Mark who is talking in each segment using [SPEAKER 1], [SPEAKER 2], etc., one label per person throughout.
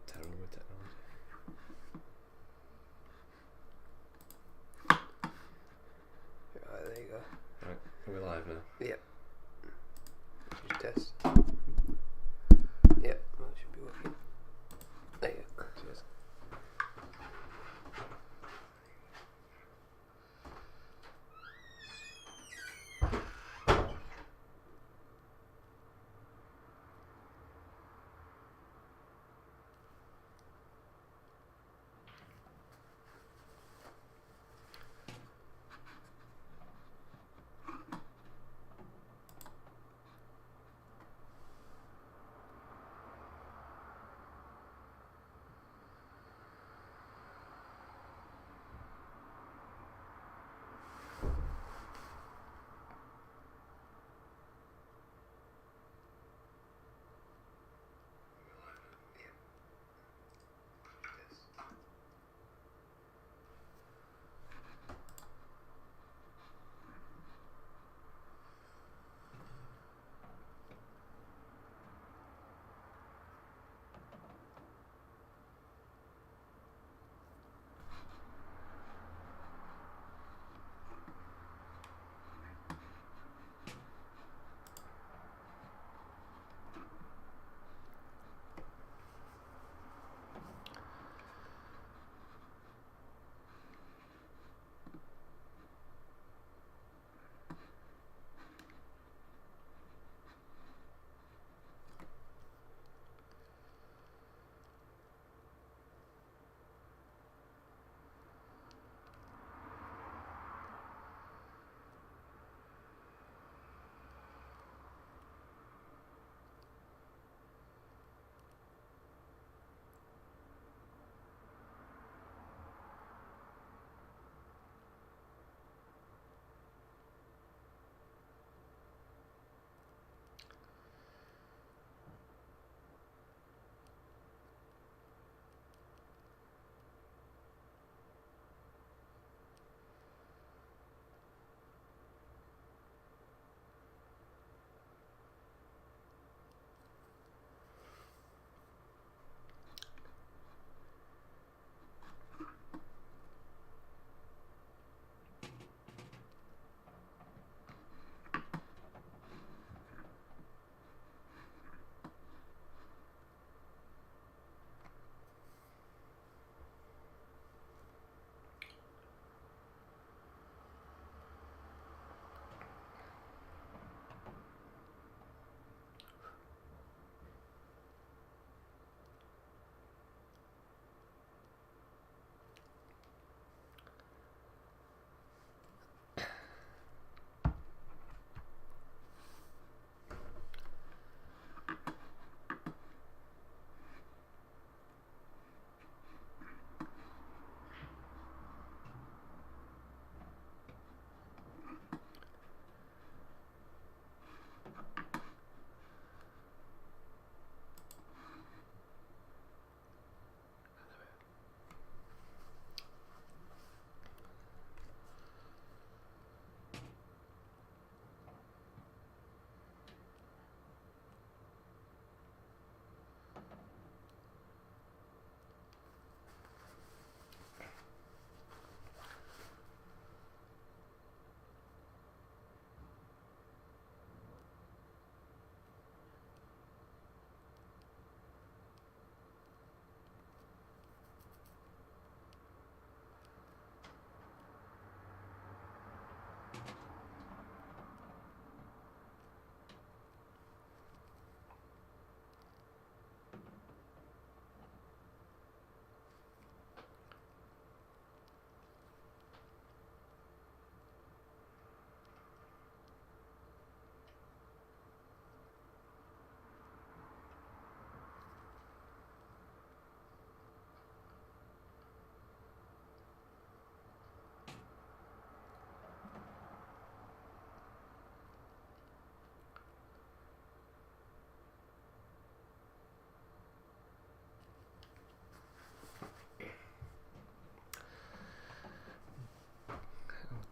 [SPEAKER 1] terrible with technology.
[SPEAKER 2] Right, there you go.
[SPEAKER 1] Right, are we live now?
[SPEAKER 2] Yep. Just test. Yep, that should be working. There you go.
[SPEAKER 1] Cheers.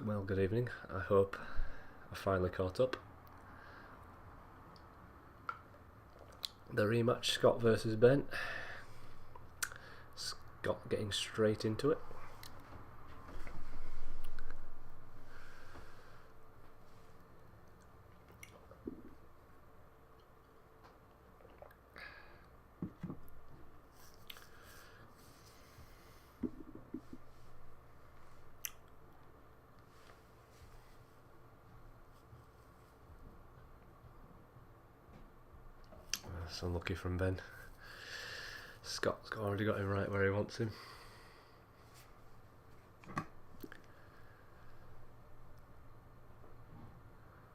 [SPEAKER 1] Well, good evening. I hope I finally caught up. The rematch, Scott versus Ben. getting straight into it. That's unlucky from Ben. Scott's already got him right where he wants him.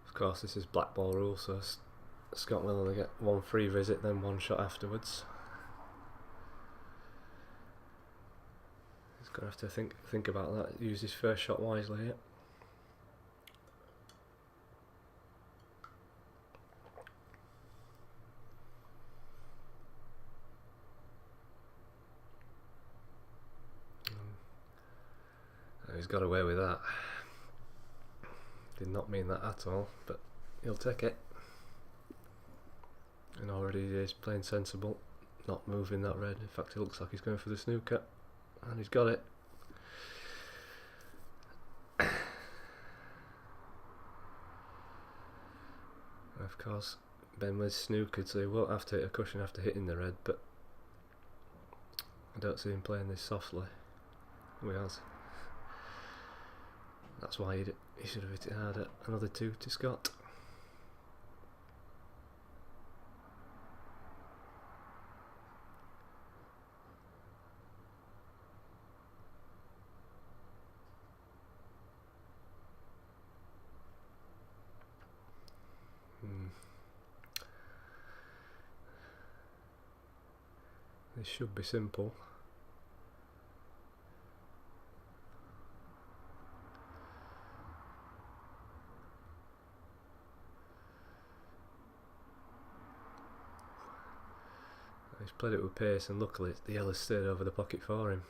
[SPEAKER 1] Of course, this is Blackball rule, so Scott will only get one free visit, then one shot afterwards. He's going to have to think about that. Use his first shot wisely here. He's got away with that. Did not mean that at all, but he'll take it. And already he is playing sensible, not moving that red. In fact, it looks like he's going for the snooker, and he's got it. Of course, Ben was snookered, so he won't have to hit a cushion after hitting the red, but I don't see him playing this softly. He has. That's why he should have hit it harder. Another 2 to Scott. This should be simple. He's played it with pace, and luckily the yellow stayed over the pocket for him.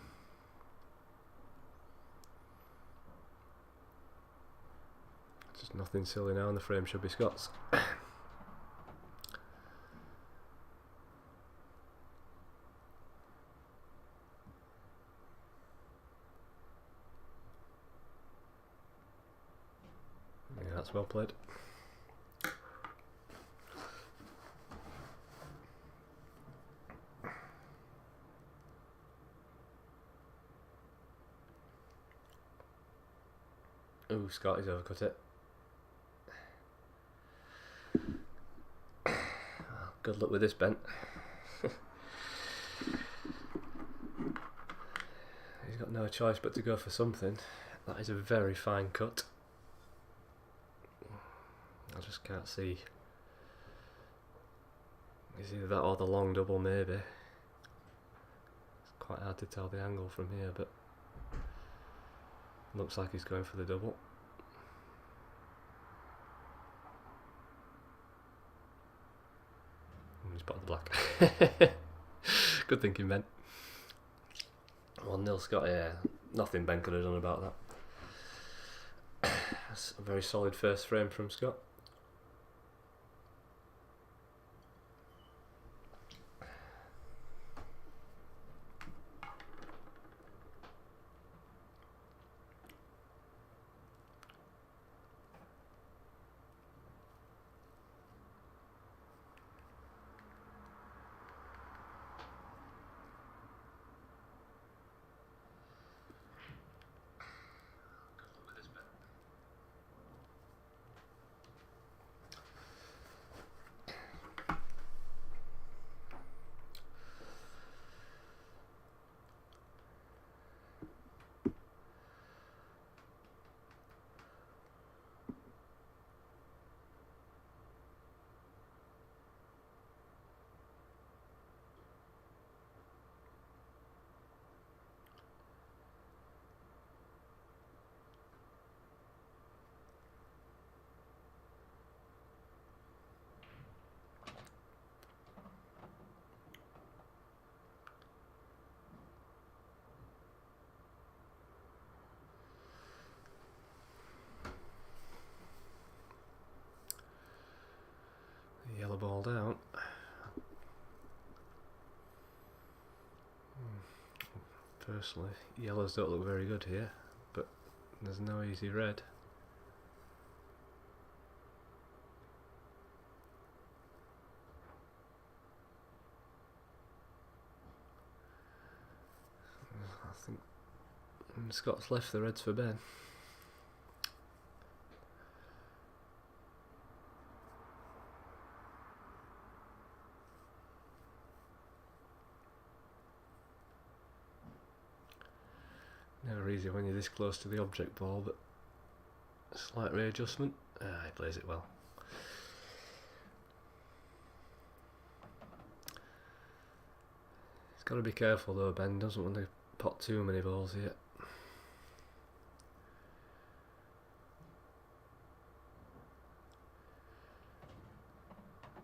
[SPEAKER 1] Just nothing silly now, and the frame should be Scott's. Yeah, that's well played. Ooh, Scott, he's overcut it. Good luck with this, Ben. He's got no choice but to go for something. That is a very fine cut. I just can't see. It's either that or the long double, maybe. It's quite hard to tell the angle from here, but looks like he's going for the double. He's spotted the black. Good thinking, Ben. 1-0 Scott, yeah. Nothing Ben could have done about that. That's a very solid first frame from Scott. Firstly, yellows don't look very good here, but there's no easy red. I think Scott's left the reds for Ben. Never easy when you're this close to the object ball, but a slight readjustment. He plays it well. He's got to be careful though, Ben doesn't want to pot too many balls here.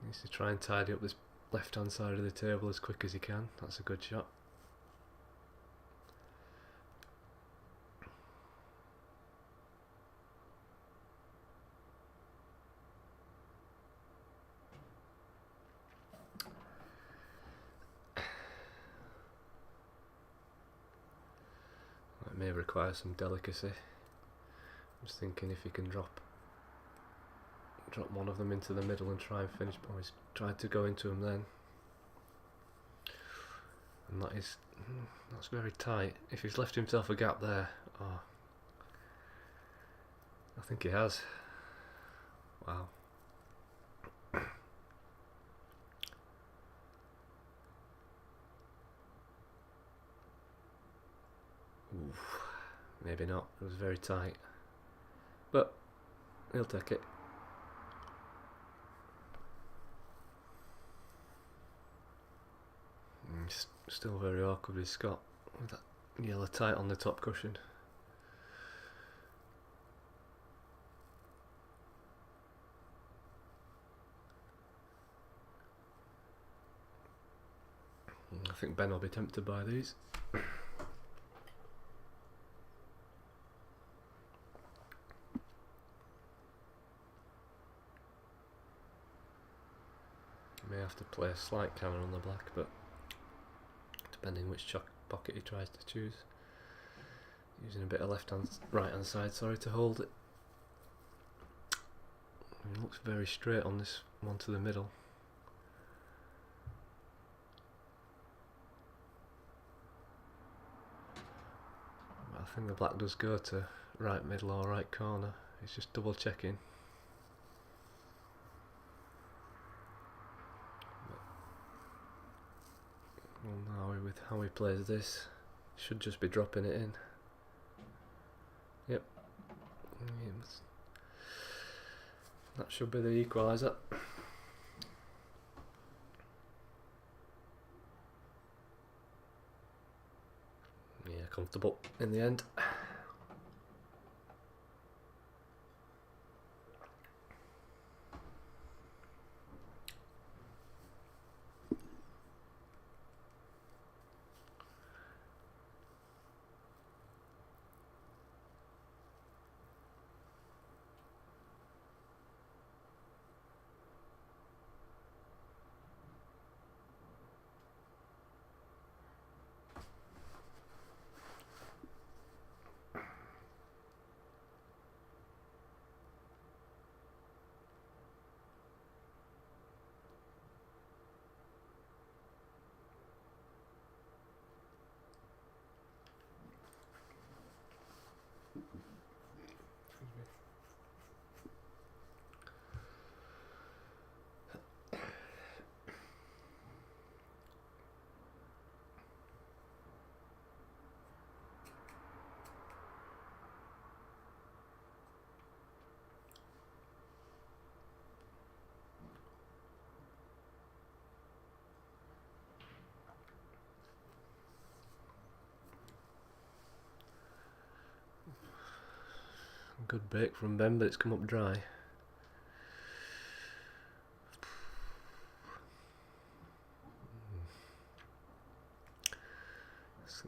[SPEAKER 1] Needs to try and tidy up this left hand side of the table as quick as he can. That's a good shot. May require some delicacy. I'm just thinking if he can drop one of them into the middle and try and finish. Oh, he's tried to go into him then, and that's very tight. If he's left himself a gap there, oh, I think he has. Wow. Oof, maybe not. It was very tight, but he'll take it. Still very awkward with Scott with that yellow tight on the top cushion. I think Ben will be tempted by these. May have to play a slight cannon on the black, but depending which pocket he tries to choose. Using a bit of right hand side, to hold it. It looks very straight on this one to the middle. But I think the black does go to right middle or right corner. It's just double checking. Well, now with how he plays this, should just be dropping it in. Yep. That should be the equaliser. Yeah, comfortable in the end. Good break from Ben, but it's come up dry.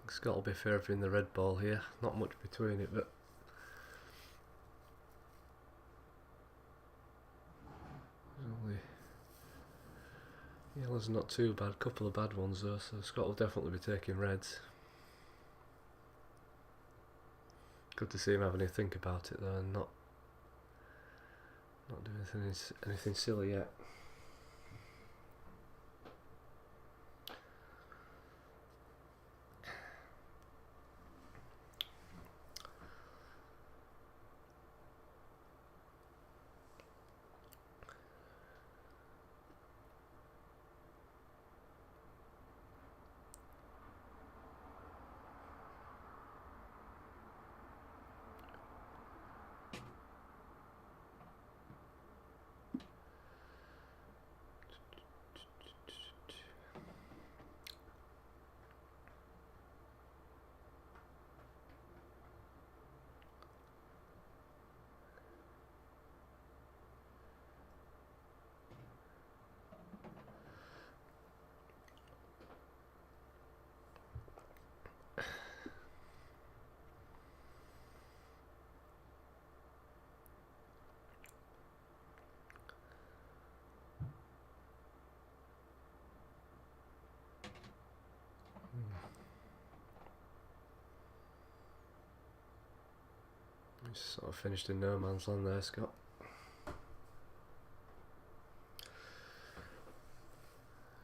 [SPEAKER 1] Scott will be favouring the red ball here. Not much between it, but yellow's not too bad. Couple of bad ones though, so Scott will definitely be taking reds. Good to see him having a think about it though, and not doing anything silly yet. He's sort of finished in no man's land there, Scott.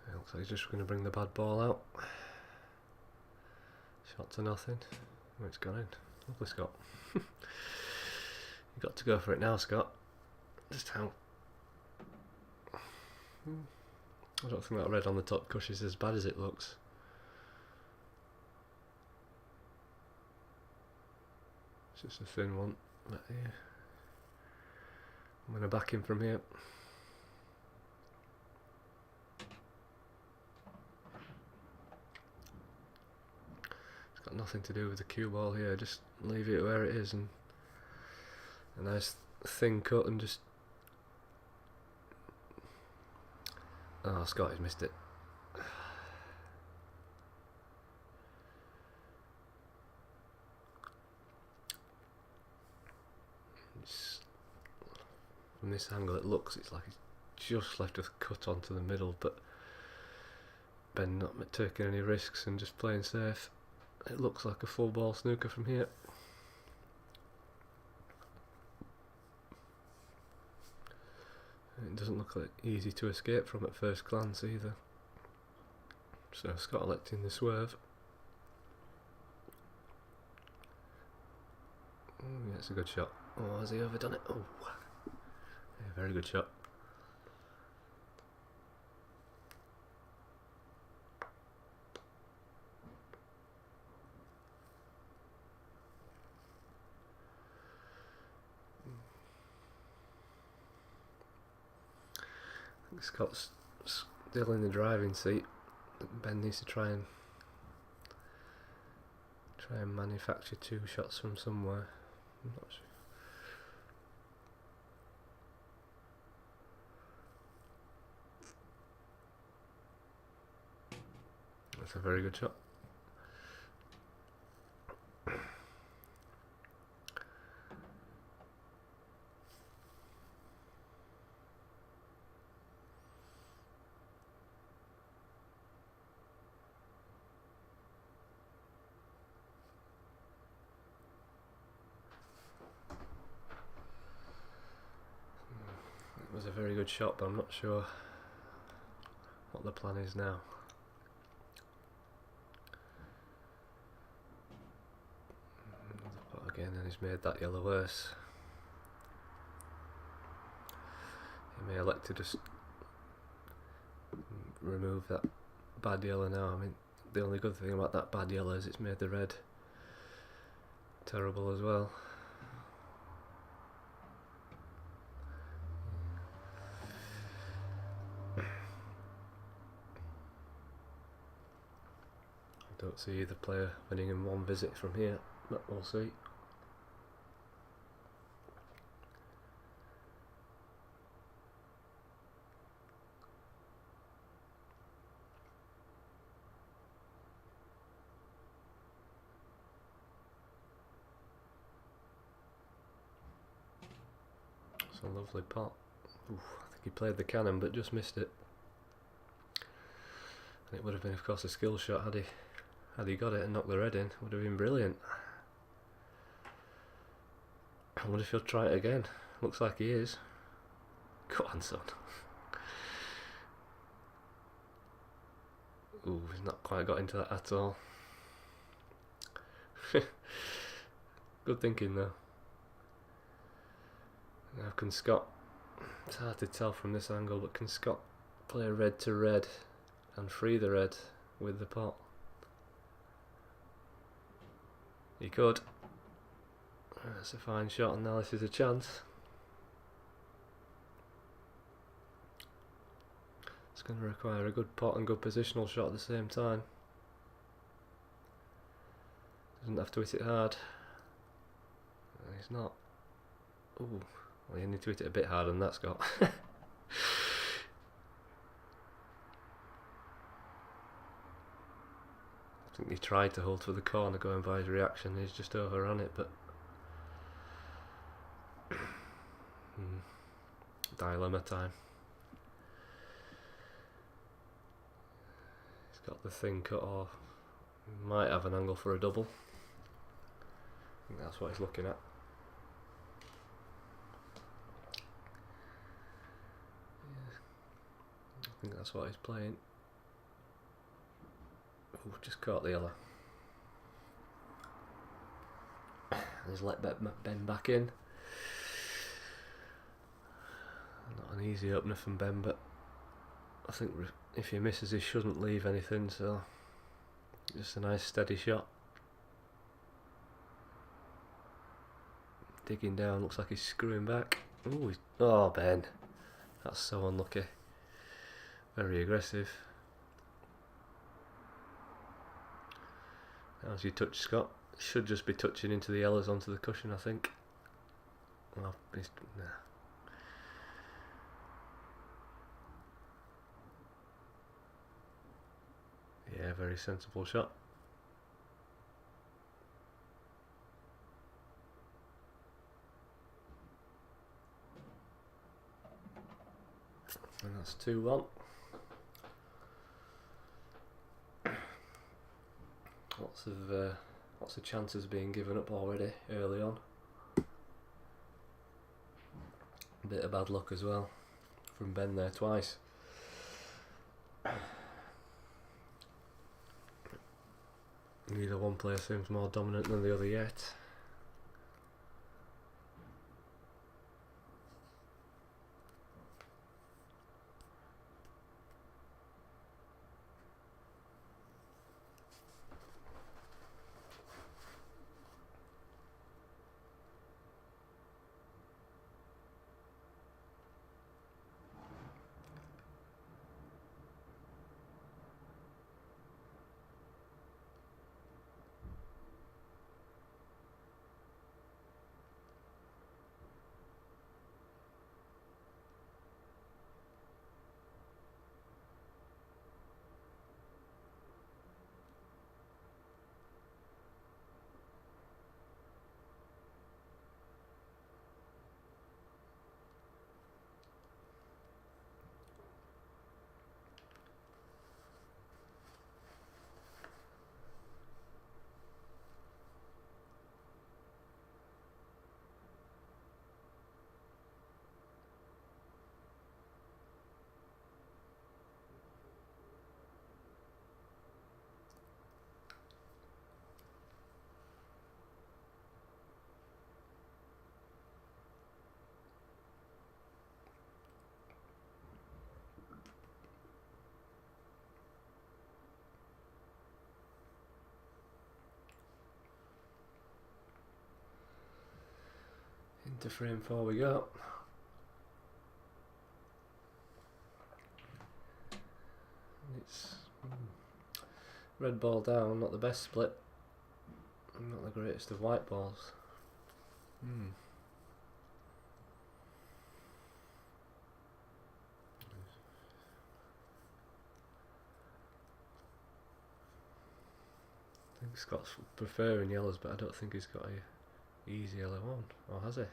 [SPEAKER 1] It looks like he's just going to bring the bad ball out. Shot to nothing. Oh, it's gone in. Lovely, Scott. You've got to go for it now, Scott. Just how... I don't think that red on the top cush is as bad as it looks. It's just a thin one. But yeah, I'm going to back him from here. It's got nothing to do with the cue ball here, just leave it where it is, and a nice thin cut, and just... Oh, Scott has missed it. From this angle it looks, it's like he's just left a cut onto the middle, but Ben not taking any risks and just playing safe. It looks like a full ball snooker from here. It doesn't look like easy to escape from at first glance either. So Scott electing the swerve. Yeah, it's a good shot. Oh, has he overdone it? Oh, yeah, very good shot. I think Scott's still in the driving seat. Ben needs to try and manufacture two shots from somewhere. I'm not sure. That's a very good shot. It was a very good shot, but I'm not sure what the plan is now. But again, and he's made that yellow worse. He may elect to just remove that bad yellow now. I mean, the only good thing about that bad yellow is it's made the red terrible as well. I don't see either player winning in one visit from here, but we'll see. It's a lovely pot. Oof, I think he played the cannon but just missed it. And it would have been, of course, a skill shot had he got it and knocked the red in. Would have been brilliant. I wonder if he'll try it again. Looks like he is. Go on, son. Ooh, he's not quite got into that at all. Good thinking though. Now can Scott, it's hard to tell from this angle, but can Scott play red to red and free the red with the pot? He could. That's a fine shot, and now this is a chance. It's going to require a good pot and good positional shot at the same time. Doesn't have to hit it hard. He's not. Ooh, well, you need to hit it a bit harder than that, Scott. I think he tried to hold for the corner going by his reaction. He's just overrun it, but dilemma time. He's got the thing cut off. Might have an angle for a double. I think that's what he's looking at. Yeah. I think that's what he's playing. Oh, just caught the yellow. He's let Ben back in. Not an easy opener from Ben, but I think if he misses, he shouldn't leave anything, so just a nice steady shot. Digging down, looks like he's screwing back. Ooh, oh, Ben. That's so unlucky. Very aggressive. As you touch, Scott, should just be touching into the yellows onto the cushion, I think. Oh, nah. Yeah, very sensible shot. And that's 2-1. Lots of chances being given up already early on. A bit of bad luck as well from Ben there twice. Neither one player seems more dominant than the other yet. Into frame 4 we go. It's red ball down, not the best split. Not the greatest of white balls. I think Scott's preferring yellows, but I don't think he's got a easy yellow on. Or has he?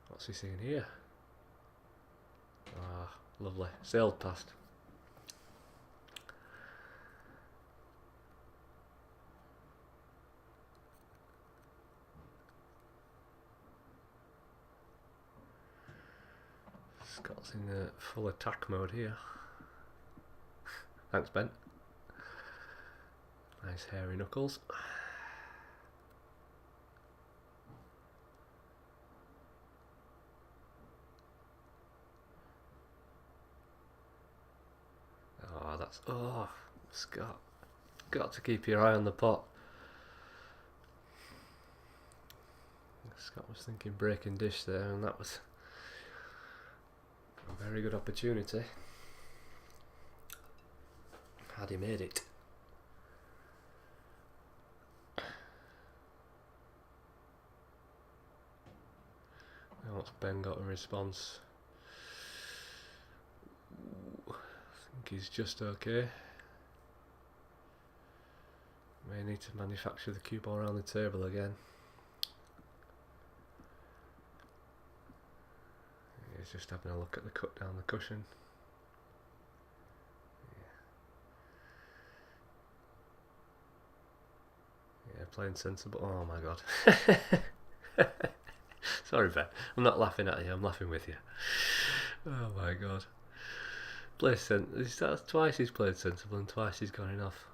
[SPEAKER 1] What's he seeing here? Ah, lovely. Sailed past. Scott's in full attack mode here. Thanks, Ben. Nice hairy knuckles. Oh, that's... Oh, Scott. Got to keep your eye on the pot. Scott was thinking breaking dish there, and that was a very good opportunity. Had he made it. Now what's Ben got a response? I think he's just okay. May need to manufacture the cue ball around the table again. He's just having a look at the cut down the cushion. Yeah, playing sensible. Oh my god. Sorry, Ben. I'm not laughing at you, I'm laughing with you. Oh my god. That's twice he's played sensible and twice he's gone enough.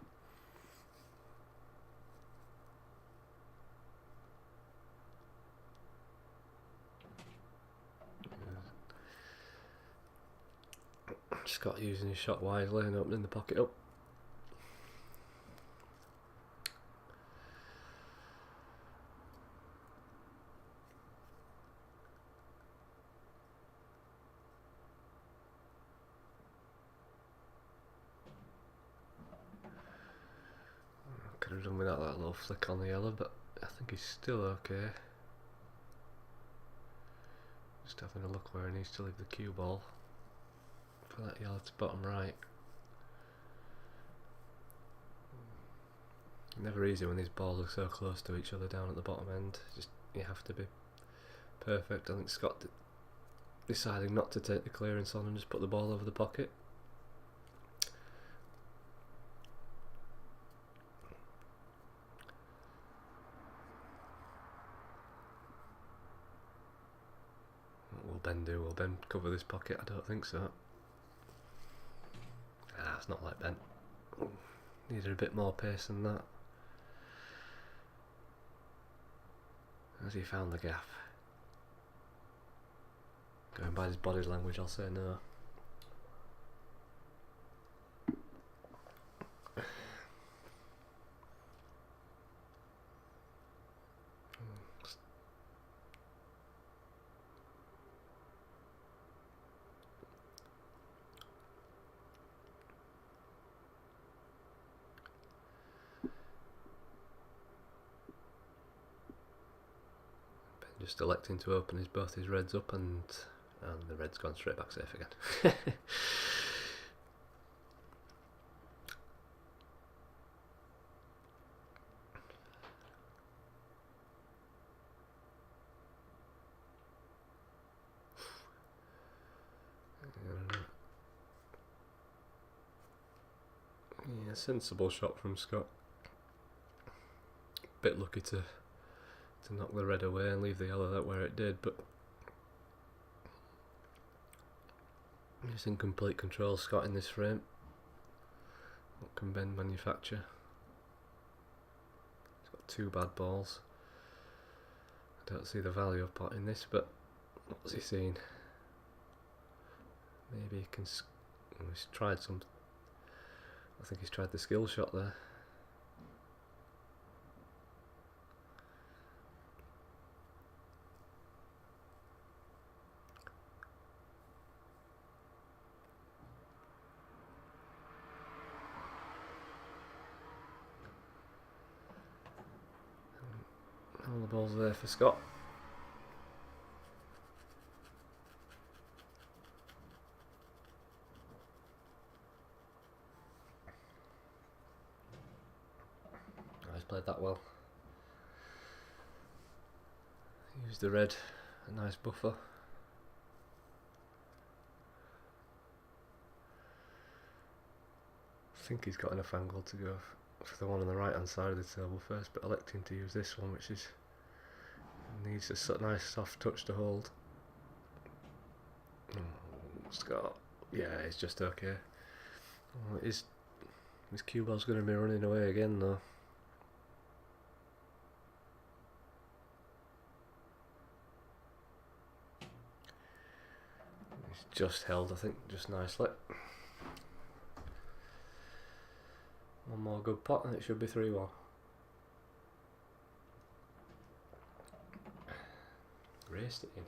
[SPEAKER 1] Scott using his shot wisely and opening the pocket up. Could have done without that little flick on the yellow, but I think he's still okay. Just having a look where he needs to leave the cue ball for that yellow to bottom right. Never easy when these balls are so close to each other down at the bottom end. Just you have to be perfect. I think Scott deciding not to take the clearance on and just put the ball over the pocket. What will Ben do? Will Ben cover this pocket? I don't think so. Ah, it's not like Ben. Needed a bit more pace than that. Has he found the gaff? Going by his body language, I'll say no. Just electing to open both his reds up, and the red's gone straight back safe again. Yeah, sensible shot from Scott. Bit lucky to knock the red away and leave the yellow that where it did, but he's in complete control, Scott, in this frame. What can Ben manufacture? He's got two bad balls. I don't see the value of potting this, but what's he seen? Maybe he can... he's tried some... I think he's tried the skill shot there. All the balls there for Scott. Oh, he's played that well. Used the red, a nice buffer. I think he's got enough angle to go for the one on the right hand side of the table first, but electing to use this one, which is needs a nice soft touch to hold. Oh, Scott. Yeah, it's just okay. Oh, his cue ball's going to be running away again though. He's just held, I think, just nicely. One more good pot and it should be 3-1. Raced it in.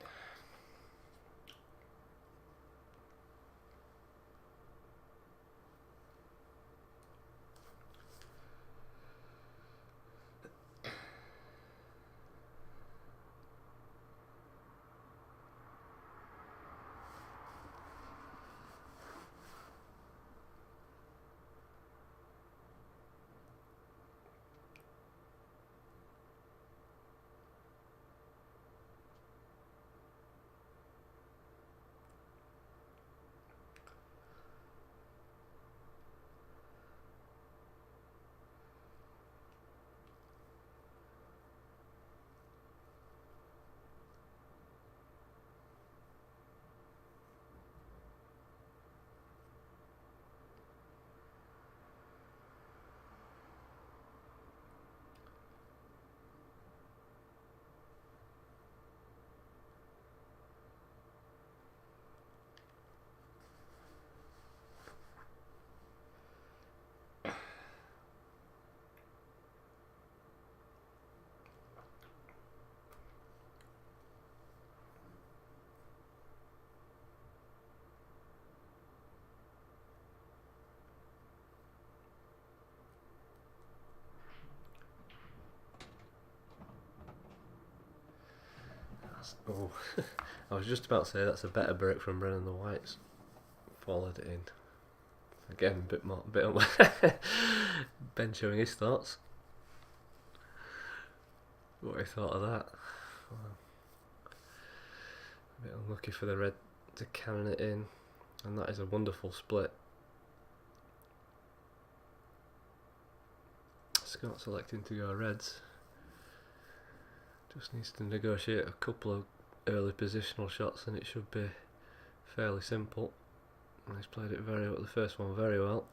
[SPEAKER 1] Oh, I was just about to say that's a better break from Brennan the Whites. Followed it in. Again, a bit more, Ben showing his thoughts. What he thought of that. Wow. A bit unlucky for the red to cannon it in, and that is a wonderful split. Scott selecting to go reds. Just needs to negotiate a couple of early positional shots and it should be fairly simple. And he's played it very well, the first one very well.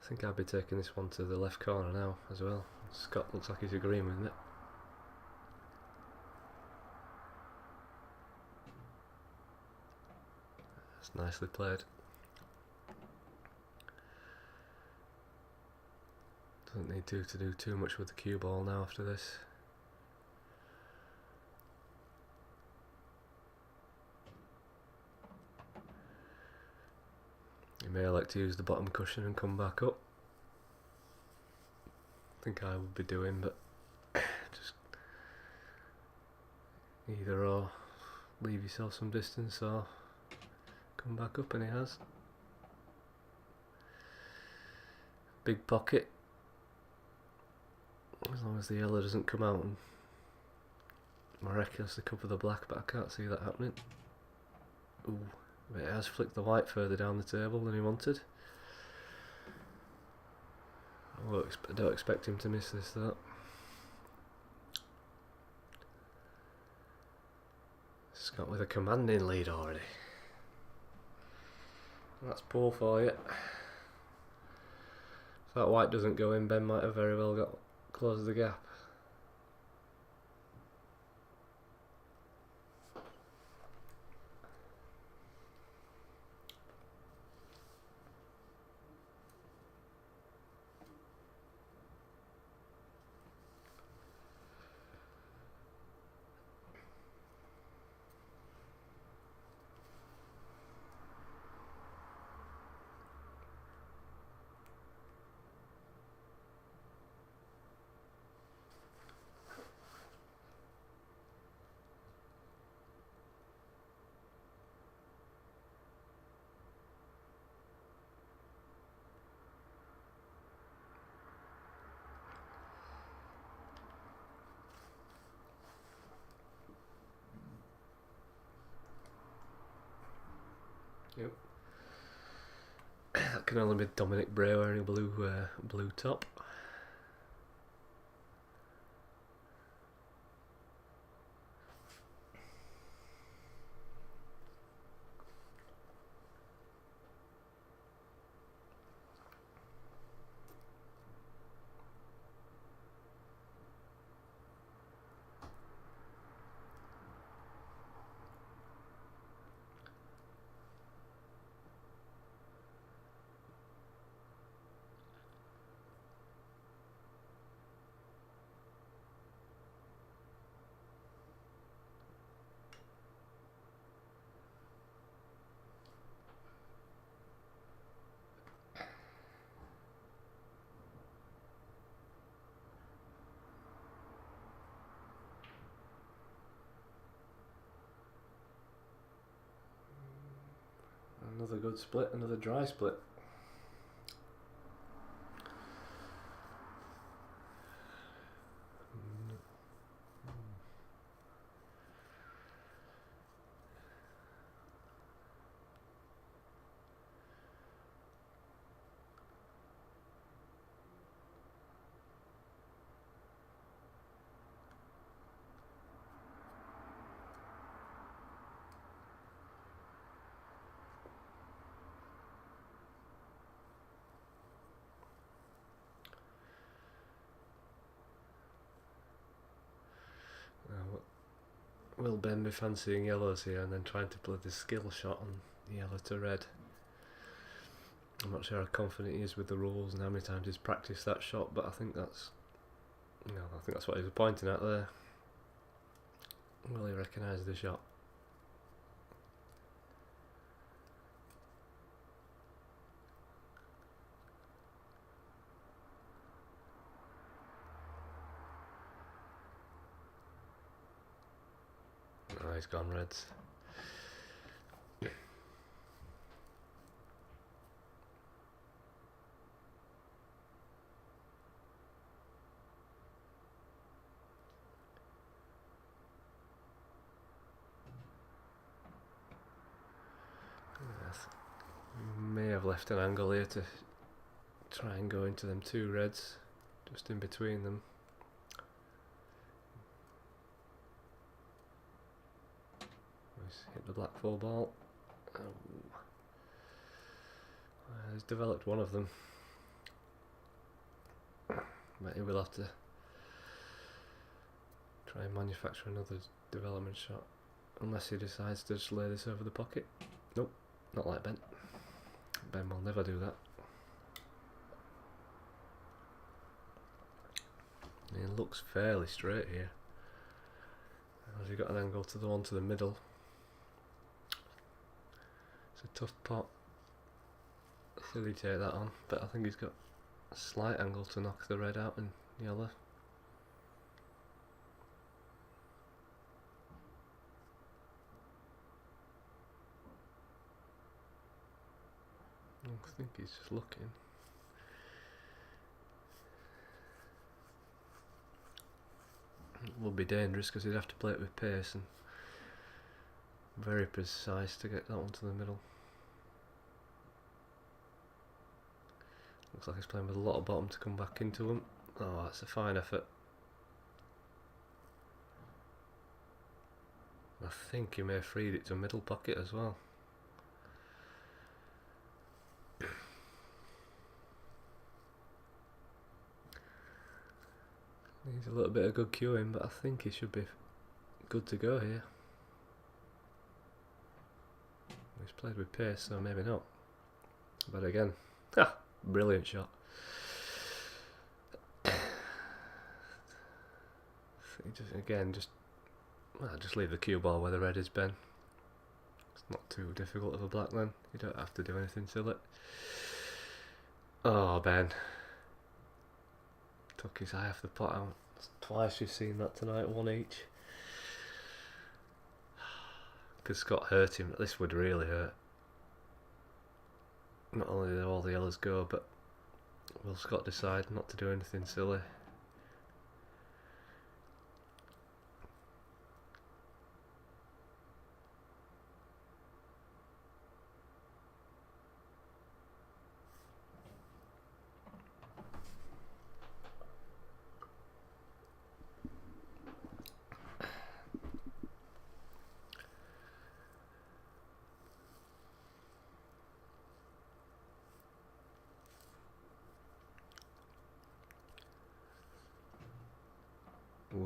[SPEAKER 1] I think I'll be taking this one to the left corner now as well. Scott looks like he's agreeing with me. That's nicely played. Doesn't need to do too much with the cue ball now after this. You may elect to use the bottom cushion and come back up. I think I would be doing, but just either or, leave yourself some distance or come back up, and he has. Big pocket. As long as the yellow doesn't come out and miraculously cover the black, but I can't see that happening. Ooh, but it has flicked the white further down the table than he wanted. I don't expect him to miss this though. Scott with a commanding lead already. That's poor for you. If that white doesn't go in, Ben might have very well got closed the gap. Yep. That can only be Dominic Bray wearing a blue top. Another good split, another dry split. Will Ben be fancying yellows here and then trying to play the skill shot on yellow to red? I'm not sure how confident he is with the rules and how many times he's practiced that shot, but I think that's what he was pointing at there. Will he recognise the shot? Oh, he's gone reds. May have left an angle here to try and go into them two reds, just in between them. He's hit the Blackball ball. Oh. He's developed one of them, but he will have to try and manufacture another development shot, unless he decides to just lay this over the pocket. Nope, not like Ben. Ben will never do that. He looks fairly straight here. Has he got an angle to the one to the middle? It's a tough pot. He'll take that on, but I think he's got a slight angle to knock the red out in yellow. I think he's just looking. It would be dangerous because he'd have to play it with pace and very precise to get that one to the middle. Looks like he's playing with a lot of bottom to come back into him. Oh, that's a fine effort. I think he may have freed it to middle pocket as well. Needs a little bit of good cueing, but I think he should be good to go here. He's played with pace, so maybe not. But again, brilliant shot. Just leave the cue ball where the red is, Ben. It's not too difficult of a black then. You don't have to do anything silly. Oh, Ben. Took his eye off the pot out. Twice you've seen that tonight, one each. Because Scott hurt him, this would really hurt. Not only did all the yellows go, but will Scott decide not to do anything silly?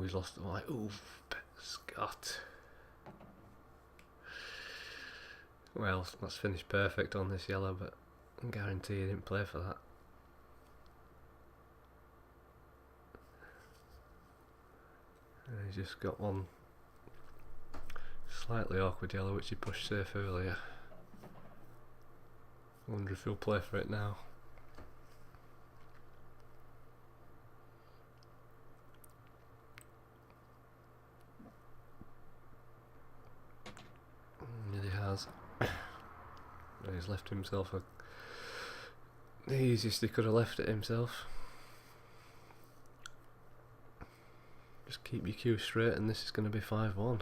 [SPEAKER 1] he's lost the white. Ooh, Scott. Well, that's finished perfect on this yellow, but I guarantee he didn't play for that. And he's just got one slightly awkward yellow which he pushed safe earlier. I wonder if he'll play for it now. He has. He's left himself the easiest he could have left it himself. Just keep your cue straight and this is going to be 5-1.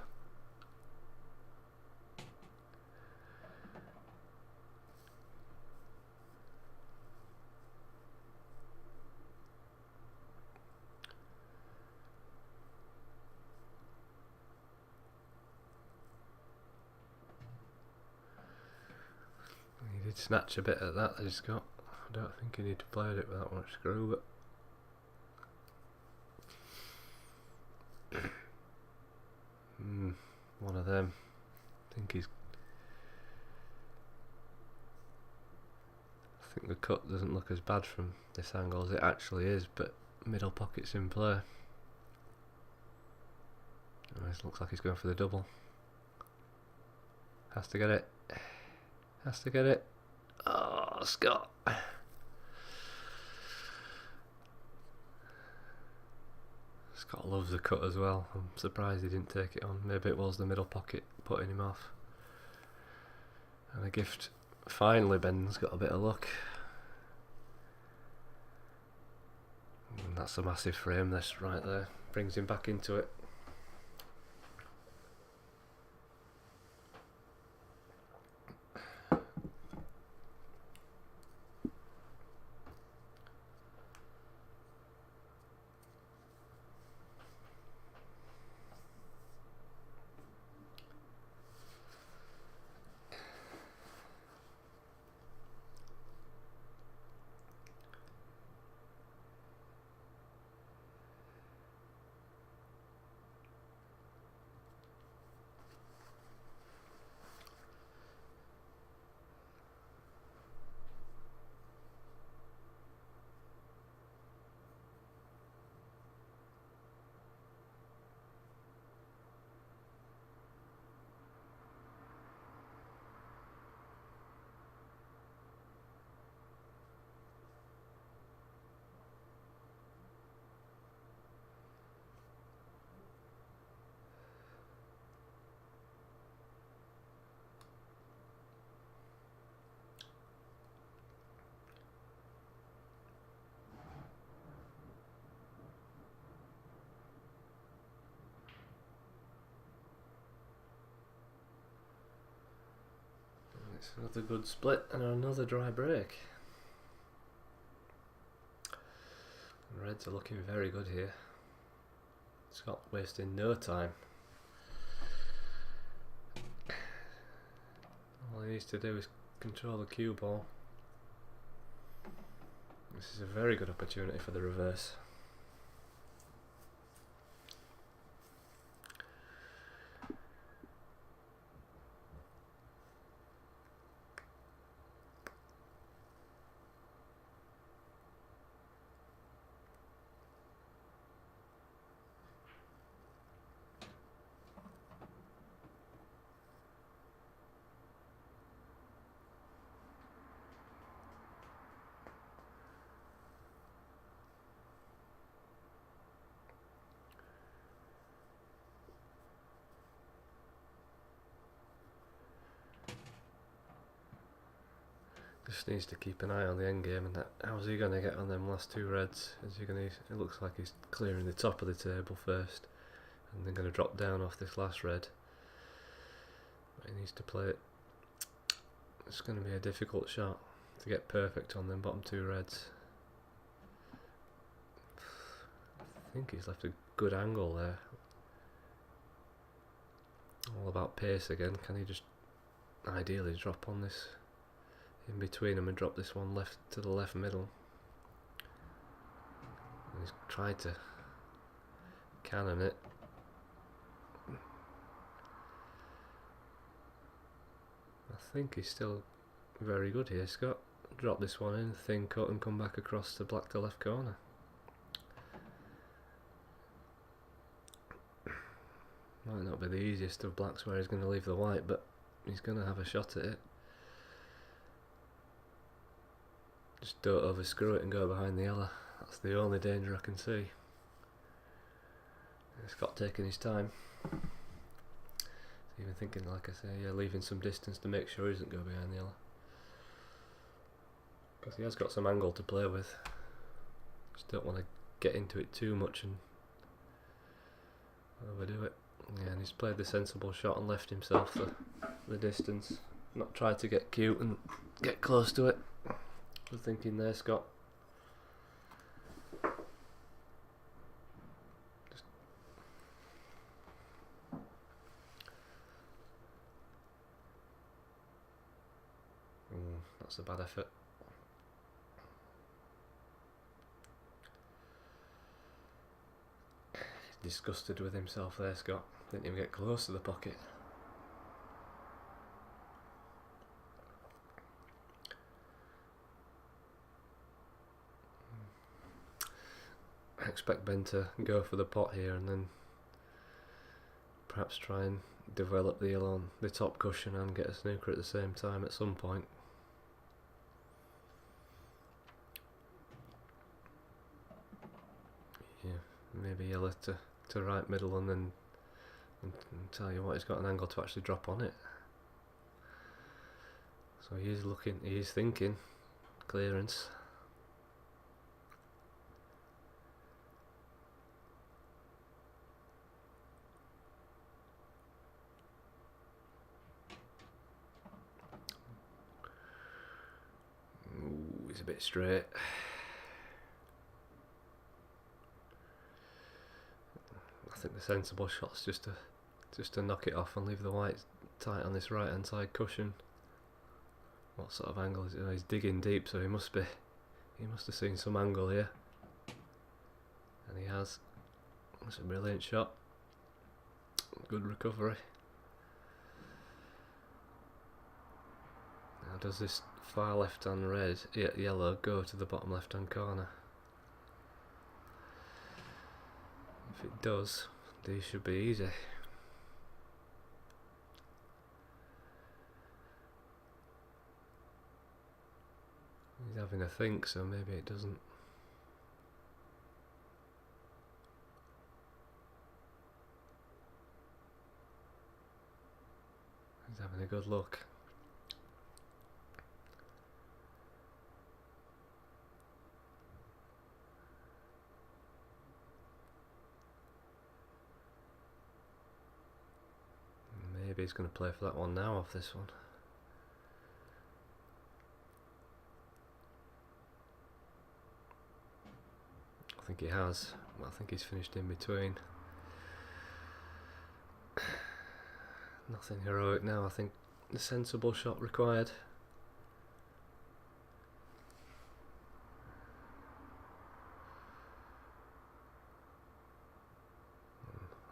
[SPEAKER 1] He did snatch a bit at that he's got. I don't think he need to play it with that much screw, but one of them. I think the cut doesn't look as bad from this angle as it actually is, but middle pocket's in play. It looks like he's going for the double. Has to get it. Has to get it. Oh, Scott. Scott loves the cut as well. I'm surprised he didn't take it on. Maybe it was the middle pocket putting him off. And a gift. Finally, Ben's got a bit of luck. And that's a massive frame, this right there. Brings him back into it. It's another good split and another dry break. The Reds are looking very good here. Scott wasting no time. All he needs to do is control the cue ball. This is a very good opportunity for the reverse. Just needs to keep an eye on the end game and that. How's he going to get on them last two reds? Is he going to? It looks like he's clearing the top of the table first, and then going to drop down off this last red. But he needs to play it. It's going to be a difficult shot to get perfect on them bottom two reds. I think he's left a good angle there. All about pace again. Can he just ideally drop on this in between them and drop this one left to the left middle? And he's tried to cannon it. I think he's still very good here, Scott. Drop this one in, thin cut, and come back across to black to left corner. Might not be the easiest of blacks where he's going to leave the white, but he's going to have a shot at it. Just don't overscrew it and go behind the yellow. That's the only danger I can see. Scott taking his time. Even thinking, like I say, yeah, leaving some distance to make sure he doesn't go behind the yellow. Because he has got some angle to play with. Just don't want to get into it too much and overdo it. Yeah, and he's played the sensible shot and left himself the distance. Not tried to get cute and get close to it. Good thinking there, Scott. That's a bad effort. Disgusted with himself there, Scott. Didn't even get close to the pocket. I expect Ben to go for the pot here and then perhaps try and develop the yellow on the top cushion and get a snooker at the same time at some point. Yeah, maybe yellow to right middle and then and tell you what, he's got an angle to actually drop on it. So he is looking, he is thinking clearance. Ooh, he's a bit straight. I think the sensible shot's just to knock it off and leave the white tight on this right hand side cushion. What sort of angle is it? Oh, he's digging deep, so he must have seen some angle here, and he has. That's a brilliant shot. Good recovery. Now does this far left hand red, yellow, go to the bottom left hand corner? If it does, these should be easy. He's having a think, so maybe it doesn't. He's having a good look. Maybe he's going to play for that one now off this one. I think he has. I think he's finished in between. Nothing heroic now. I think the sensible shot required.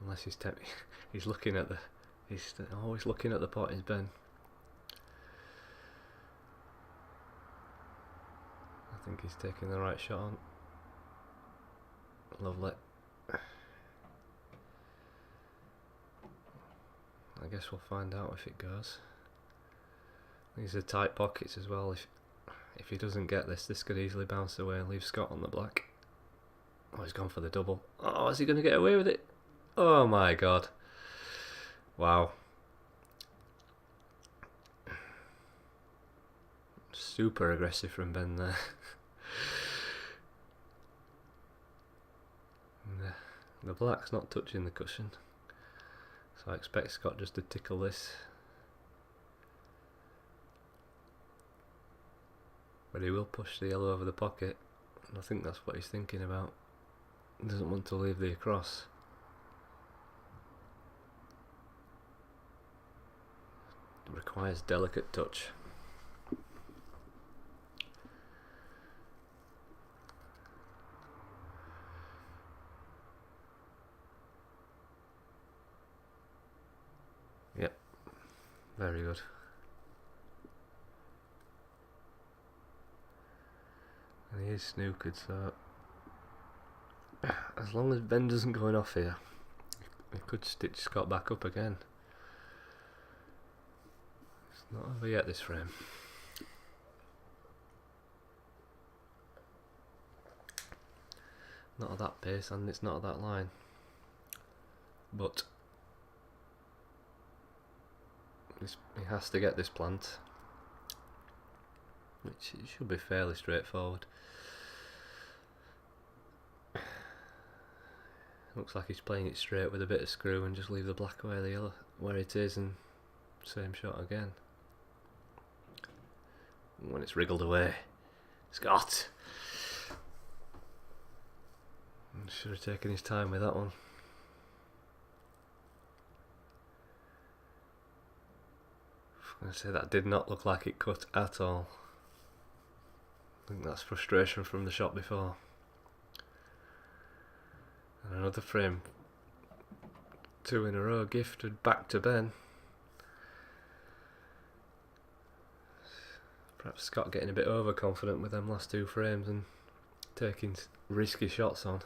[SPEAKER 1] Unless he's looking at the. He's always looking at the pot. Is Ben? I think he's taking the right shot on. Lovely. I guess we'll find out if it goes. These are tight pockets as well. If he doesn't get this could easily bounce away and leave Scott on the black. Oh, he's gone for the double. Oh, is he going to get away with it? Oh my god. Wow. Super aggressive from Ben there. The black's not touching the cushion, so I expect Scott just to tickle this. But he will push the yellow over the pocket, and I think that's what he's thinking about. He doesn't want to leave the across. It requires delicate touch. Very good. And he is snookered, so as long as Ben doesn't go off here, he could stitch Scott back up again. It's not over yet, this frame. Not at that pace, and it's not at that line. But he has to get this plant, which it should be fairly straightforward. Looks like he's playing it straight with a bit of screw and just leave the black where the yellow where it is, and same shot again. When it's wriggled away, Scott should have taken his time with that one. I'm going to say that did not look like it cut at all. I think that's frustration from the shot before. And another frame. 2 in a row gifted back to Ben. Perhaps Scott getting a bit overconfident with them last 2 frames and taking risky shots on.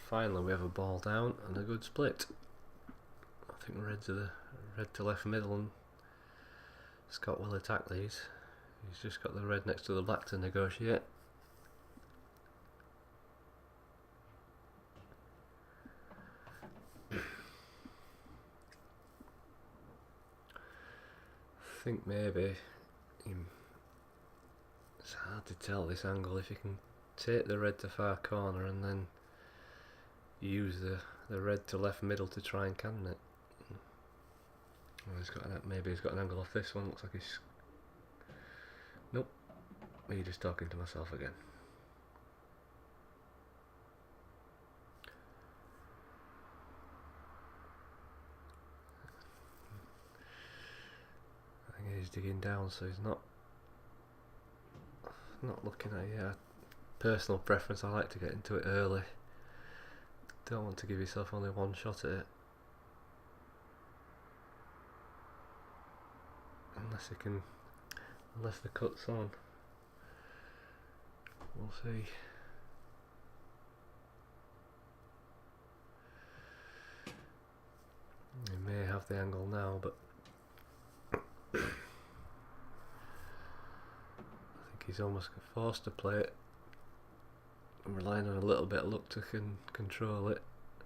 [SPEAKER 1] Finally we have a ball down and a good split. I think red to left middle, and Scott will attack these. He's just got the red next to the black to negotiate. I think maybe it's hard to tell this angle, if you can take the red to far corner and then use the red to left middle to try and cannon it. Well, maybe he's got an angle off this one. Looks like he's... Nope. We're just talking to myself again. I think he's digging down, so he's not looking at it. Yeah, personal preference, I like to get into it early. Don't want to give yourself only one shot at it. Unless the cut's on. We'll see. He may have the angle now, but I think he's almost forced to play it. I'm relying on a little bit of luck to control it.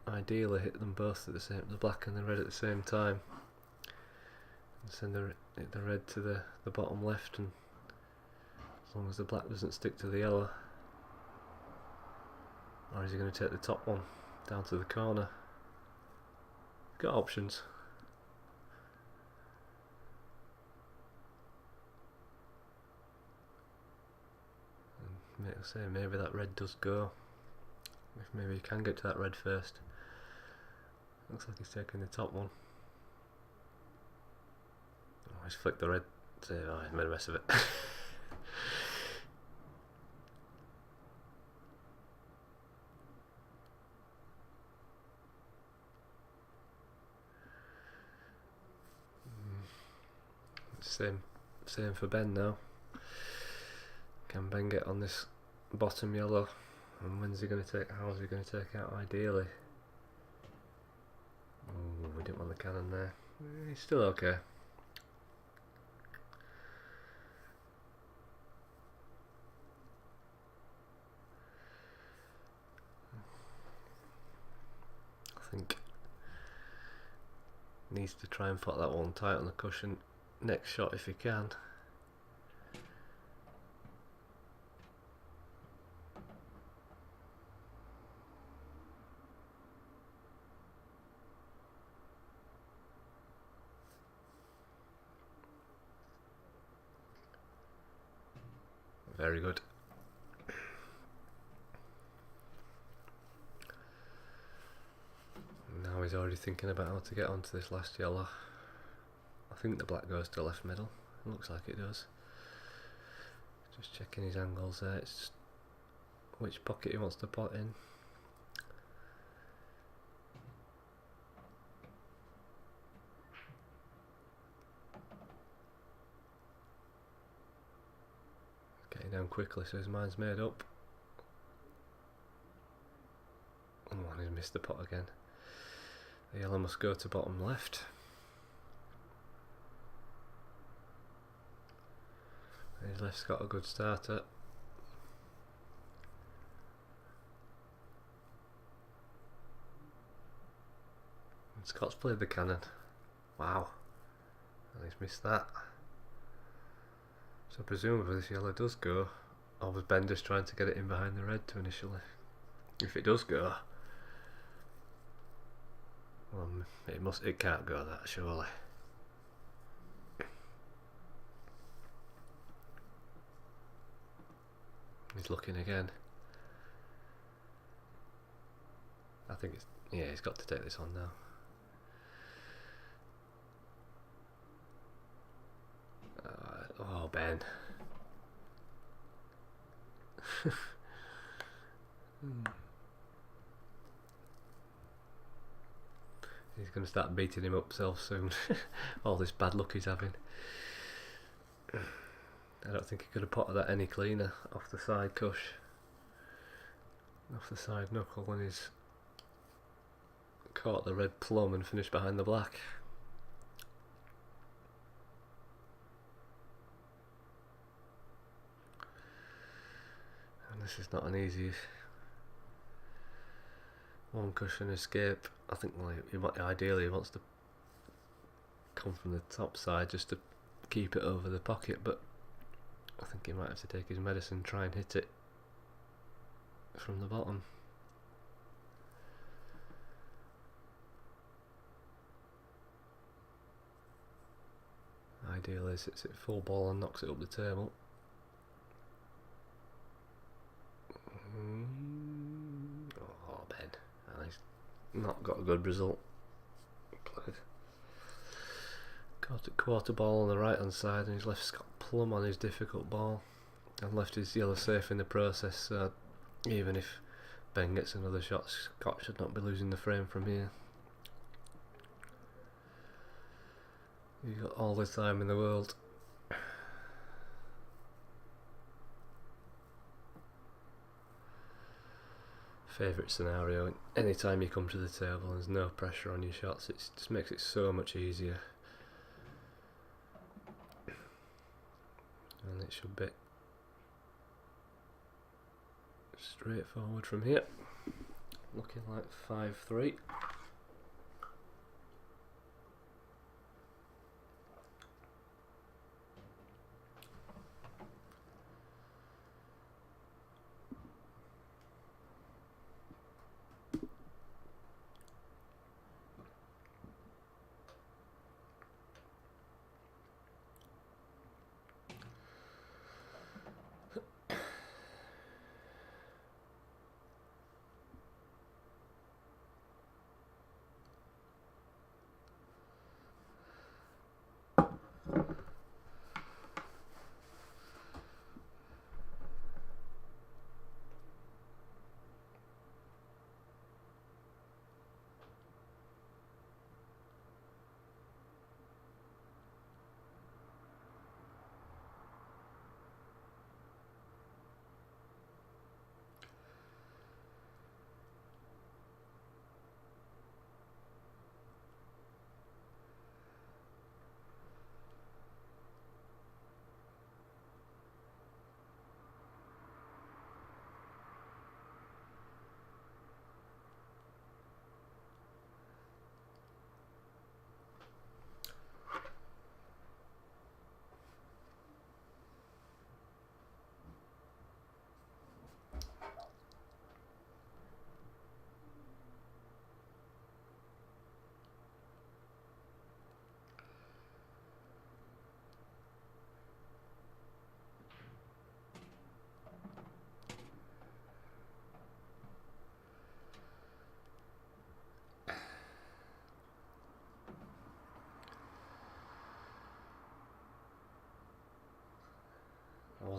[SPEAKER 1] Ideally hit them both at the black and the red at the same time, and send the red to the bottom left, and as long as the black doesn't stick to the yellow. Or is he going to take the top one down to the corner? Got options. Maybe that red does go. If maybe he can get to that red first. Looks like he's taking the top one. Oh, he's flicked the red. Oh, he's made a mess of it. Same for Ben now. Can Ben get on this bottom yellow? And when's he going to take? How's he going to take out? Ideally. Oh, we didn't want the cannon there. He's still okay. I think needs to try and put that one tight on the cushion next shot if he can. Very good. Now he's already thinking about how to get onto this last yellow. I think the black goes to left middle. Looks like it does. Just checking his angles there. It's just which pocket he wants to put in. Getting down quickly so his mind's made up. Oh, and he's missed the pot again. The yellow must go to bottom left. His left's got a good starter. And Scott's played the cannon. Wow. And he's missed that. So presumably this yellow does go. Or was Ben just trying to get it in behind the red to initially? If it does go, well, it can't go that surely. He's looking again. I think it's, yeah, he's got to take this on now. Oh, Ben. He's going to start beating him up soon. All this bad luck he's having. I don't think he could have potted that any cleaner off the side cush. Off the side knuckle when he's caught the red plum and finished behind the black. And this is not an easy one cushion escape. I think ideally he wants to come from the top side just to keep it over the pocket, but I think he might have to take his medicine, try and hit it from the bottom. Ideally he hits it full ball and knocks it up the table. Oh, Ben. And he's not got a good result. Played. Got a quarter ball on the right hand side and his left's got plum on his difficult ball and left his yellow safe in the process, so even if Ben gets another shot, Scott should not be losing the frame from here. You've got all the time in the world. Favourite scenario, anytime you come to the table and there's no pressure on your shots, it just makes it so much easier. And it should be straightforward from here. Looking like 5-3.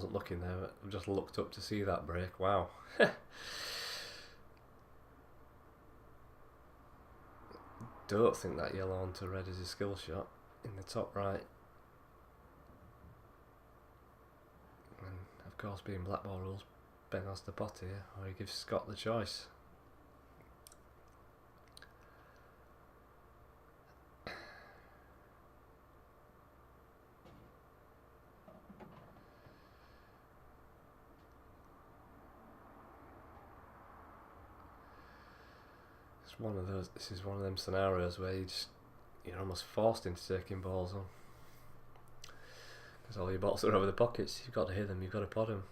[SPEAKER 1] wasn't looking there, but I just looked up to see that break. Wow. Don't think that yellow onto red is a skill shot in the top right. And of course, being Blackball rules, Ben has the pot here, or he gives Scott the choice. This is one of them scenarios where you're almost forced into taking balls on. Because all your balls are over the pockets, you've got to hit them, you've got to pot them.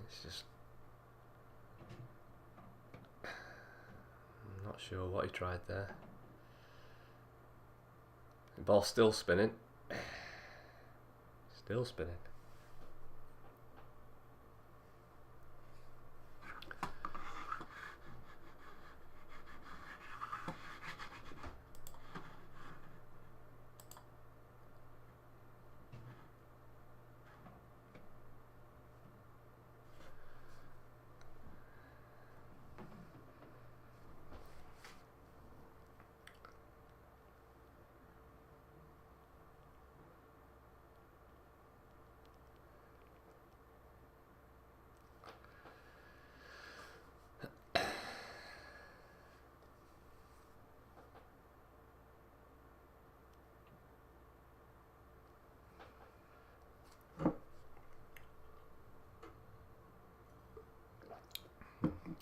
[SPEAKER 1] It's just... I'm not sure what he tried there. The ball's still spinning. Still spinning.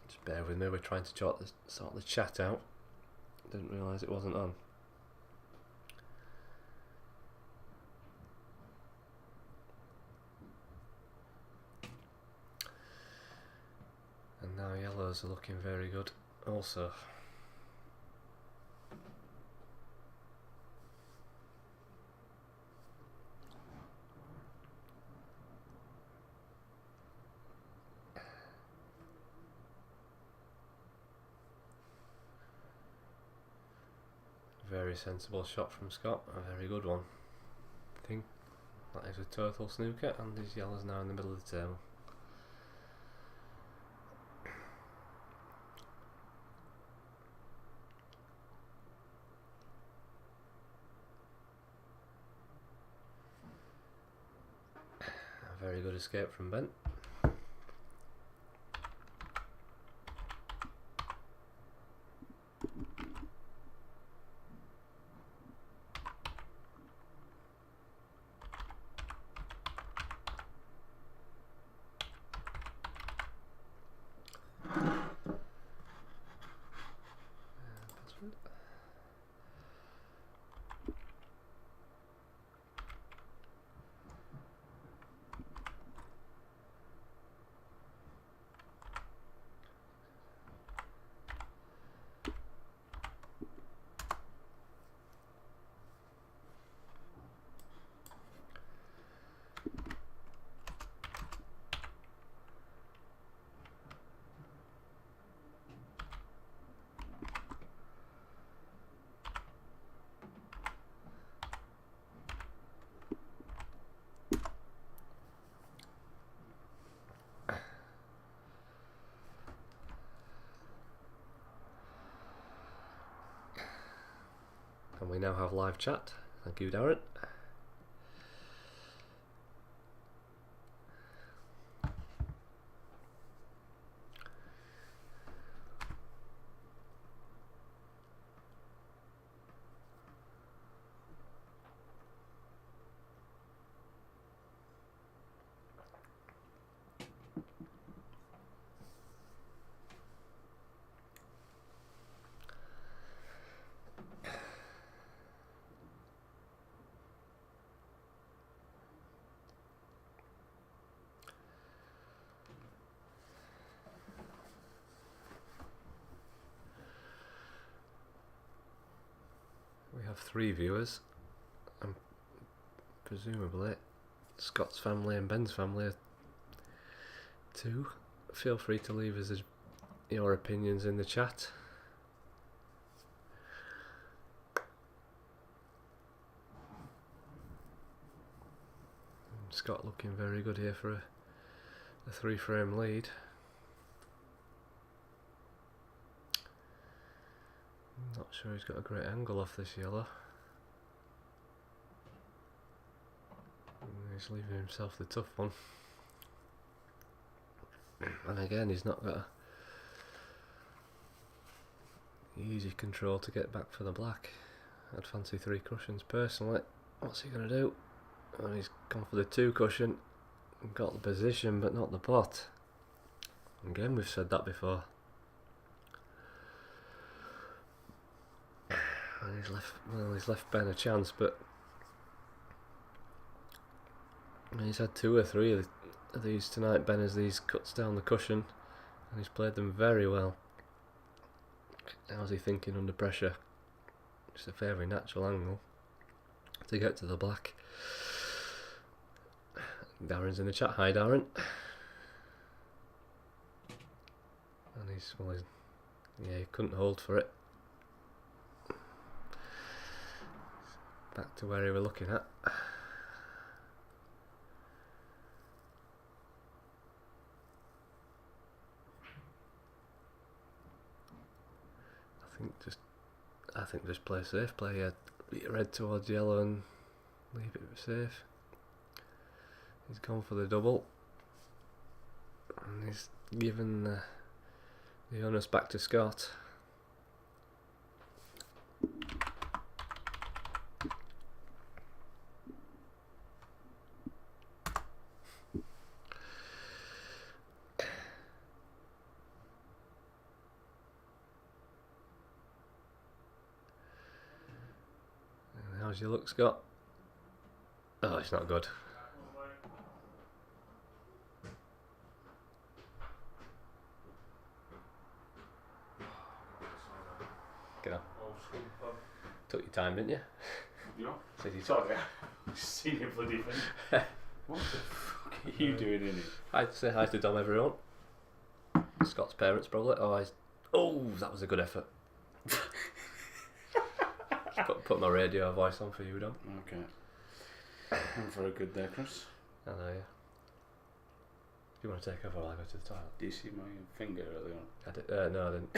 [SPEAKER 1] Just bear with me, we're trying to sort the chat out. Didn't realise it wasn't on. And now yellows are looking very good also. Very sensible shot from Scott, a very good one. I think that is a total snooker, and his yellow's now in the middle of the table. A very good escape from Ben. And we now have live chat. Thank you, Darren. We have 3 viewers, and presumably Scott's family and Ben's family are 2. Feel free to leave us your opinions in the chat. Scott looking very good here for a 3-frame lead. Not sure he's got a great angle off this yellow. He's leaving himself the tough one. And again, he's not got easy control to get back for the black. I'd fancy 3 cushions personally. What's he going to do? Oh, he's gone for the 2 cushion. Got the position but not the pot. Again, we've said that before. And he's left Ben a chance, but he's had 2 or 3 of these tonight, Ben, as these cuts down the cushion, and he's played them very well. How's he thinking under pressure? Just a very natural angle to get to the black. Darren's in the chat. Hi, Darren. And he couldn't hold for it. Back to where he were looking at. I think just play safe. Play your red towards yellow and leave it safe. He's gone for the double, and he's given the onus back to Scott. How's your look, Scott? Oh, it's not good. Get on. Took your time, didn't you?
[SPEAKER 3] Yeah.
[SPEAKER 1] Said you
[SPEAKER 3] Sorry, I've seen it bloody thing. What the fuck are you doing in it?
[SPEAKER 1] I'd say hi to Dom, everyone. Scott's parents, probably. Oh, that was a good effort. Put my radio voice on for you, Dom.
[SPEAKER 3] Okay. I'm very good there, Chris.
[SPEAKER 1] I know, yeah. Do you want to take over while I go to the toilet?
[SPEAKER 3] Do you see my finger earlier on?
[SPEAKER 1] No, I didn't.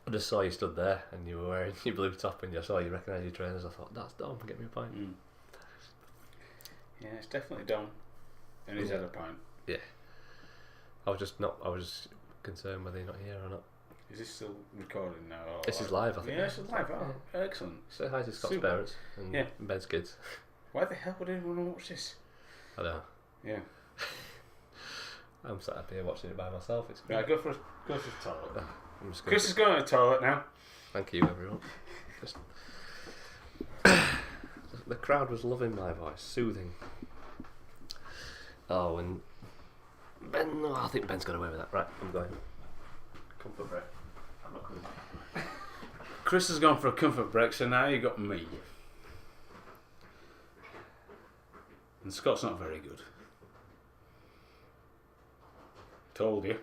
[SPEAKER 1] I just saw you stood there and you were wearing your blue top and I saw you recognise your trainers. I thought, that's Dom, get me a pint.
[SPEAKER 3] Mm. Yeah, it's definitely Dom. And he's had a pint.
[SPEAKER 1] Yeah. I was just concerned whether you're not here or not.
[SPEAKER 3] Is this still recording now? Or
[SPEAKER 1] This is live, I think.
[SPEAKER 3] Yeah, this is live. Oh, yeah. Excellent.
[SPEAKER 1] Say hi to Scott's
[SPEAKER 3] Super.
[SPEAKER 1] parents and Ben's kids.
[SPEAKER 3] Why the hell would anyone want to watch this?
[SPEAKER 1] I know.
[SPEAKER 3] Yeah.
[SPEAKER 1] I'm sat up here watching it by myself. It's great.
[SPEAKER 3] Right, go for the toilet.
[SPEAKER 1] I'm just
[SPEAKER 3] Chris is going to the toilet now.
[SPEAKER 1] Thank you, everyone. Just the crowd was loving my voice, soothing. Oh, and Ben. Oh, I think Ben's got away with that. Right, I'm going. Comfort break. I'm not coming.
[SPEAKER 3] Chris has gone for a comfort break, so now you got me. And Scott's not very good. Told you.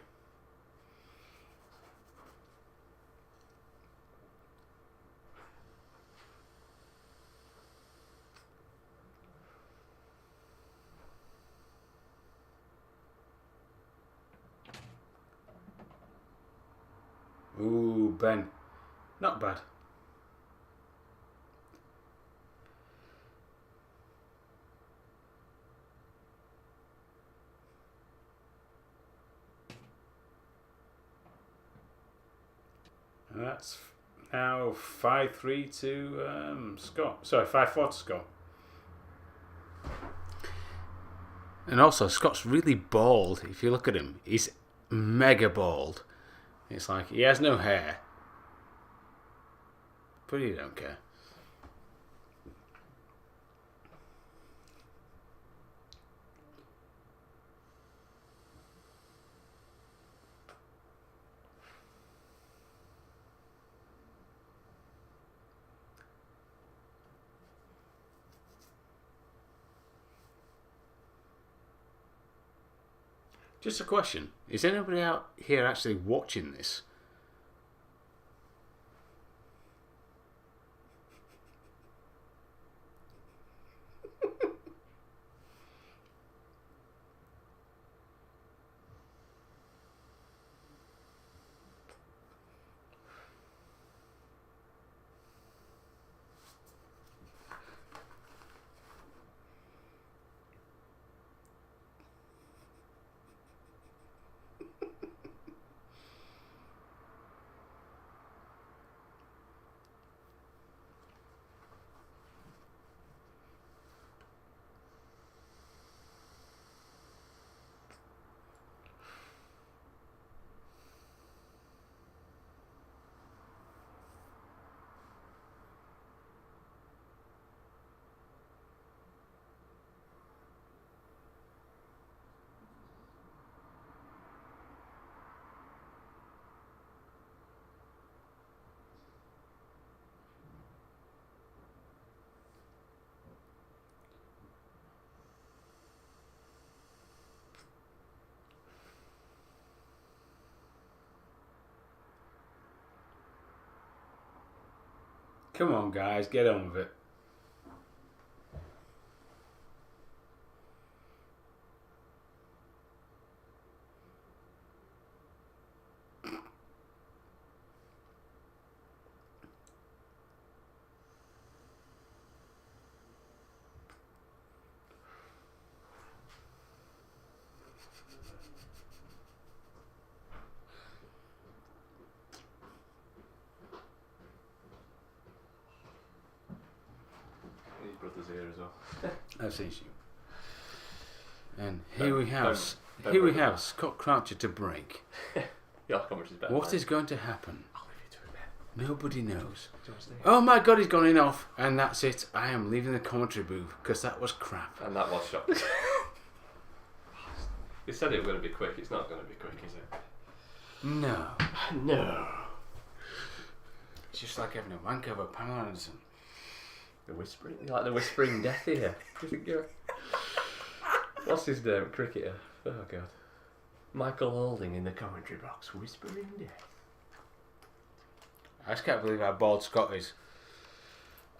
[SPEAKER 3] Ooh, Ben. Not bad. And that's now 5-3 to Scott. Sorry, 5-4 to Scott. And also, Scott's really bald. If you look at him, he's mega bald. It's like he has no hair. But you don't care. Just a question. Is anybody out here actually watching this? Come on, guys, get on with it.
[SPEAKER 1] His brother's here as well.
[SPEAKER 3] I've seen you. And here we have Scott Croucher to break.
[SPEAKER 1] Your comment is better.
[SPEAKER 3] What is going to happen?
[SPEAKER 1] I'll leave you to it, man.
[SPEAKER 3] Nobody knows.
[SPEAKER 1] Do you want to stay?
[SPEAKER 3] Oh my God, he's gone in off, and that's it. I am leaving the commentary booth because that was crap.
[SPEAKER 1] And that was shocking. You said it was going to be quick. It's not going to be quick, is it?
[SPEAKER 3] No.
[SPEAKER 1] No.
[SPEAKER 3] It's just like having a wank over Pamela Anderson.
[SPEAKER 1] The whispering, like the whispering death here. Do you think you're... What's his name? Cricketer. Oh God. Michael Holding in the commentary box, whispering death.
[SPEAKER 3] I just can't believe how bald Scott is.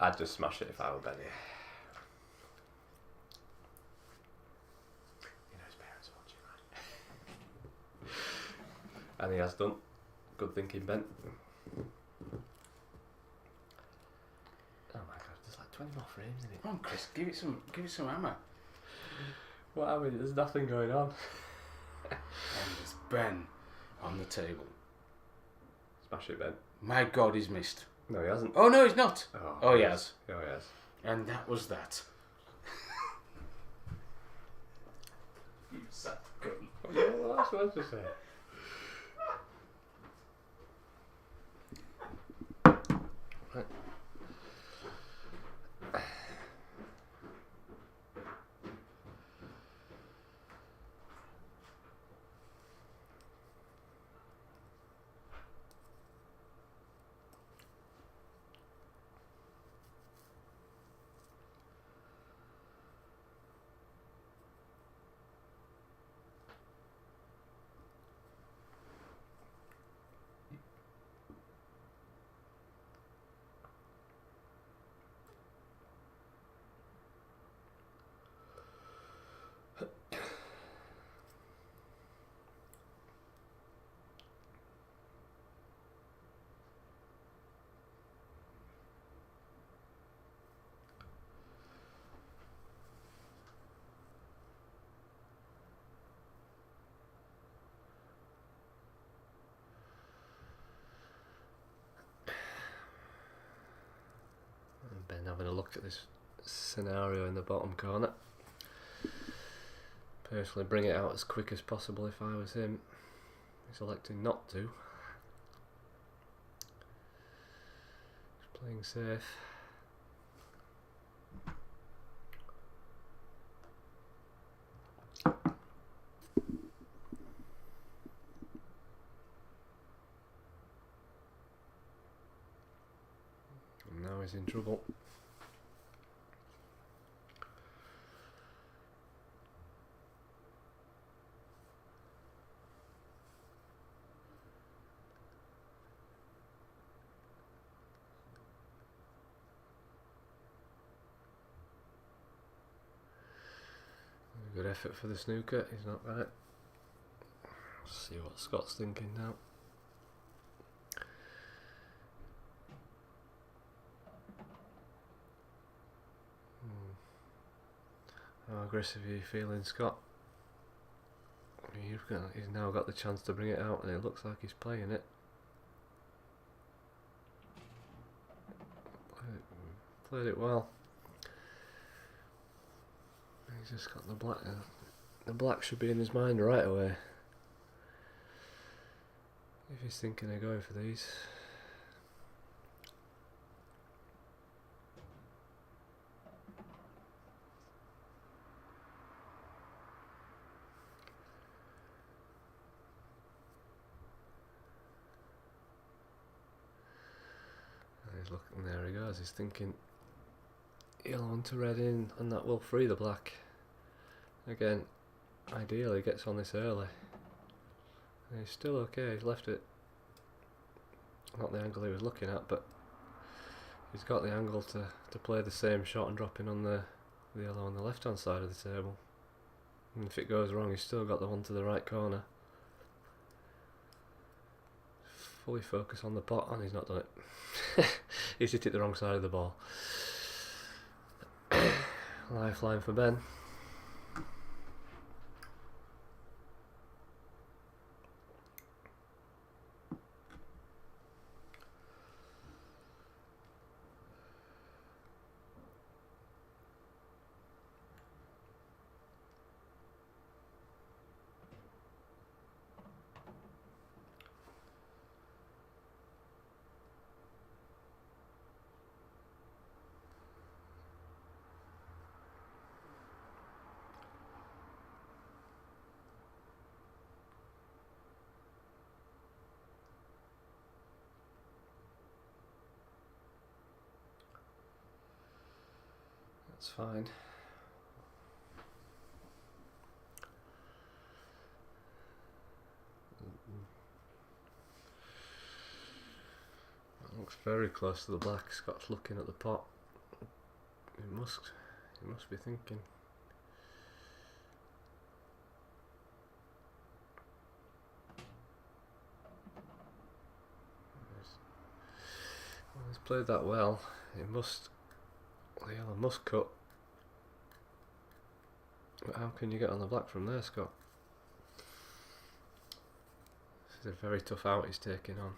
[SPEAKER 1] I'd just smash it if I were Benny. You know his parents are watching, right? And he has done. Good thinking, Ben. Oh my God, there's like 20 more frames in it.
[SPEAKER 3] Come on, Chris, give it some hammer.
[SPEAKER 1] What, I mean, there's nothing going on.
[SPEAKER 3] And there's Ben on the table.
[SPEAKER 1] Smash it, Ben.
[SPEAKER 3] My God, he's missed.
[SPEAKER 1] No, he hasn't.
[SPEAKER 3] Oh no, he's not. Oh, he has.
[SPEAKER 1] Oh, he has.
[SPEAKER 3] And that was that.
[SPEAKER 1] You sat gun. Well, that's what I was to say. Right. Ben having a look at this scenario in the bottom corner. Personally, bring it out as quick as possible if I was him. He's electing not to. He's playing safe. And now he's in trouble. Good effort for the snooker, he's not got it. Let's see what Scott's thinking now. How aggressive are you feeling, Scott? He's now got the chance to bring it out and it looks like he's playing it. Played it well. He's just got the black. The black should be in his mind right away. If he's thinking of going for these. And he's looking, there he goes, he's thinking yellow into red in, and that will free the black. Again, ideally gets on this early. And he's still okay, he's left it not the angle he was looking at, but He's got the angle to play the same shot and drop in on the yellow on the left hand side of the table. And if it goes wrong, he's still got the one to the right corner. Fully focus on the pot, and he's not done it. He's hit it the wrong side of the ball. Lifeline for Ben. That's fine. That looks very close to the black. Scott's looking at the pot. He must be thinking. Well, he's played that well. The yellow must cut. But how can you get on the black from there, Scott? This is a very tough out he's taking on.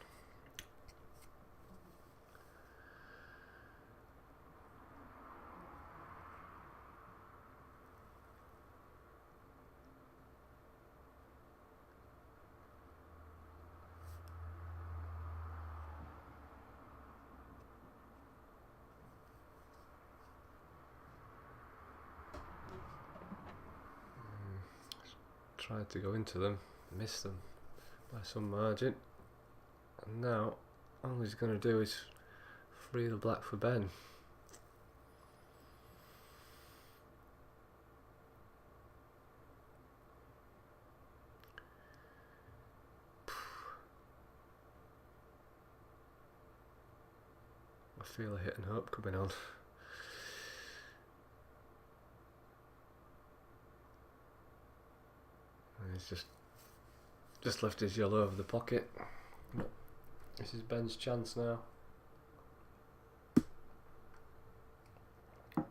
[SPEAKER 1] Tried to go into them, missed them by some margin, and now all he's going to do is free the black for Ben. I feel a hit and hope coming on. And he's just left his yellow over the pocket. But this is Ben's chance now. And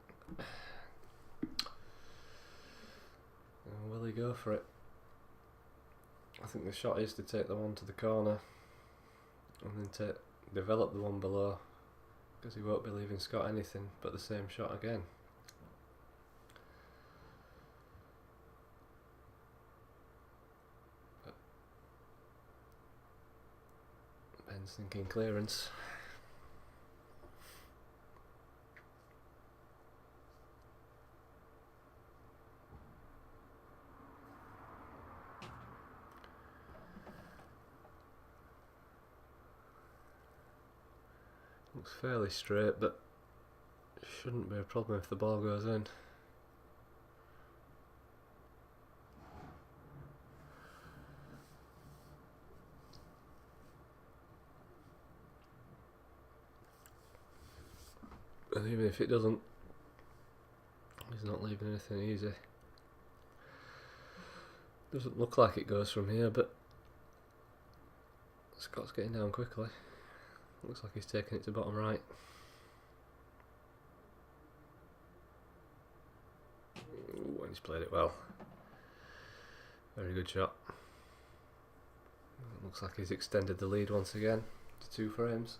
[SPEAKER 1] will he go for it? I think the shot is to take the one to the corner and then develop the one below, because he won't be leaving Scott anything but the same shot again. Ben's thinking clearance. Looks fairly straight, but shouldn't be a problem if the ball goes in. And even if it doesn't, he's not leaving anything easy. Doesn't look like it goes from here, but Scott's getting down quickly. Looks like he's taking it to bottom right. Ooh, and he's played it well. Very good shot. Looks like he's extended the lead once again to 2 frames.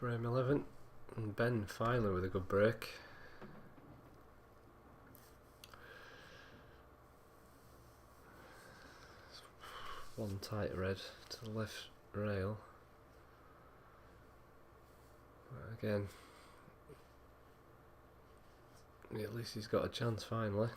[SPEAKER 1] frame 11. And Ben finally with a good break. One tight red to the left rail. But again, at least he's got a chance finally.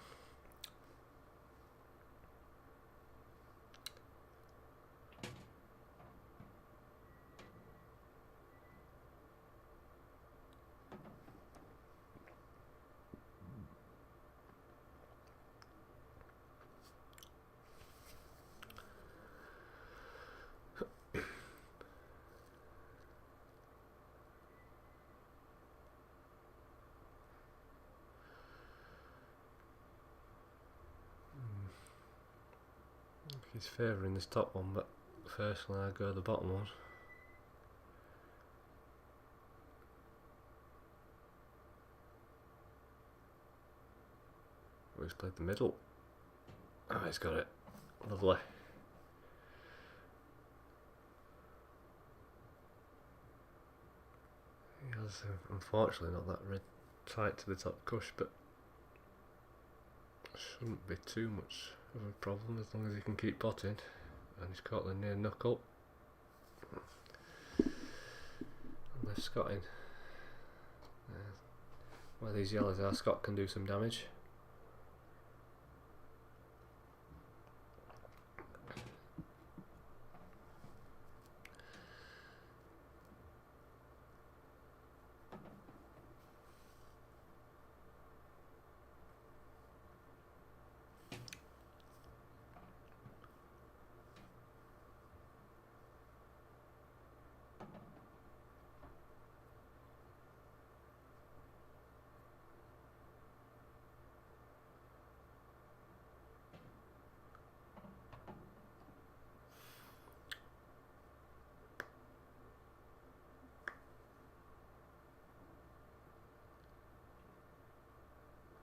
[SPEAKER 1] He's favouring this top one, but firstly I go the bottom one. Oh, he's played the middle. Oh, he's got it. Lovely. He has, unfortunately, not that red tight to the top cush, but shouldn't be too much of a problem as long as he can keep potting. And he's caught the near knuckle. And left Scott in. Where these yellows are, Scott can do some damage.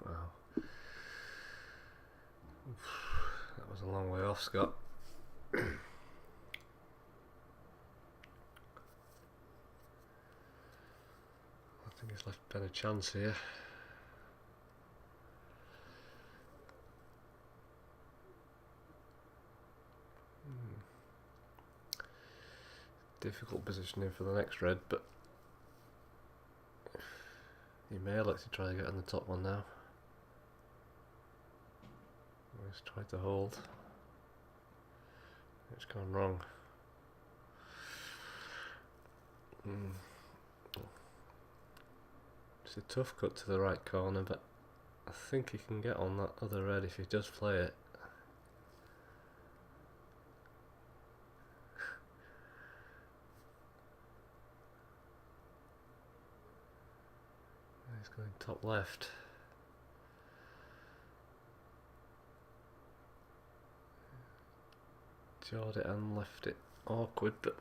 [SPEAKER 1] Wow. That was a long way off, Scott. I think he's left Ben a chance here. Difficult positioning for the next red, but he may like to try to get on the top one now. He's tried to hold. It's gone wrong. It's a tough cut to the right corner, but I think he can get on that other red if he does play it. He's going top left. Jawed it and left it awkward, but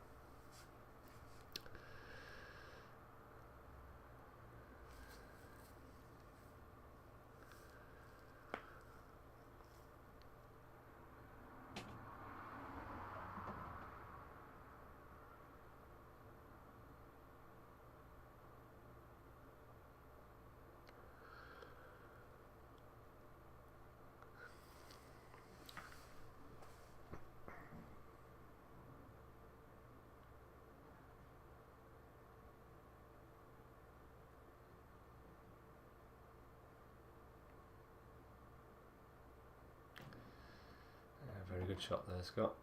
[SPEAKER 1] very good shot there, Scott.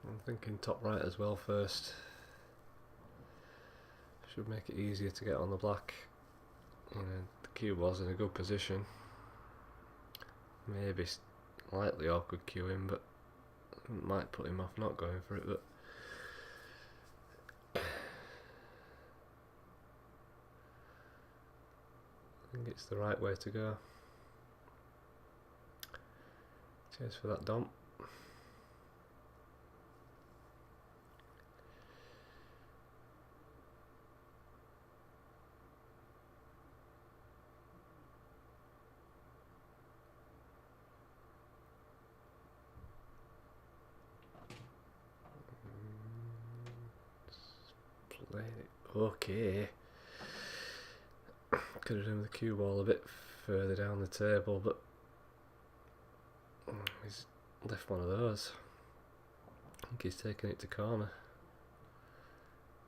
[SPEAKER 1] I'm thinking top right as well first. Should make it easier to get on the black. You know, the cue was in a good position. Maybe slightly awkward cueing, but might put him off not going for it, but I think it's the right way to go. Cheers for that, Dom. Okay. Could have done the cue ball a bit further down the table, but he's left one of those. I think he's taken it to corner.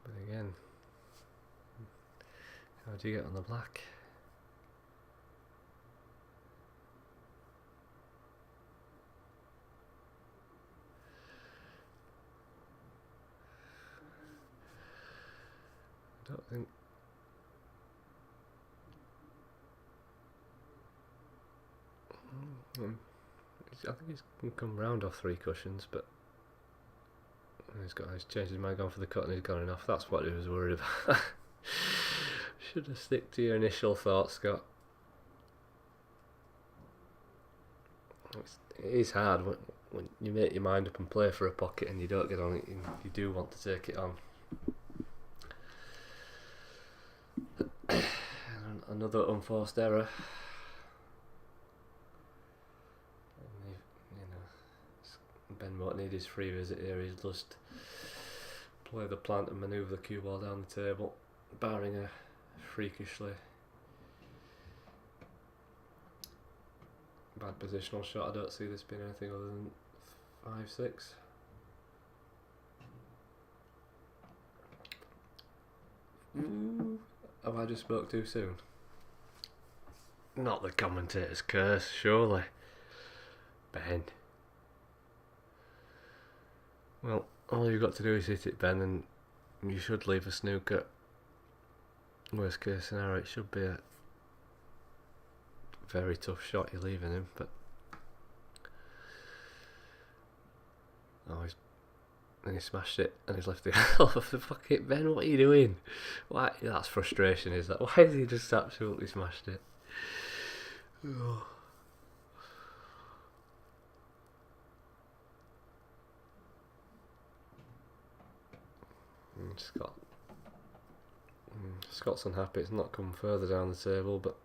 [SPEAKER 1] But again, how do you get on the black? I don't think. I think he's can come round off 3 cushions, but he's changed his mind, gone for the cut, and he's gone enough. That's what he was worried about. Should have stick to your initial thoughts, Scott. It is hard when you make your mind up and play for a pocket and you don't get on it. You do want to take it on. And another unforced error. Ben won't need his free visit here. He's just play the plant and manoeuvre the cue ball down the table, barring a freakishly bad positional shot. I don't see this being anything other than 5-6. Have I just spoke too soon? Not the commentator's curse, surely. Ben. Well, all you've got to do is hit it, Ben, and you should leave a snooker. Worst case scenario, it should be a very tough shot you're leaving him, but and he smashed it and he's left it off the pocket. Ben, what are you doing? Why? That's frustration, is that? Why has he just absolutely smashed it? Oh. Scott's unhappy it's not come further down the table, but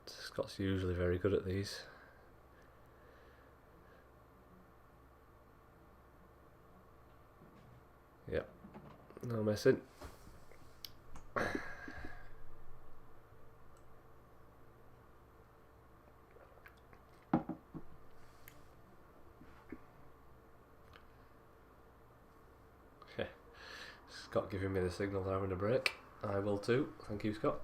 [SPEAKER 1] Scott's usually very good at these. Yep, no messing. Scott giving me the signal they're having a break. I will too. Thank you, Scott.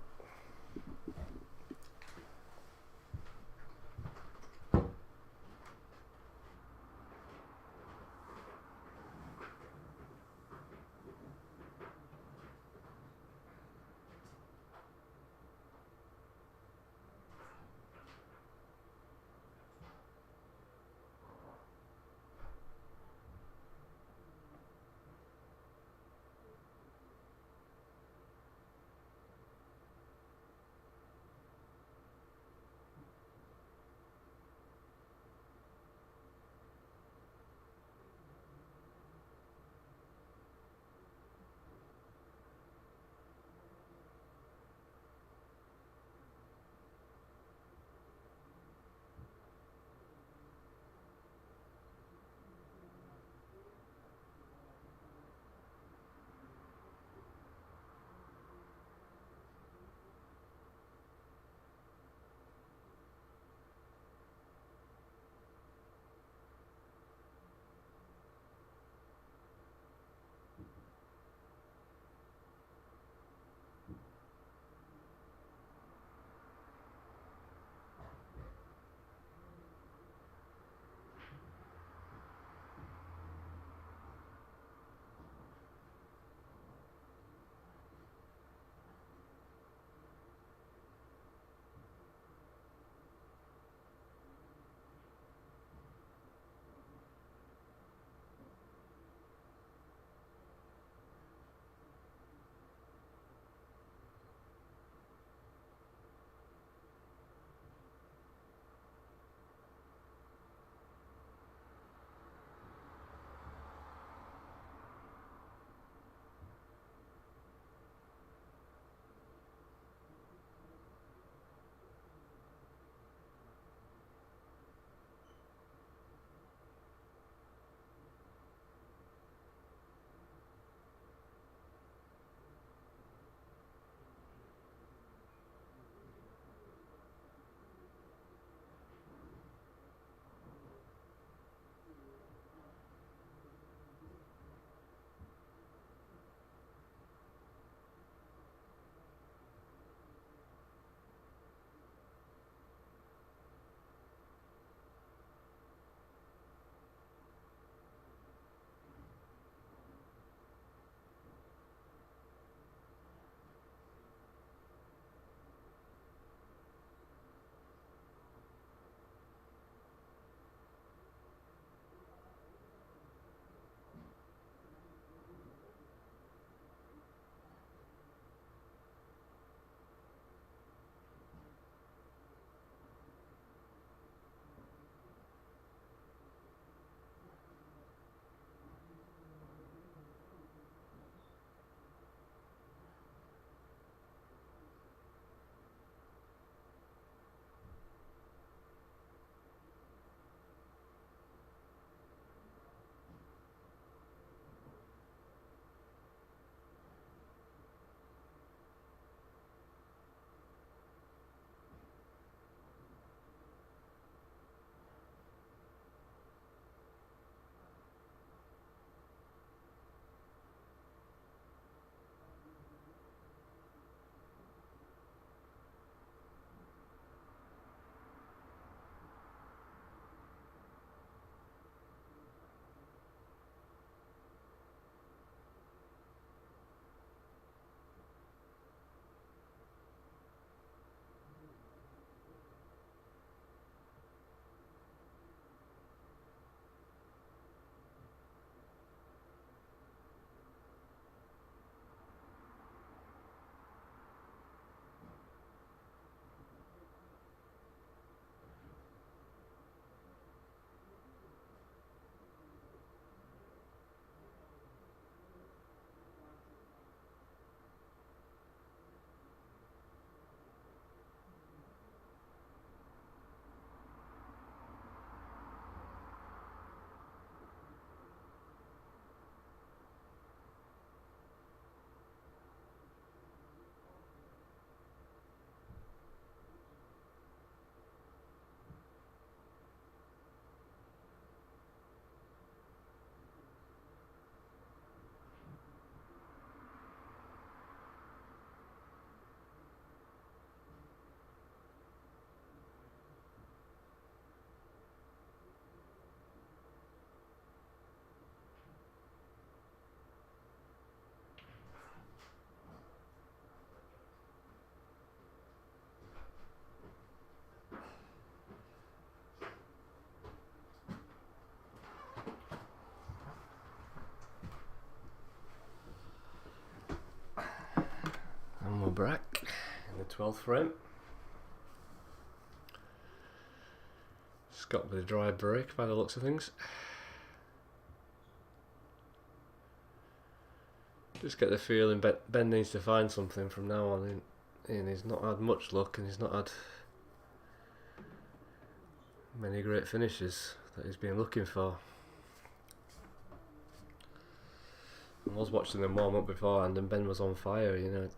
[SPEAKER 1] back in the 12th frame. Scott with a dry break by the looks of things. Just get the feeling Ben needs to find something from now on. And he's not had much luck, and he's not had many great finishes that he's been looking for. I was watching them warm up beforehand, and Ben was on fire. You know,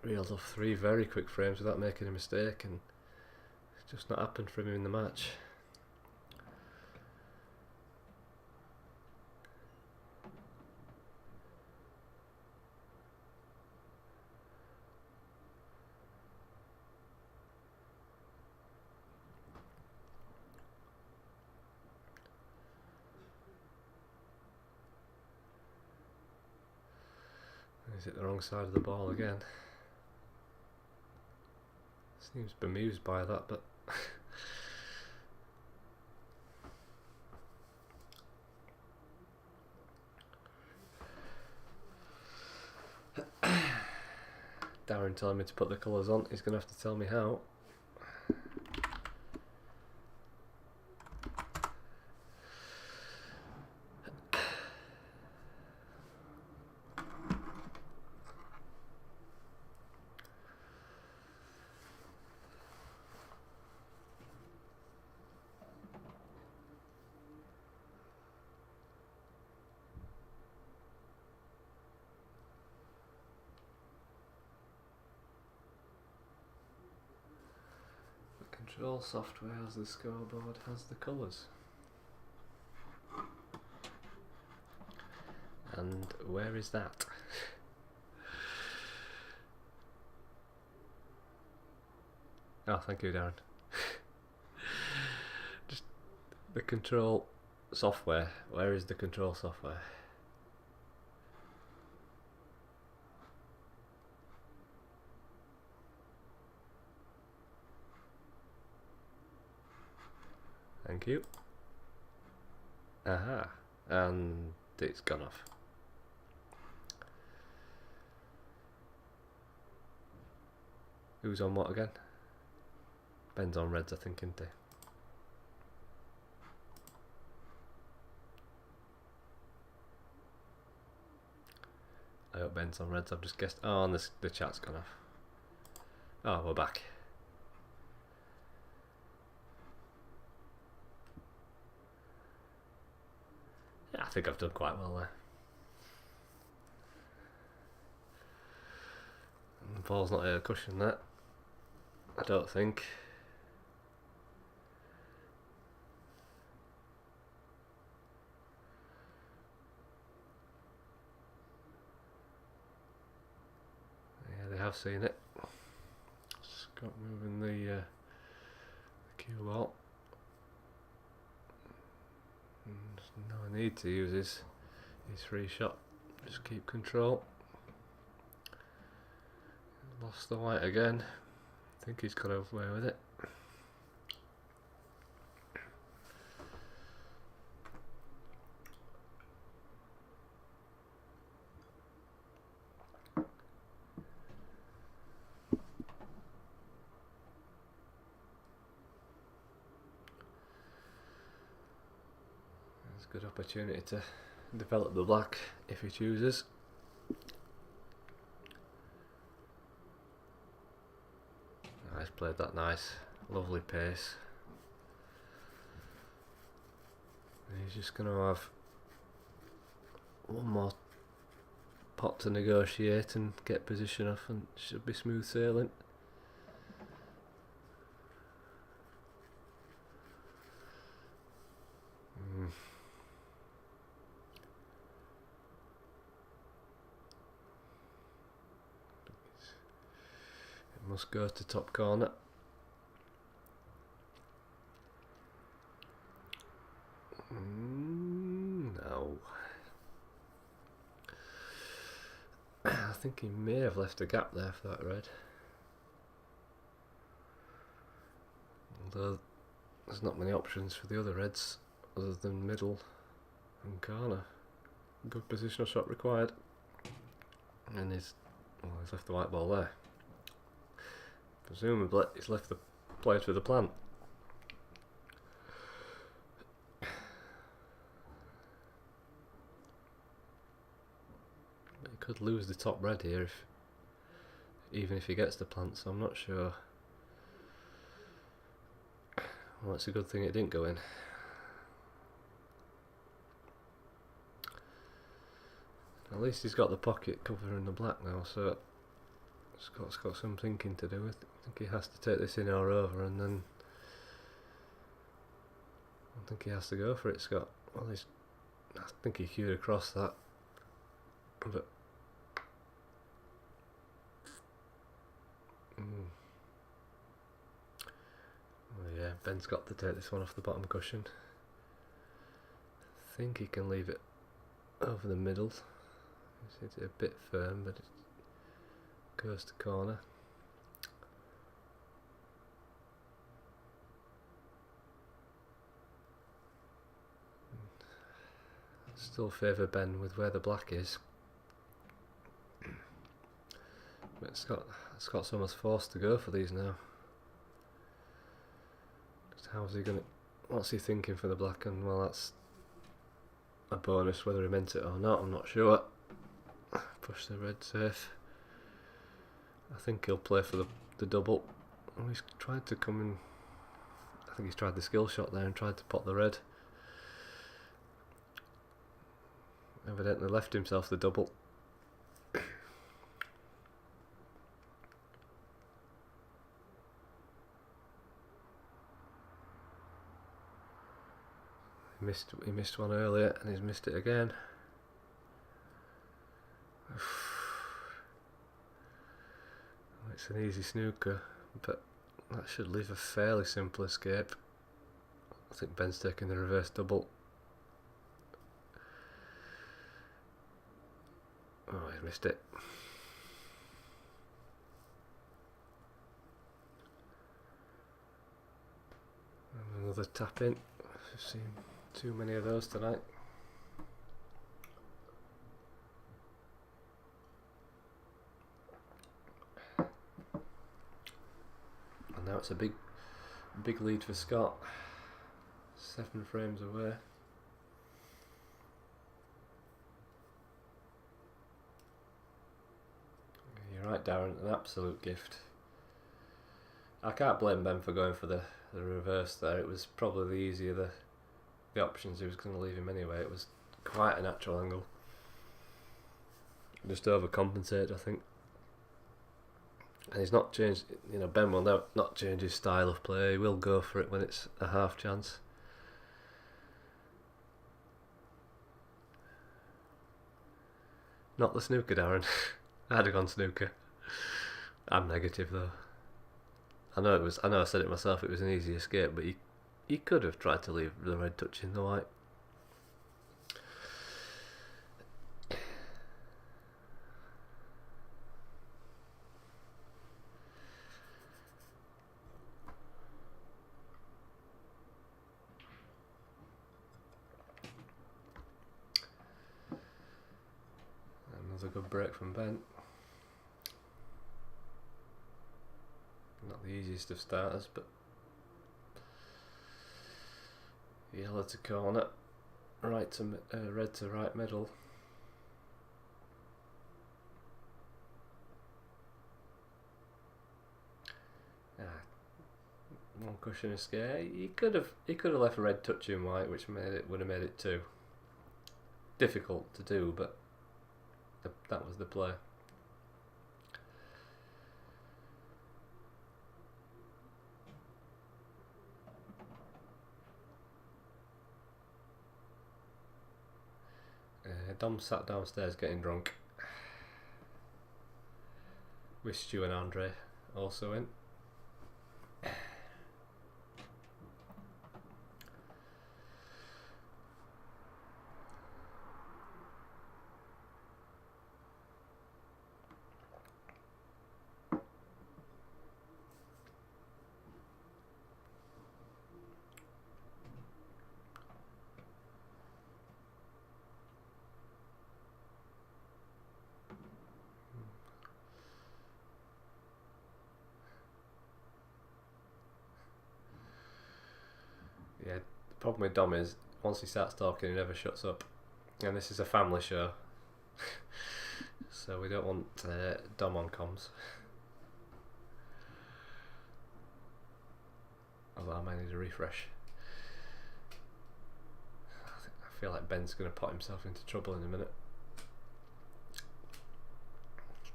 [SPEAKER 1] reeled off 3 very quick frames without making a mistake, and it's just not happened for him in the match. He's hit the wrong side of the ball again. Seems bemused by that, but Darren telling me to put the colours on. He's going to have to tell me how. Control software has the scoreboard, has the colours. And where is that? Oh, thank you, Darren. Just the control software. Where is the control software? Thank you. Aha. And it's gone off. Who's on what again? Ben's on reds, I think, isn't he? I hope Ben's on reds. I've just guessed. Oh, and the chat's gone off. Oh, we're back. I think I've done quite well there. The ball's not here to cushion that, I don't think. Yeah, they have seen it. Scott moving the cue ball. No need to use his free shot. Just keep control. Lost the white again. I think he's got away with it. Good opportunity to develop the black if he chooses. He's played that nice, lovely pace. He's just going to have one more pot to negotiate and get position off, and should be smooth sailing. Must go to top corner. No. I think he may have left a gap there for that red. Although there's not many options for the other reds other than middle and corner. Good positional shot required. And he's left the white ball there. Presumably he's left the place with the plant. But he could lose the top red here even if he gets the plant, so I'm not sure. Well, it's a good thing it didn't go in. At least he's got the pocket covering the black now, so Scott's got some thinking to do. I think he has to take this in or over, and then I think he has to go for it, Scott. Well, I think he queued across that, but well, yeah, Ben's got to take this one off the bottom cushion. I think he can leave it over the middle. It's a bit firm, but it goes to corner. Still favour Ben with where the black is. But Scott's almost forced to go for these now. Just how's he gonna? What's he thinking for the black? And well, that's a bonus whether he meant it or not. I'm not sure. Push the red safe. I think he'll play for the double. Oh, he's tried to come in. I think he's tried the skill shot there and tried to pot the red. Evidently left himself the double. He missed one earlier and he's missed it again. It's an easy snooker, but that should leave a fairly simple escape. I think Ben's taking the reverse double. Oh, he missed it. And another tap in. I've seen too many of those tonight. And now it's a big lead for Scott. 7 frames away. You're right, Darren, an absolute gift. I can't blame Ben for going for the reverse there. It was probably the easier the options he was going to leave him anyway. It was quite a natural angle. Just overcompensated, I think. And he's not changed, Ben will not change his style of play. He will go for it when it's a half chance. Not the snooker, Darren. I'd have gone snooker. I'm negative though. I know I said it myself, it was an easy escape, but you could have tried to leave the red touching the white. Another good break from Ben. Not the easiest of starters, but yellow to corner, red to right middle. One cushion escape. He could have left a red touching white, which would have made it 2. Difficult to do, but that was the play. Dom sat downstairs getting drunk. With Stu and Andre also in. Yeah, the problem with Dom is once he starts talking, he never shuts up. And this is a family show, so we don't want Dom on comms. Although I might need a refresh. I feel like Ben's going to put himself into trouble in a minute.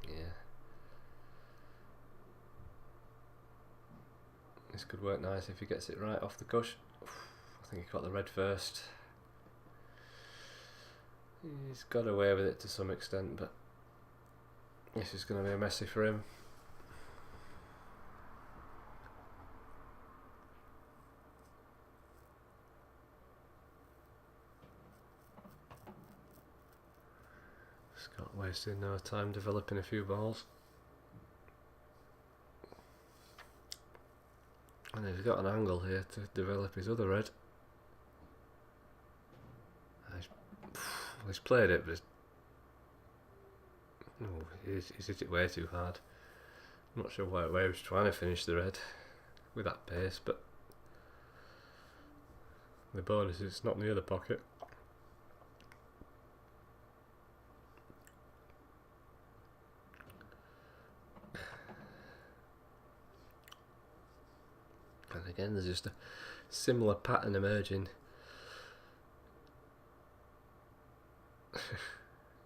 [SPEAKER 1] Yeah. This could work nice if he gets it right off the cush. I think he got the red first. He's got away with it to some extent, but this is going to be messy for him. Scott wasting no time developing a few balls. And he's got an angle here to develop his other red. He's played it, but he's hit it way too hard. I'm not sure where he was trying to finish the red with that pace, but the bonus is it's not near the pocket. And again, there's just a similar pattern emerging.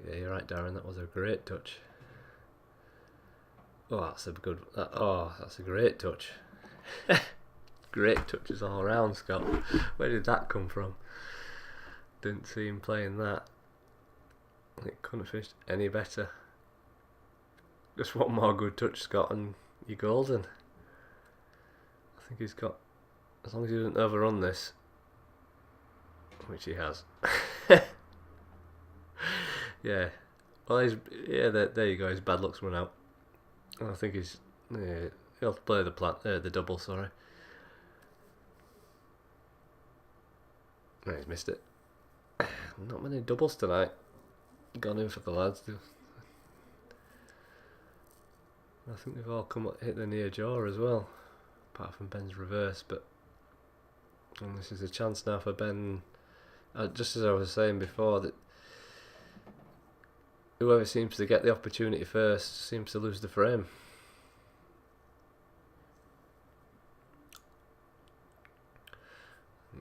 [SPEAKER 1] Yeah, you're right, Darren. That was a great touch. Oh, that's a good. That's a great touch. Great touches all around, Scott. Where did that come from? Didn't see him playing that. It couldn't have finished any better. Just one more good touch, Scott, and you're golden. I think he's got, as long as he doesn't overrun this, which he has. Yeah. Well, there you go. His bad luck's run out. I think he'll play the double. Sorry. No, he's missed it. Not many doubles tonight. Gone in for the lads. I think they've all hit the near jaw as well, apart from Ben's reverse. And this is a chance now for Ben. Just as I was saying before, that whoever seems to get the opportunity first seems to lose the frame.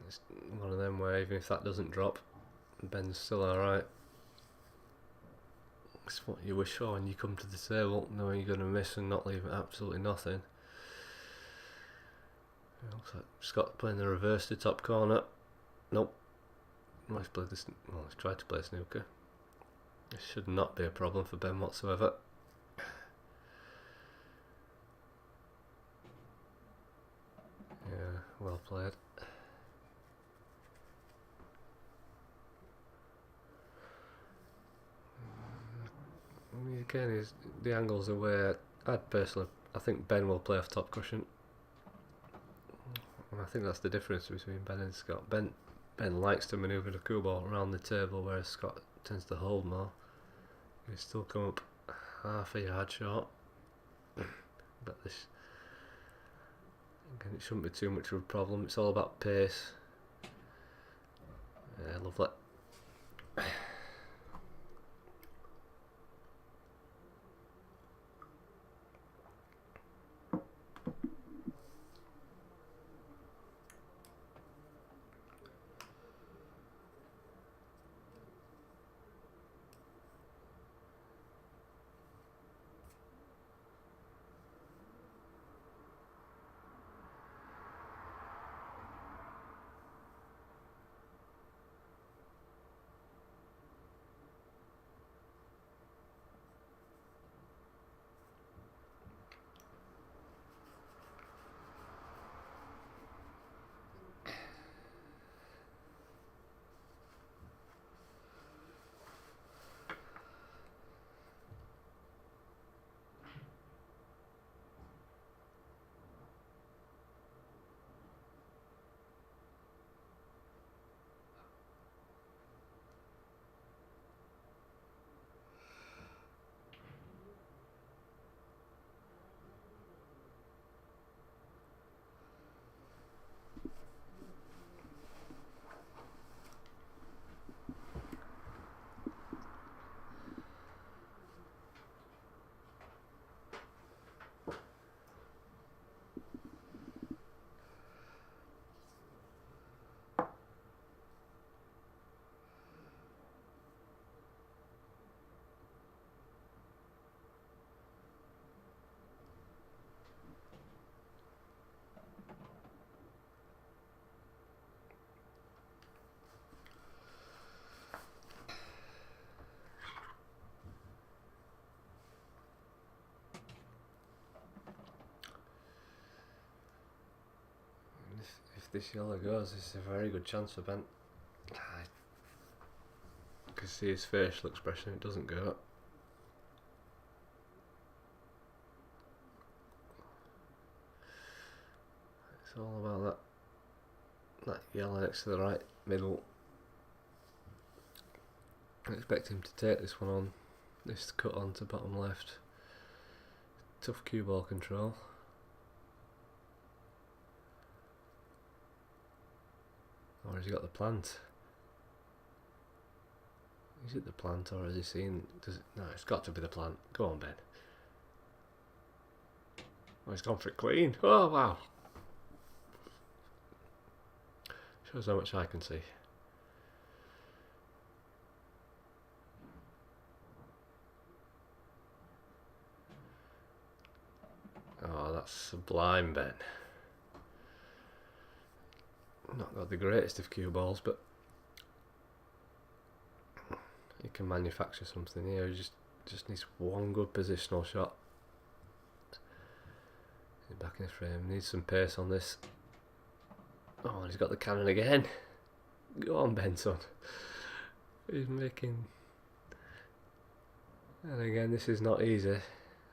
[SPEAKER 1] It's one of them where even if that doesn't drop, Ben's still alright. It's what you wish for when you come to the table, knowing you're going to miss and not leaving absolutely nothing. Looks like Scott playing the reverse to top corner. Nope. He's tried to play snooker. This should not be a problem for Ben whatsoever. Yeah, well played. Again, the angles are where I think Ben will play off top cushion. And I think that's the difference between Ben and Scott. Ben likes to manoeuvre the cue ball around the table, whereas Scott tends to hold more. He's still come up half a yard short. But this, again, it shouldn't be too much of a problem. It's all about pace. Yeah, lovely. this yellow goes, this is a very good chance for Ben. I can see his facial expression, it doesn't go. It's all about that yellow next to the right middle. I expect him to take this one on, this cut on to bottom left. Tough cue ball control. Or has he got the plant? Is it the plant or has he seen... No, it's got to be the plant. Go on, Ben. Oh, he's gone for it clean. Oh, wow. Shows how much I can see. Oh, that's sublime, Ben. Not got the greatest of cue balls, but he can manufacture something here. He just needs one good positional shot. He's back in the frame. Needs some pace on this. Oh, and he's got the cannon again. Go on, Benson. He's making... And again, this is not easy.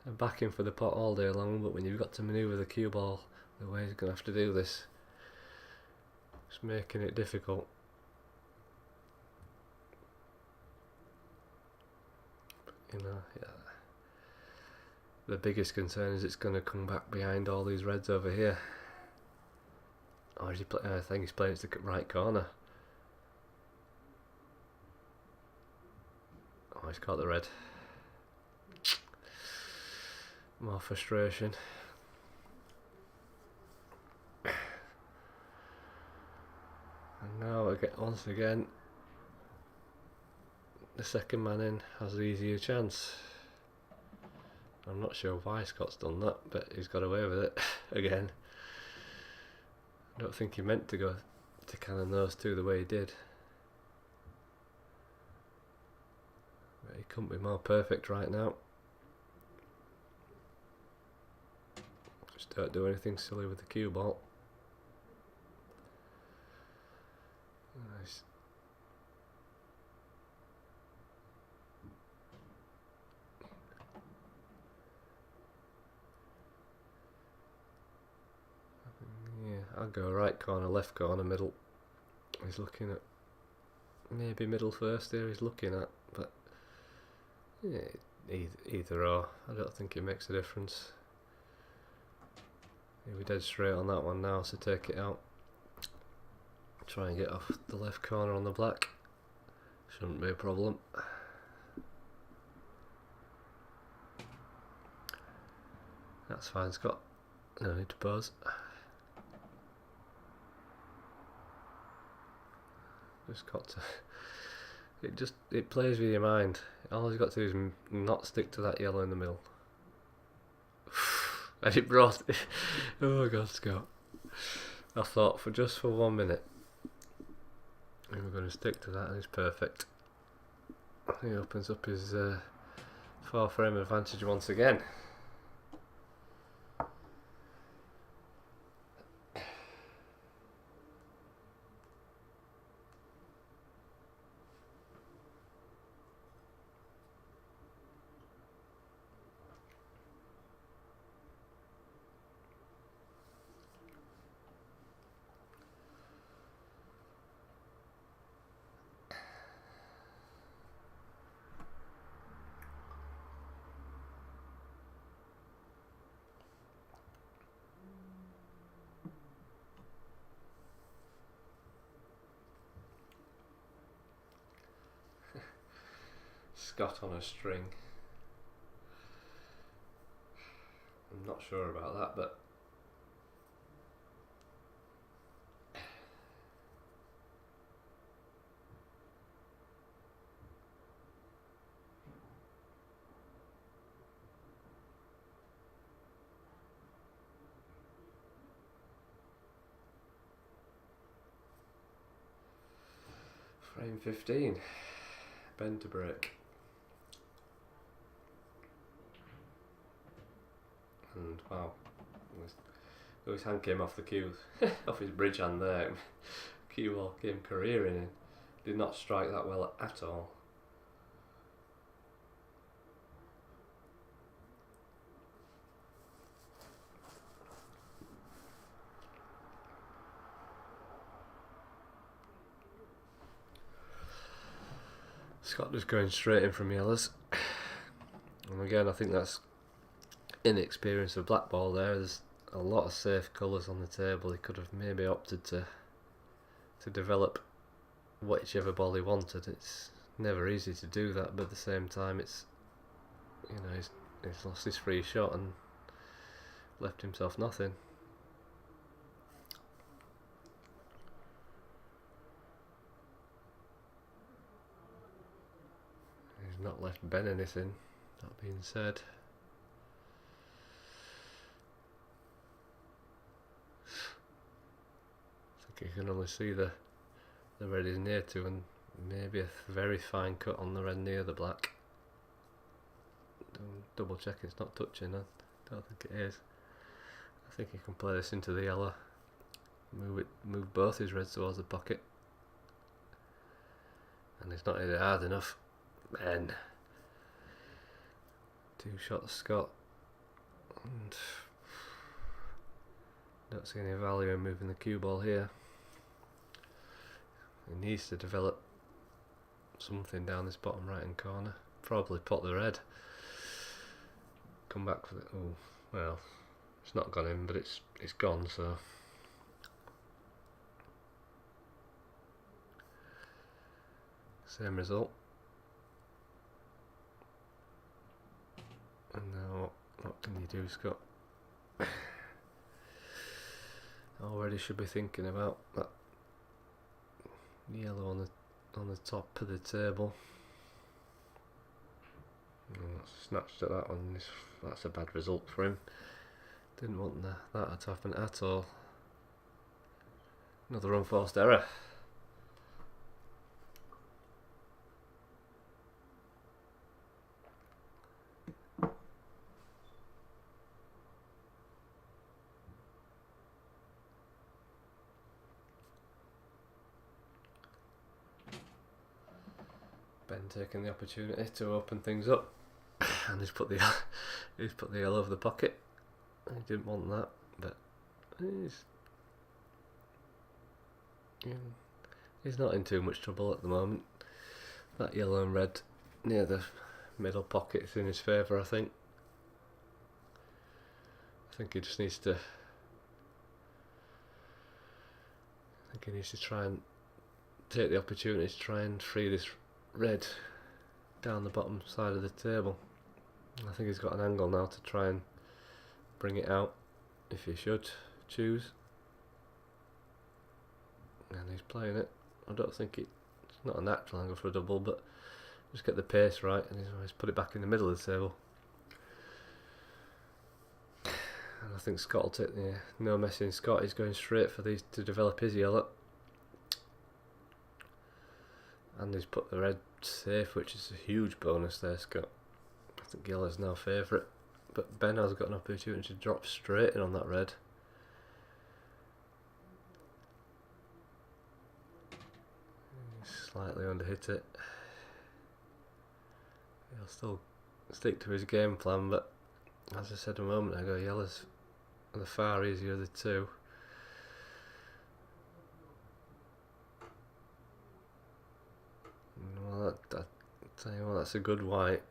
[SPEAKER 1] I'm backing for the pot all day long, but when you've got to manoeuvre the cue ball the way he's going to have to do this, it's making it difficult. But, you know, yeah. The biggest concern is it's going to come back behind all these reds over here. Or is he I think he's playing it to the right corner. Oh, he's caught the red. More frustration. And now once again, the second man in has the easier chance. I'm not sure why Scott's done that, but he's got away with it again. I don't think he meant to go to cannon those two the way he did. But he couldn't be more perfect right now. Just don't do anything silly with the cue ball. Nice. Yeah, I'll go right corner, left corner, middle. He's looking at maybe middle first here. He's looking at, but yeah, either or. I don't think it makes a difference. He'll be dead straight on that one now, so take it out. Try and get off the left corner on the black. Shouldn't be a problem. That's fine, Scott. No need to pause. Just got to... It plays with your mind. All you've got to do is not stick to that yellow in the middle. And it brought... Oh God, Scott. I thought for 1 minute we were going to stick to that, and it's perfect. He opens up his 4-frame advantage once again. Scott on a string. I'm not sure about that, but frame 15. Bend to break. And wow, Though his hand came off the cue, off his bridge hand there. Cue ball came careering in. Did not strike that well at all. Scott just going straight in from yellows. And again, I think that's inexperience of Blackball there. There's a lot of safe colours on the table. He could have maybe opted to develop whichever ball he wanted. It's never easy to do that, but at the same time, it's, you know, he's lost his free shot and left himself nothing. He's not left Ben anything, that being said. I think you can only see the red is near to, and maybe a very fine cut on the red near the black. Double check it's not touching. I don't think it is. I think he can play this into the yellow. Move both his reds towards the pocket. And he's not hit it hard enough. Ben. 2 shots Scott. And don't see any value in moving the cue ball here. He needs to develop something down this bottom right hand corner. Probably pot the red. Come back for the... Oh, well, it's not gone in, but it's gone, so... Same result. And now, what can you do, Scott? Already should be thinking about that yellow on the top of the table. Snatched at that one. That's a bad result for him. Didn't want that to happen at all. Another unforced error. Ben taking the opportunity to open things up, and he's put the yellow over the pocket. He didn't want that, but he's not in too much trouble at the moment. That yellow and red near the middle pocket is in his favour, I think. I think he just needs to. I think he needs to try and take the opportunity to try and free this red down the bottom side of the table. I think he's got an angle now to try and bring it out if he should choose. And he's playing it. I don't think it's not a natural angle for a double, but just get the pace right, and he's put it back in the middle of the table. And I think Scott will take the no messing Scott. He's going straight for these to develop his yellow. And he's put the red safe, which is a huge bonus there, Scott. I think yellow's now favourite. But Ben has got an opportunity to drop straight in on that red. Slightly underhit it. He'll still stick to his game plan, but as I said a moment ago, yellow's the far easier of the two. Well, I tell you what, that's a good white.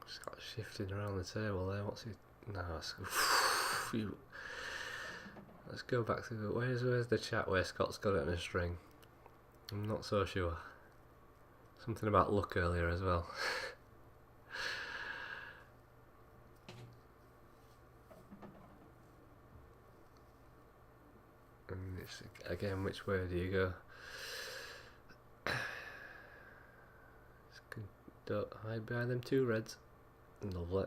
[SPEAKER 1] Just got shifting around the table there. What's he? No, let's go back to where's the chat where Scott's got it in a string. I'm not so sure. Something about luck earlier as well. And it's, again, which way do you go? Don't hide behind them two reds. Lovely.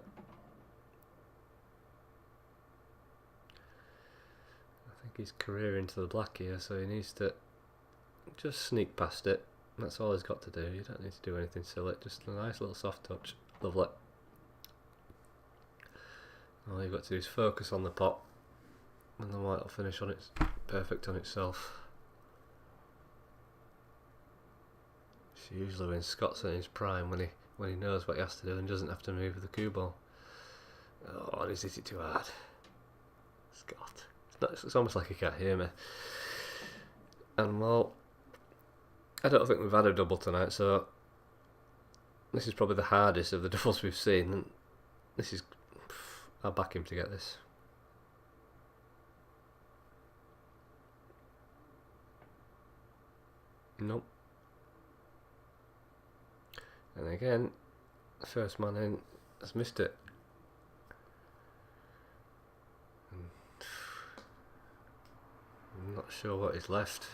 [SPEAKER 1] I think he's careering to the black here, so he needs to just sneak past it. That's all he's got to do. You don't need to do anything silly. Just a nice little soft touch. Lovely. All you've got to do is focus on the pot, and the white will finish on its perfect on itself. It's usually when Scott's in his prime, when he knows what he has to do and doesn't have to move with the cue ball. Oh, and he's hit it too hard. Scott. It's almost like he can't hear me. And well, I don't think we've had a double tonight, so this is probably the hardest of the doubles we've seen. And this is, I'll back him to get this. Nope. And again, the first man in has missed it. I'm not sure what is left.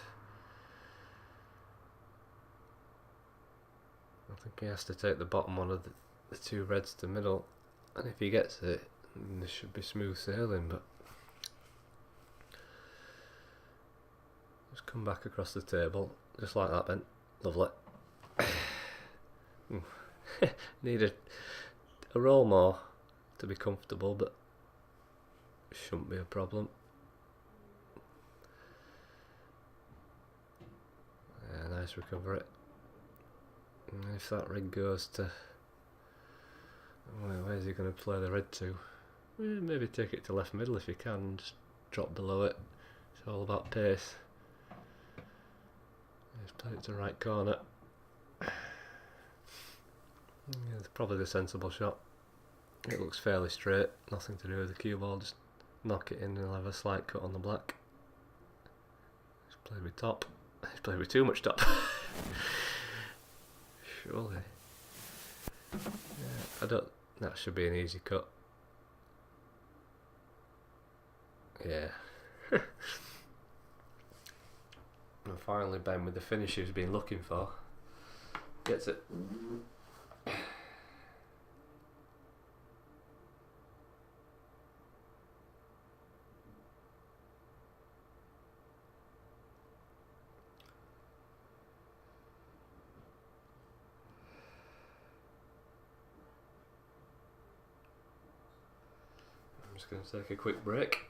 [SPEAKER 1] I think he has to take the bottom one of the two reds to middle, and if he gets it, this should be smooth sailing, but just come back across the table, just like that, Ben. Lovely. Need a roll more to be comfortable, but shouldn't be a problem. Yeah, nice recovery. And if that rig goes to, where's he going to play the red to? Maybe take it to left middle if you can, just drop below it. It's all about pace. Just play it to right corner. Yeah, it's probably the sensible shot. It looks fairly straight, nothing to do with the cue ball, just knock it in and he'll have a slight cut on the black. He's played with top. He's played with too much top. Surely. Yeah, that should be an easy cut. Yeah. And finally Ben, with the finish he's been looking for, gets it. I'm just going to take a quick break.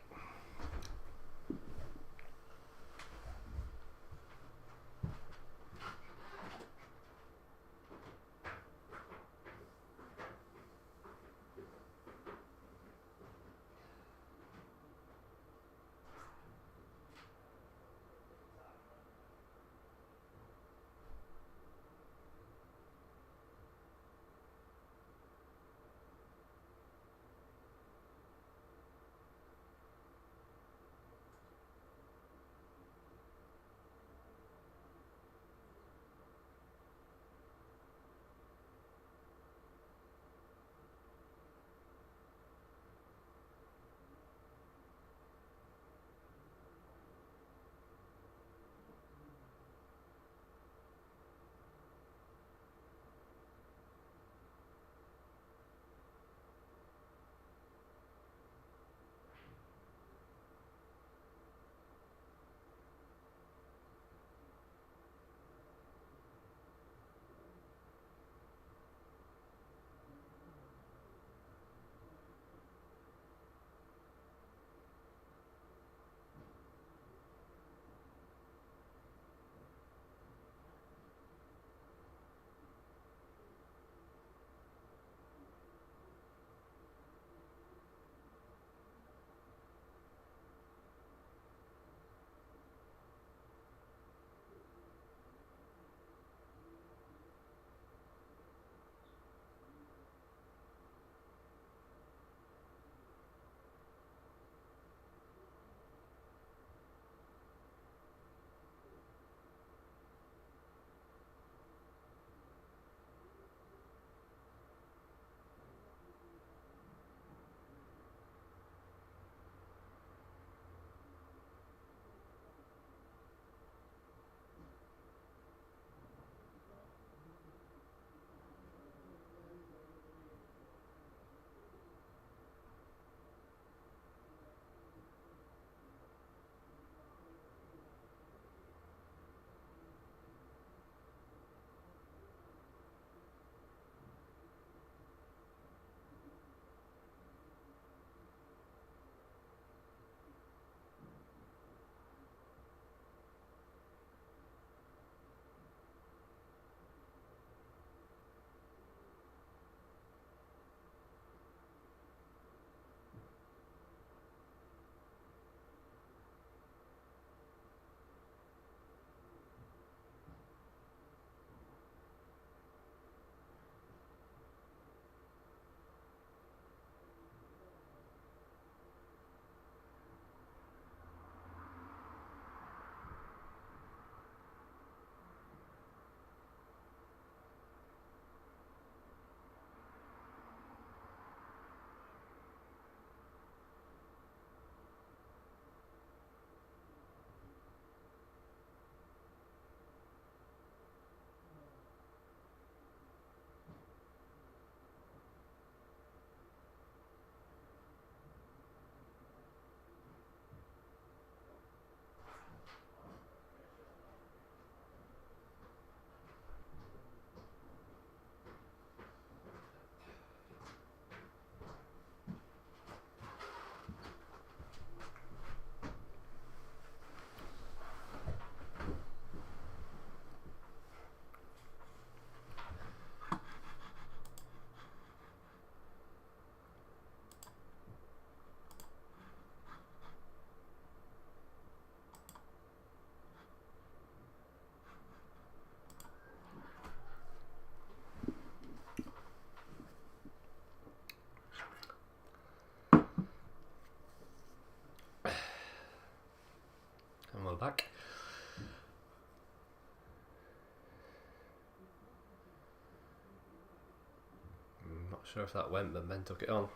[SPEAKER 1] sure if that went, but Ben took it on.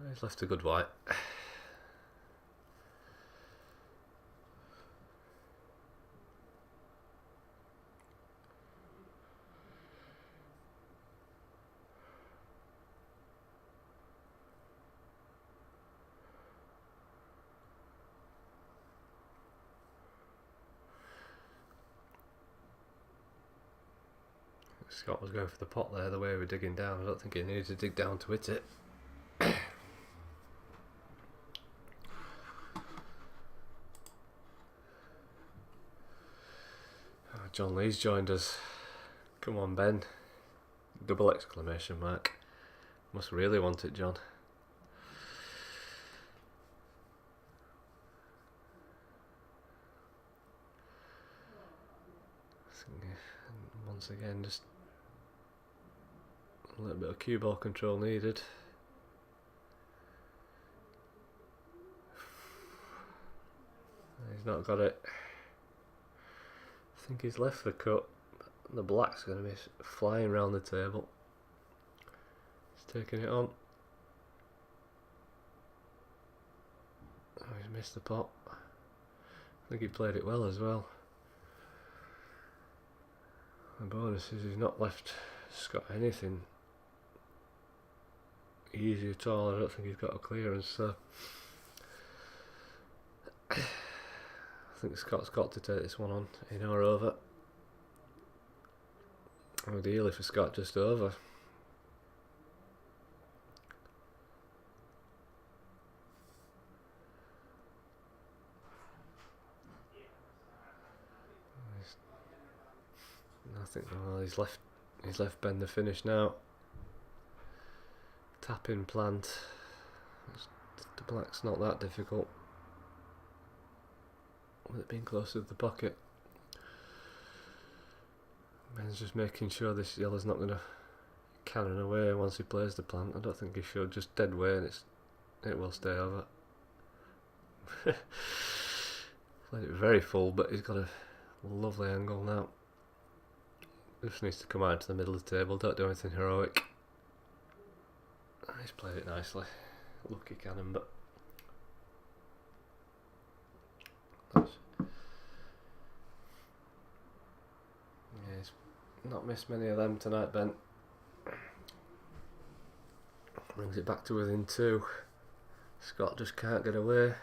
[SPEAKER 1] He's left a good white. Scott was going for the pot there, the way we were digging down. I don't think he needed to dig down to hit it. John Lee's joined us. Come on, Ben. Double exclamation mark. Must really want it, John. Once again, just a little bit of cue ball control needed. He's not got it. I think he's left the cut. The black's going to be flying around the table. He's taking it on. Oh, he's missed the pot. I think he played it well as well. The bonus is he's not left Scott anything easy at all. I don't think he's got a clearance, so I think Scott's got to take this one on, in or over. Ideally for Scott, just over. I think he's left Ben the finish now. Tapping plant. The black's not that difficult. With it being close to the pocket. Ben's just making sure this yellow's not going to cannon away once he plays the plant. I don't think he should. Just dead way and it will stay over. Played it very full, but he's got a lovely angle now. Just needs to come out into the middle of the table. Don't do anything heroic. He's played it nicely. Lucky cannon, but yeah, he's not missed many of them tonight, Ben. Brings it back to within 2. Scott just can't get away.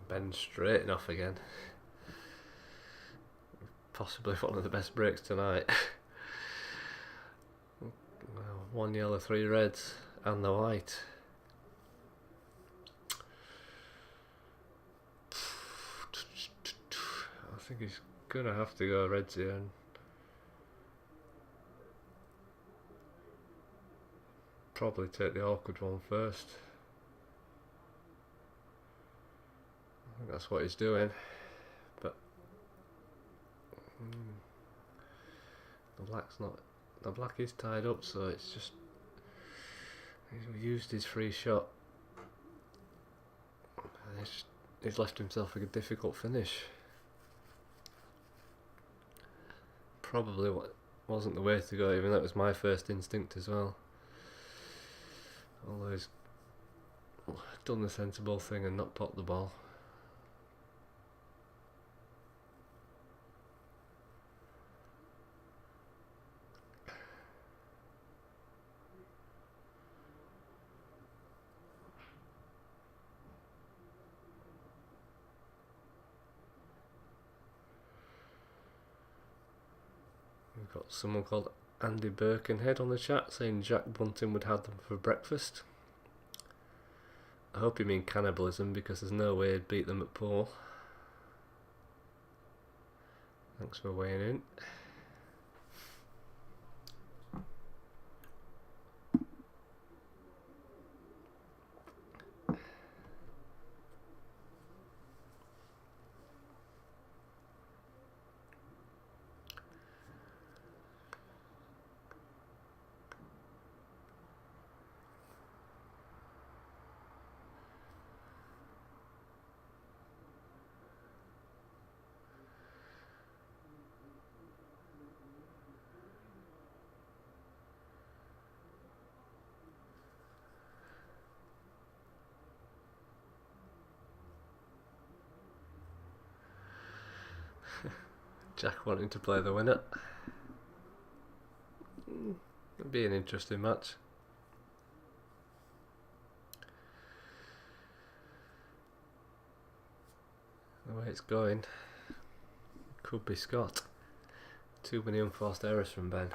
[SPEAKER 1] Ben straighting off again. Possibly one of the best breaks tonight. Well, 1 yellow, 3 reds, and the white. I think he's gonna have to go reds here and probably take the awkward one first. I think that's what he's doing, but the black is tied up, so it's just he's used his free shot. He's left himself a difficult finish. Probably wasn't the way to go, even though it was my first instinct as well. Although he's done the sensible thing and not popped the ball. We've got someone called Andy Birkenhead on the chat saying Jack Bunting would have them for breakfast. I hope you mean cannibalism, because there's no way he'd beat them at pool. Thanks for weighing in. Jack wanting to play the winner. It'll be an interesting match. The way it's going, could be Scott. Too many unforced errors from Ben.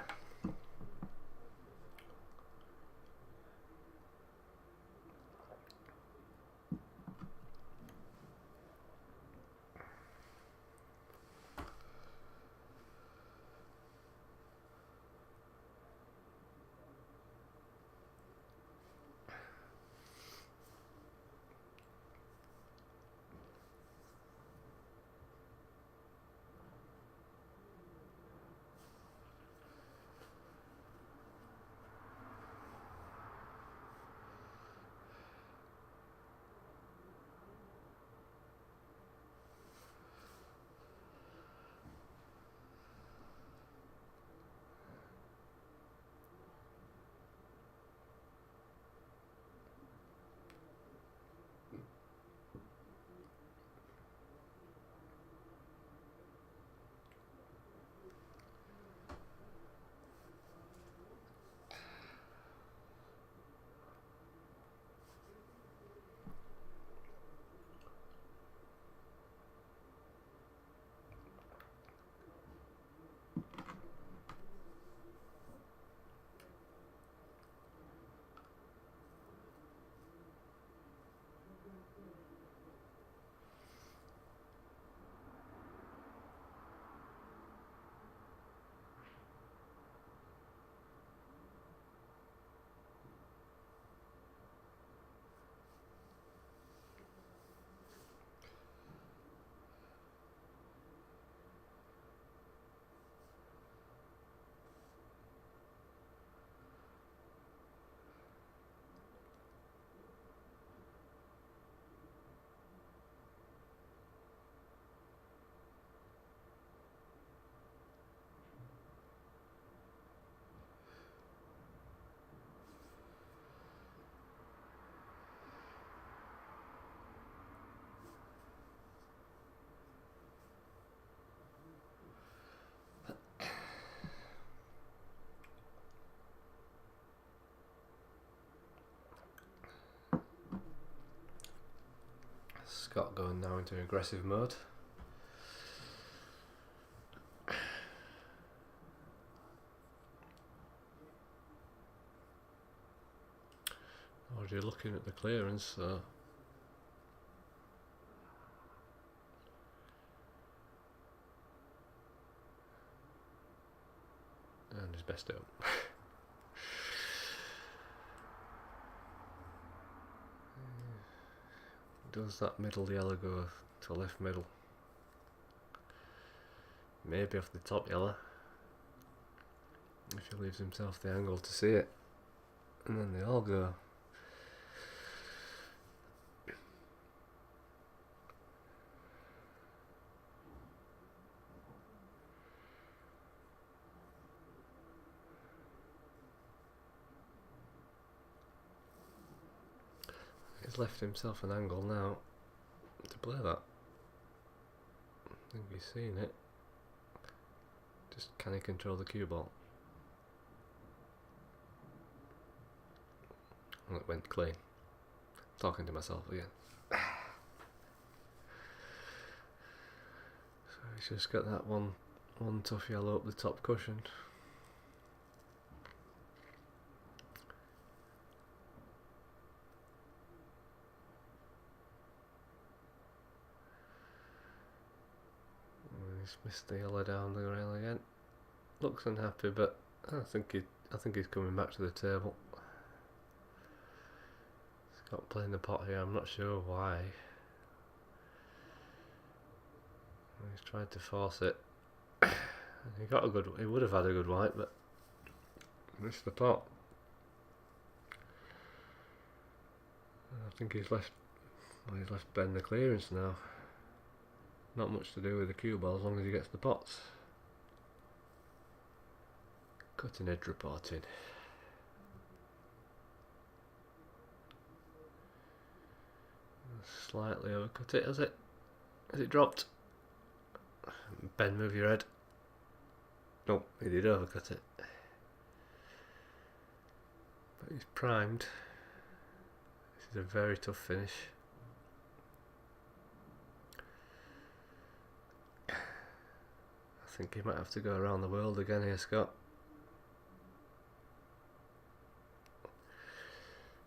[SPEAKER 1] Scott going now into aggressive mode. Already looking at the clearance, so and his best out. Does that middle yellow go to left middle? Maybe off the top yellow, if he leaves himself the angle to see it. And then they all go. He's left himself an angle now to play that. I think he's seen it. Just can he control the cue ball? And it went clean. Talking to myself again. So he's just got that one tough yellow up the top cushion. He's missed the yellow down the rail again. Looks unhappy, but I think he's coming back to the table. He's got playing the pot here. I'm not sure why. He's tried to force it. He would have had a good white, but missed the pot. I think he's left Ben the clearance now. Not much to do with the cue ball as long as he gets the pots. Cutting edge reporting. Slightly overcut it, has it? Has it dropped? Ben, move your head. Nope, he did overcut it. But he's primed. This is a very tough finish. I think he might have to go around the world again here, Scott.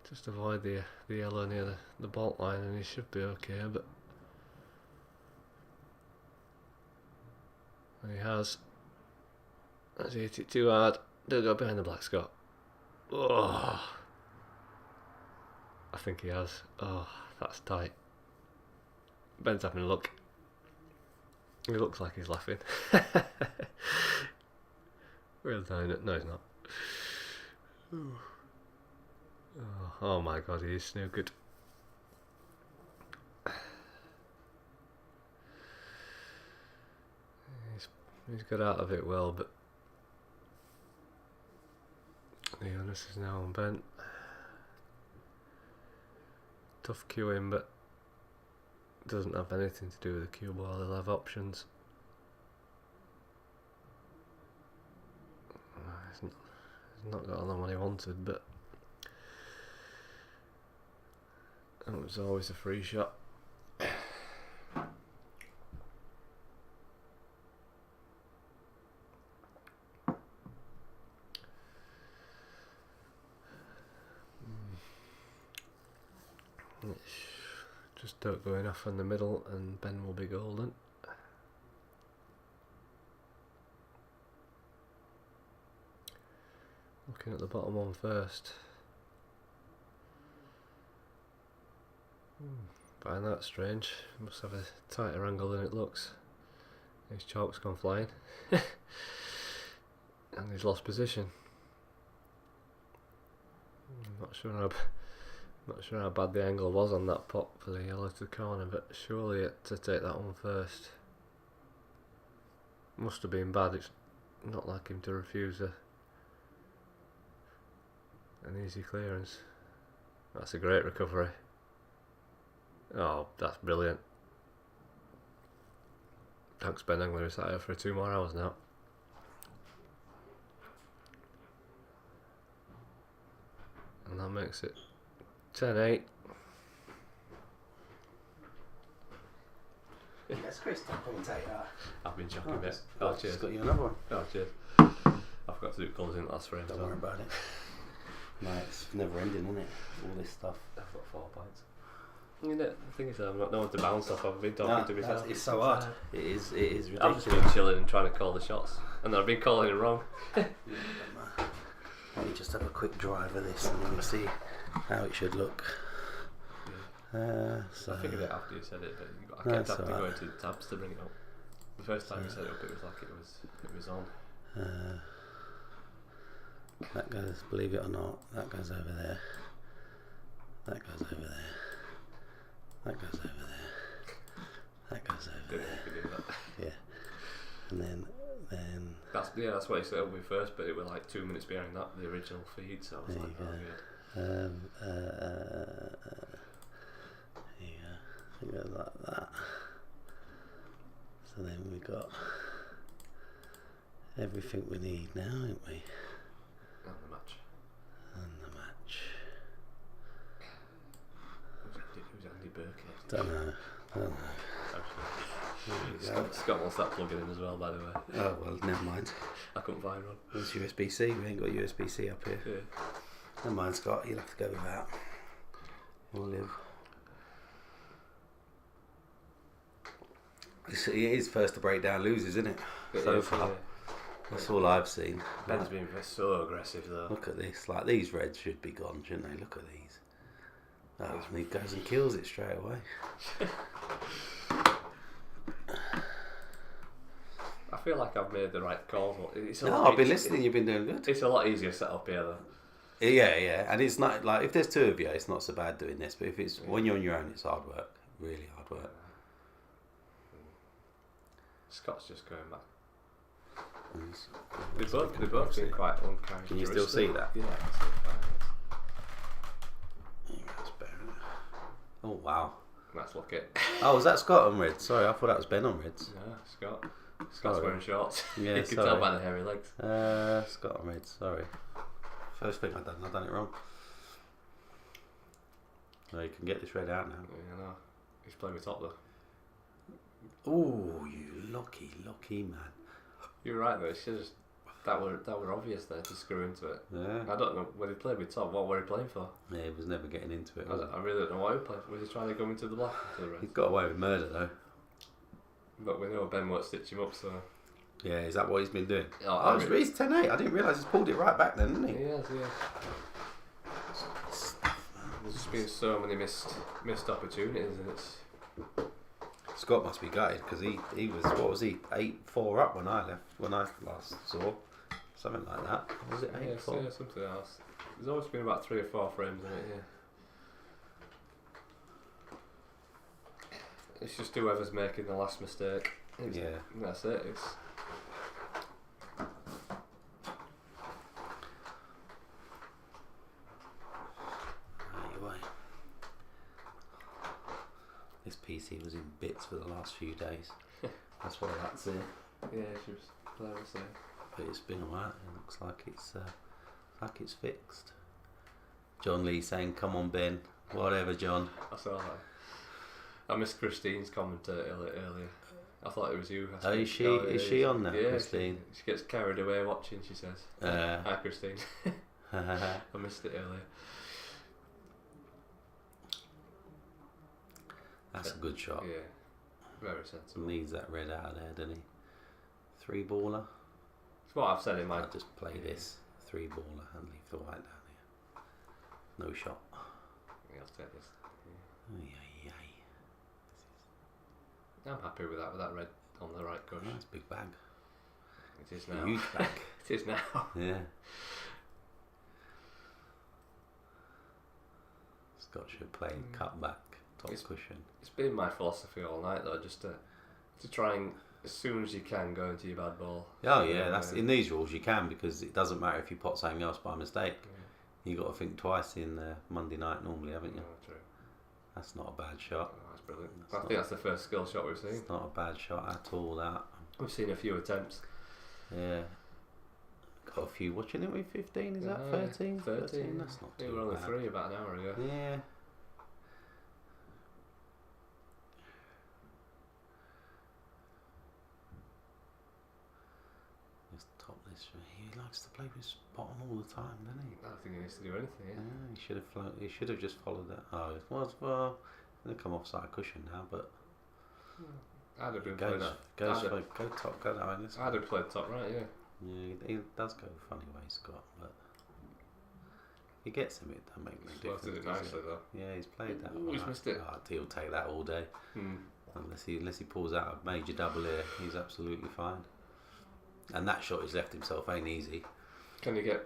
[SPEAKER 1] Just avoid the yellow near the bolt line and he should be okay, but he has. Has he hit it too hard? Don't go behind the black, Scott. Oh, I think he has. Oh, that's tight. Ben's having a look. He looks like he's laughing. Real time. No, he's not. Oh my god, he is snookered. He's got out of it well, but the onus is now on Ben. Tough cueing, but doesn't have anything to do with the cue ball. He'll have options. He's not got the one he wanted, but it was always a free shot. Just don't go enough in the middle and Ben will be golden. Looking at the bottom one first. Find that strange. Must have a tighter angle than it looks. His chalk's gone flying. And he's lost position. I'm not sure how bad the angle was on that pot for the yellow to the corner, but surely it to take that one first. Must have been bad. It's not like him to refuse an easy clearance. That's a great recovery. Oh, that's brilliant. Thanks, Ben. I'm going to be sat here for 2 more hours now. And that makes it 10-8.
[SPEAKER 3] Yes, Chris, don't commentate that.
[SPEAKER 1] I've been shocking a bit. Oh, cheers.
[SPEAKER 3] Just got you another one.
[SPEAKER 1] Oh, cheers. I forgot to do colours in the last frame.
[SPEAKER 3] Don't worry about it. No, it's never ending, isn't it? All this stuff.
[SPEAKER 1] I've got 4 pints. You know, the thing is, I've got no one to bounce off. I've been talking to myself.
[SPEAKER 3] It's so hard. It is ridiculous.
[SPEAKER 1] I've just been chilling and trying to call the shots, and I've been calling it wrong.
[SPEAKER 3] Let me just have a quick drive of this and we'll see how it should look. So
[SPEAKER 1] I figured it after you said it, but I kept having to go into the tabs to bring it up. The first time you set it up, it was like it was on.
[SPEAKER 3] That goes, believe it or not, that goes over there. That goes over there. That goes over there. That goes over
[SPEAKER 1] Didn't know you could do that.
[SPEAKER 3] Yeah. And then
[SPEAKER 1] that's what you set up with first, but it was like 2 minutes behind that, the original feed, so I was like, oh good.
[SPEAKER 3] go like that. So then we got everything we need now, ain't we?
[SPEAKER 1] And the match.
[SPEAKER 3] And the match.
[SPEAKER 1] Who's Andy Burkett?
[SPEAKER 3] Don't know.
[SPEAKER 1] Scott wants that plug in as well, by the way.
[SPEAKER 3] Oh well, never mind.
[SPEAKER 1] I couldn't find one.
[SPEAKER 3] There's USB-C. We ain't got USB-C up here.
[SPEAKER 1] Yeah.
[SPEAKER 3] Never mind, Scott. You'll have to go with that. We'll live. It is first to break down losers, isn't it? So far.
[SPEAKER 1] Yeah.
[SPEAKER 3] That's all I've seen.
[SPEAKER 1] Ben's been so aggressive though.
[SPEAKER 3] Look at this. Like, these reds should be gone, shouldn't they? Look at these. Oh, and he goes and kills it straight away.
[SPEAKER 1] I feel like I've made the right call.
[SPEAKER 3] I've been listening. You've been doing good.
[SPEAKER 1] It's a lot easier set up here though.
[SPEAKER 3] Yeah, and it's not like, if there's two of you, it's not so bad doing this. But if it's when you're on your own, it's hard work. Really hard work.
[SPEAKER 1] Scott's just going back.
[SPEAKER 3] It's-
[SPEAKER 1] They've both been quite uncharacteristic.
[SPEAKER 3] Can you still see that?
[SPEAKER 1] Yeah, I can see it.
[SPEAKER 3] That's better. Oh wow.
[SPEAKER 1] Let's look it.
[SPEAKER 3] Oh, was that Scott on reds? Sorry, I thought that was Ben on reds.
[SPEAKER 1] No, Scott's
[SPEAKER 3] Sorry.
[SPEAKER 1] wearing shorts.
[SPEAKER 3] Yeah,
[SPEAKER 1] you can
[SPEAKER 3] sorry.
[SPEAKER 1] tell by the hairy legs.
[SPEAKER 3] Scott on reds. Sorry. First thing I've done it wrong. No, you can get this red out now.
[SPEAKER 1] Yeah, I know. He's playing with top though.
[SPEAKER 3] Oh, you lucky man.
[SPEAKER 1] You're right though. It's just that were obvious there to screw into it.
[SPEAKER 3] Yeah.
[SPEAKER 1] I don't know when he played with top. What were he playing for?
[SPEAKER 3] Yeah, he was never getting into it.
[SPEAKER 1] I really don't know what he played for. Was he trying to go into the black to the red?
[SPEAKER 3] He's got away with murder though.
[SPEAKER 1] But we know Ben won't stitch him up, so.
[SPEAKER 3] Yeah, is that what he's been doing?
[SPEAKER 1] Oh,
[SPEAKER 3] He's 10-8. I didn't realise he's pulled it right back then, didn't he?
[SPEAKER 1] He has, yeah. There's just been so many missed opportunities, and it's.
[SPEAKER 3] Scott must be gutted because he was, what was he, 8-4 up when I last saw, something like that. Was it 8-4?
[SPEAKER 1] Yeah, something else. There's always been about 3 or 4 frames in it, yeah. It's just whoever's making the last mistake.
[SPEAKER 3] Yeah.
[SPEAKER 1] That's it. It's.
[SPEAKER 3] Anyway, this PC was in bits for the last few days. That's why that's it.
[SPEAKER 1] Yeah, she was clever saying.
[SPEAKER 3] But it's been alright. It looks like it's fixed. John Lee saying, "Come on, Ben." Whatever, John.
[SPEAKER 1] I saw that. I missed Christine's comment earlier. I thought it was you.
[SPEAKER 3] Oh, is she on now,
[SPEAKER 1] yeah,
[SPEAKER 3] Christine?
[SPEAKER 1] She gets carried away watching, she says. Hi, Christine. I missed it earlier.
[SPEAKER 3] That's a good shot.
[SPEAKER 1] Yeah, very sensible.
[SPEAKER 3] Needs that red out of there, doesn't he? 3-baller.
[SPEAKER 1] It's what I've said in my.
[SPEAKER 3] I'll just play this 3-baller and leave the white down here. No shot.
[SPEAKER 1] Yeah, I'll take this.
[SPEAKER 3] Yeah.
[SPEAKER 1] I'm happy with that red on the right gush.
[SPEAKER 3] That's a big bag.
[SPEAKER 1] It is now.
[SPEAKER 3] Huge bag.
[SPEAKER 1] It is now.
[SPEAKER 3] Yeah. Scott should play cut back, top cushion.
[SPEAKER 1] It's been my philosophy all night though, just to try and as soon as you can go into your bad ball.
[SPEAKER 3] Oh yeah, that's in these rules you can, because it doesn't matter if you pot something else by mistake. You got to think twice in Monday night normally, haven't you?
[SPEAKER 1] Oh, true.
[SPEAKER 3] That's not a bad shot.
[SPEAKER 1] Oh, that's brilliant. I think that's the first skill shot we've seen.
[SPEAKER 3] It's not a bad shot at all. That
[SPEAKER 1] we've seen a few attempts.
[SPEAKER 3] Yeah. Got a few watching it with 15. Is that 13? 13. That's not too bad.
[SPEAKER 1] We were only 3 about an hour ago.
[SPEAKER 3] Yeah. He likes to play with bottom all the time, doesn't he?
[SPEAKER 1] I don't think he needs to do anything.
[SPEAKER 3] Yeah, he should have just followed that. Oh, it was going to come off side cushion now, but
[SPEAKER 1] I'd have been playing that.
[SPEAKER 3] Go top, go that way.
[SPEAKER 1] I'd have played top right, yeah.
[SPEAKER 3] Yeah, he does go funny way, Scott, but he gets him. It doesn't make no difference.
[SPEAKER 1] Did it nicely though.
[SPEAKER 3] Yeah, he's played that.
[SPEAKER 1] He's missed it.
[SPEAKER 3] Oh, he'll take that all day. Unless he pulls out a major double here, he's absolutely fine. And that shot he's left himself ain't easy.
[SPEAKER 1] Can you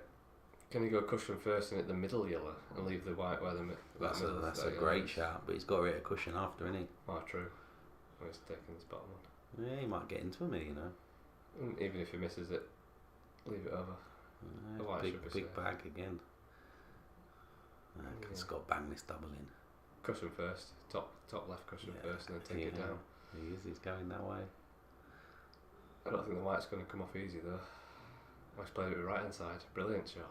[SPEAKER 1] go cushion first and hit the middle yellow and leave the white where the
[SPEAKER 3] That's a great shout, but he's got to hit a cushion after, isn't he?
[SPEAKER 1] Oh, true. Well, he's taking this bottom one.
[SPEAKER 3] Yeah, he might get into me, you know.
[SPEAKER 1] And even if he misses it, leave it over. The white should be
[SPEAKER 3] big bag again. Can Scott bang this double in?
[SPEAKER 1] cushion first, top left cushion first, and then take it down.
[SPEAKER 3] He's going that way.
[SPEAKER 1] I don't think the white's going to come off easy though. He's played it with right hand side. Brilliant shot.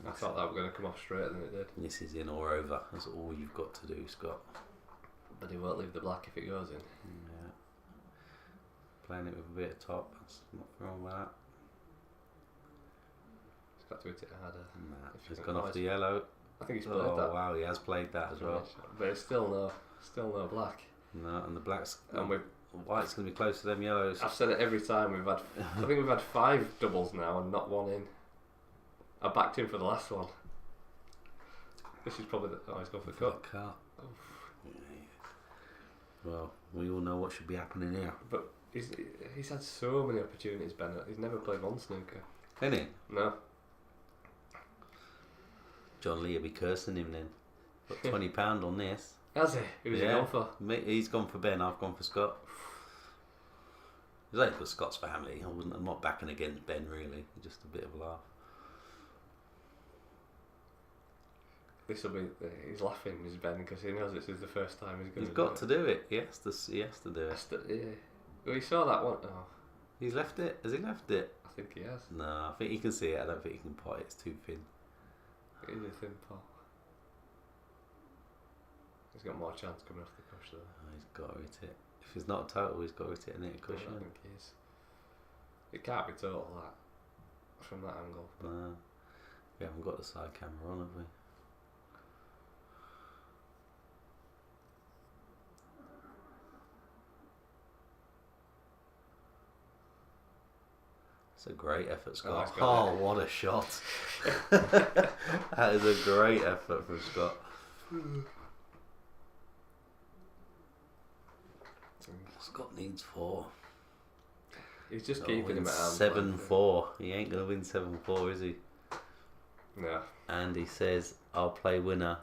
[SPEAKER 1] I thought that was going to come off straight, and it did.
[SPEAKER 3] This is in or over. That's all you've got to do, Scott.
[SPEAKER 1] But he won't leave the black if it goes in.
[SPEAKER 3] Yeah. Playing it with a bit of top. That's not wrong with that.
[SPEAKER 1] He's got to hit it harder.
[SPEAKER 3] Nah, he's gone off the yellow.
[SPEAKER 1] I think he's played that.
[SPEAKER 3] Oh wow, he has played that as well.
[SPEAKER 1] But it's still no black.
[SPEAKER 3] No, and the black's
[SPEAKER 1] And
[SPEAKER 3] white's going to be close to them yellows.
[SPEAKER 1] I've said it every time we've had. I think we've had 5 doubles now and not one in. I backed him for the last one. This is probably he's gone for the cut.
[SPEAKER 3] Yeah. Well, we all know what should be happening here.
[SPEAKER 1] But he's had so many opportunities, Bennett. He's never played one snooker.
[SPEAKER 3] Isn't he?
[SPEAKER 1] No.
[SPEAKER 3] John Lee will be cursing him then. Got £20 on this.
[SPEAKER 1] Has he? Who was he gone for?
[SPEAKER 3] He's gone for Ben, I've gone for Scott. He's only for Scott's family. I'm not backing against Ben really. Just a bit of a laugh.
[SPEAKER 1] He's laughing, Mr. Ben, because he knows this is the first time he's going to do it.
[SPEAKER 3] He's got to do it. He has to do it.
[SPEAKER 1] Yeah. Well, he saw that one. Oh,
[SPEAKER 3] He's left it. Has he left it?
[SPEAKER 1] I think he has.
[SPEAKER 3] No, I think he can see it. I don't think he can pot it. It's too thin.
[SPEAKER 1] It is a thin pot. He's got more chance coming off the cush though.
[SPEAKER 3] Oh, he's got to hit it. If it's not total, he's got to hit it and hit a cushion.
[SPEAKER 1] I think he is. It can't be total that from that angle.
[SPEAKER 3] No, we haven't got the side camera on, have we? It's a great effort, Scott. Oh, what a shot! That is a great effort from Scott. Scott needs 4.
[SPEAKER 1] He's just keeping him at
[SPEAKER 3] 7-4. He ain't gonna win 7-4, is he?
[SPEAKER 1] No.
[SPEAKER 3] And he says, "I'll play winner."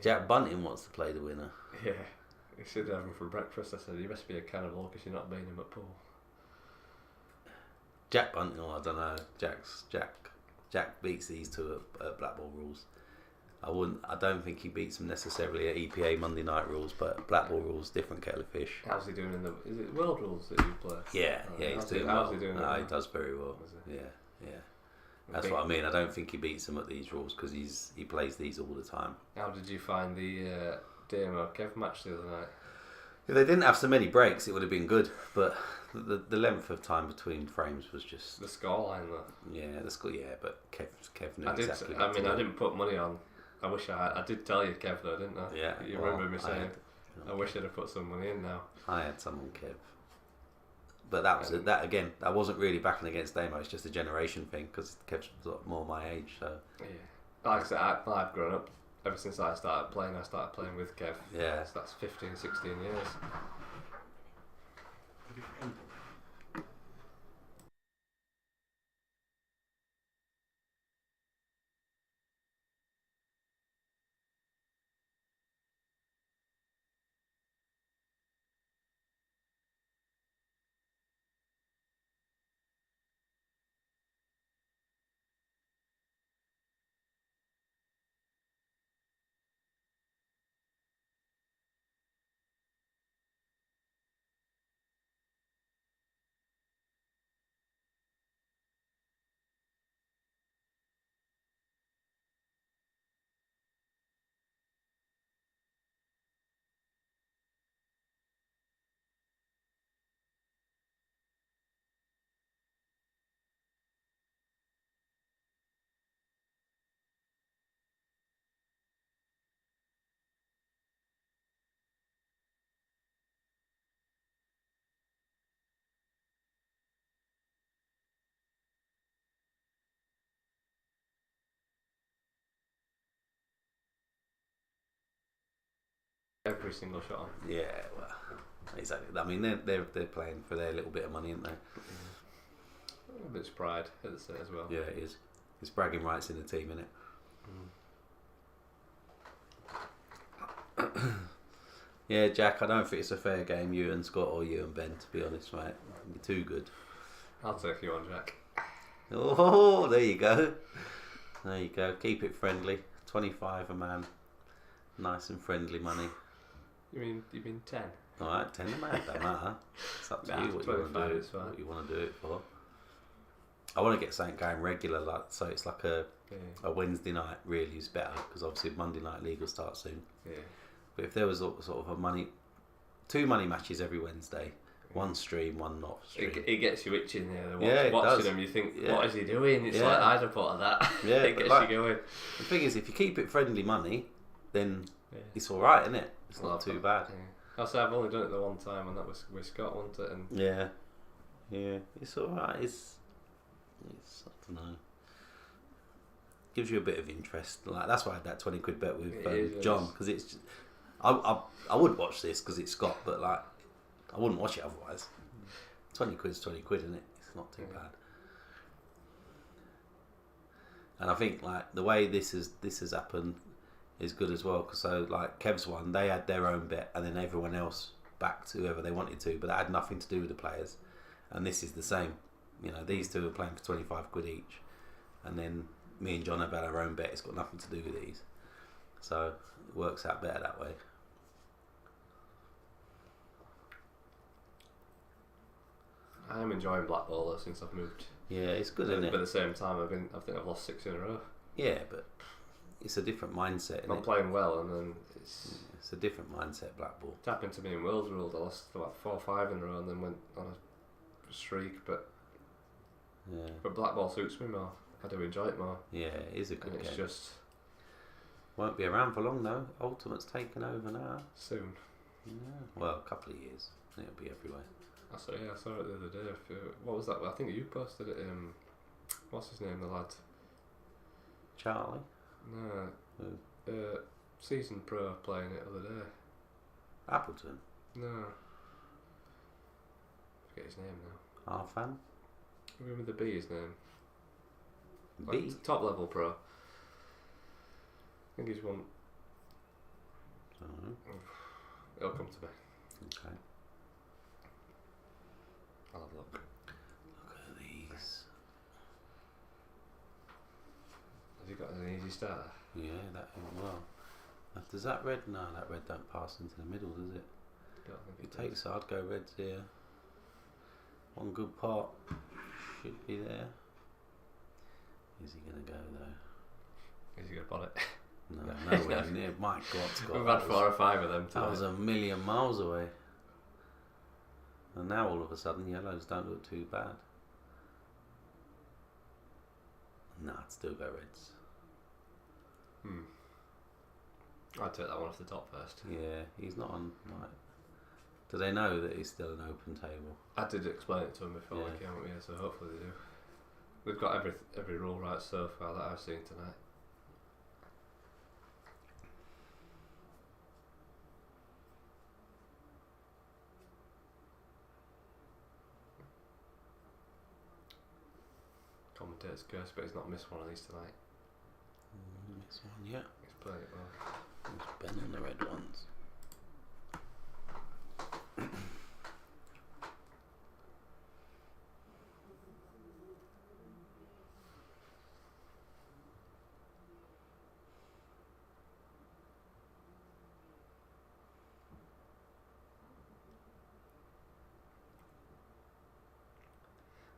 [SPEAKER 3] Jack Bunting wants to play the winner.
[SPEAKER 1] Yeah. He said have him for breakfast. I said, you must be a cannibal because you're not beating him at pool.
[SPEAKER 3] Jack Bunting, I don't know. Jack beats these two at Blackball rules. I don't think he beats them necessarily at EPA Monday night rules, but Blackball rules, different kettle of fish.
[SPEAKER 1] How's he doing is it world rules that you play?
[SPEAKER 3] Yeah, he's doing well.
[SPEAKER 1] How's he doing
[SPEAKER 3] he does very well. Yeah. That's what I mean. I don't think he beats them at these rules because he plays these all the time.
[SPEAKER 1] How did you find the Damo Kev match the other night?
[SPEAKER 3] If they didn't have so many breaks, it would have been good. But the length of time between frames was just
[SPEAKER 1] the scoreline though.
[SPEAKER 3] Yeah, but Kev knew
[SPEAKER 1] I
[SPEAKER 3] exactly.
[SPEAKER 1] I didn't put money on. I wish I did tell you Kev though, didn't I?
[SPEAKER 3] Yeah.
[SPEAKER 1] You remember me saying I wish I'd have put some money in now.
[SPEAKER 3] I had some on Kev. But that was that again. I wasn't really backing against Damo. It's just a generation thing because Kev's more my age. So
[SPEAKER 1] yeah, like I said, I've grown up ever since I started playing. I started playing with Kev.
[SPEAKER 3] Yeah,
[SPEAKER 1] so that's 15, 16 years. Every single shot on.
[SPEAKER 3] Yeah, well, exactly. I mean, they're playing for their little bit of money, aren't they?
[SPEAKER 1] A bit of pride as well.
[SPEAKER 3] Yeah, it is. It's bragging rights in the team, isn't it? Yeah, Jack, I don't think it's a fair game, you and Scott or you and Ben, to be honest, mate. You're too good.
[SPEAKER 1] I'll take you on, Jack.
[SPEAKER 3] Oh, there you go. There you go. Keep it friendly. 25 a man. Nice and friendly money.
[SPEAKER 1] You mean 10?
[SPEAKER 3] All right, 10 a man. Don't matter. It's up to you what you want to do. What you want to do it for. I want to get something going regular, like so. It's like a Wednesday night. Really is better because obviously Monday night league will start soon.
[SPEAKER 1] Yeah.
[SPEAKER 3] But if there was sort of two money matches every Wednesday, one stream, one not stream.
[SPEAKER 1] It gets you itching there.
[SPEAKER 3] Watching
[SPEAKER 1] them, you think, what is he doing? It's like I'd have thought of that.
[SPEAKER 3] Yeah,
[SPEAKER 1] it gets you going.
[SPEAKER 3] The thing is, if you keep it friendly money, then it's all right, isn't it? It's not too bad.
[SPEAKER 1] Yeah. I've only done it the one time, and that was with Scott, wasn't it? And
[SPEAKER 3] yeah, it's all right. It's I don't know. Gives you a bit of interest. Like that's why I had that 20 quid bet with John, because it's. Just, I would watch this because it's Scott, but like I wouldn't watch it otherwise. 20 quid's 20 quid, isn't it? It's not too bad. And I think like the way this has happened is good as well, because so like Kev's one, they had their own bet and then everyone else backed whoever they wanted to, but that had nothing to do with the players. And this is the same. You know, these two are playing for 25 quid each, and then me and John have had our own bet. It's got nothing to do with these, so it works out better that way.
[SPEAKER 1] I'm enjoying Blackball though since I've moved.
[SPEAKER 3] Yeah, it's good, isn't it?
[SPEAKER 1] But at the same time, I think I've lost 6 in a row.
[SPEAKER 3] Yeah, but it's a different mindset.
[SPEAKER 1] I'm playing well, and then it's
[SPEAKER 3] a different mindset. Blackball.
[SPEAKER 1] It happened to me in World Rules. I lost about 4 or 5 in a row, and then went on a streak. But Blackball suits me more. I do enjoy it more.
[SPEAKER 3] Yeah, it is a good game.
[SPEAKER 1] It's just
[SPEAKER 3] won't be around for long though. Ultimate's taken over now.
[SPEAKER 1] Soon.
[SPEAKER 3] Yeah. Well, a couple of years. It'll be everywhere.
[SPEAKER 1] I saw it the other day. What was that? I think you posted it. What's his name? The lad.
[SPEAKER 3] Charlie.
[SPEAKER 1] No. Seasoned pro playing it the other day.
[SPEAKER 3] Appleton.
[SPEAKER 1] No. Forget his name now.
[SPEAKER 3] Arfan.
[SPEAKER 1] Remember the B, his name.
[SPEAKER 3] B.
[SPEAKER 1] Like, top level pro. I think he's won. It'll come to me.
[SPEAKER 3] Okay.
[SPEAKER 1] I'll have a look.
[SPEAKER 3] Look at these.
[SPEAKER 1] Has he got an easy starter?
[SPEAKER 3] Yeah, that well. Does that red? No, that red don't pass into the middle, does it?
[SPEAKER 1] Don't think
[SPEAKER 3] it takes. I'd go reds here. One good pot should be there. Is he gonna go though?
[SPEAKER 1] Is he gonna pot it?
[SPEAKER 3] No, nowhere near. My God, Scott.
[SPEAKER 1] We've had 4 or 5 of them tonight.
[SPEAKER 3] That was a million miles away. And now all of a sudden yellows don't look too bad. Nah, I'd still go reds.
[SPEAKER 1] I'd take that one off the top first.
[SPEAKER 3] Yeah, he's not on. Like, do they know that he's still an open table?
[SPEAKER 1] I did explain it to him before I came up here, so hopefully they do. We've got every rule right so far that I've seen tonight. Commentator's curse, but he's not missed one of these tonight.
[SPEAKER 3] This one, yeah.
[SPEAKER 1] He's playing it well.
[SPEAKER 3] He's Ben on the red ones.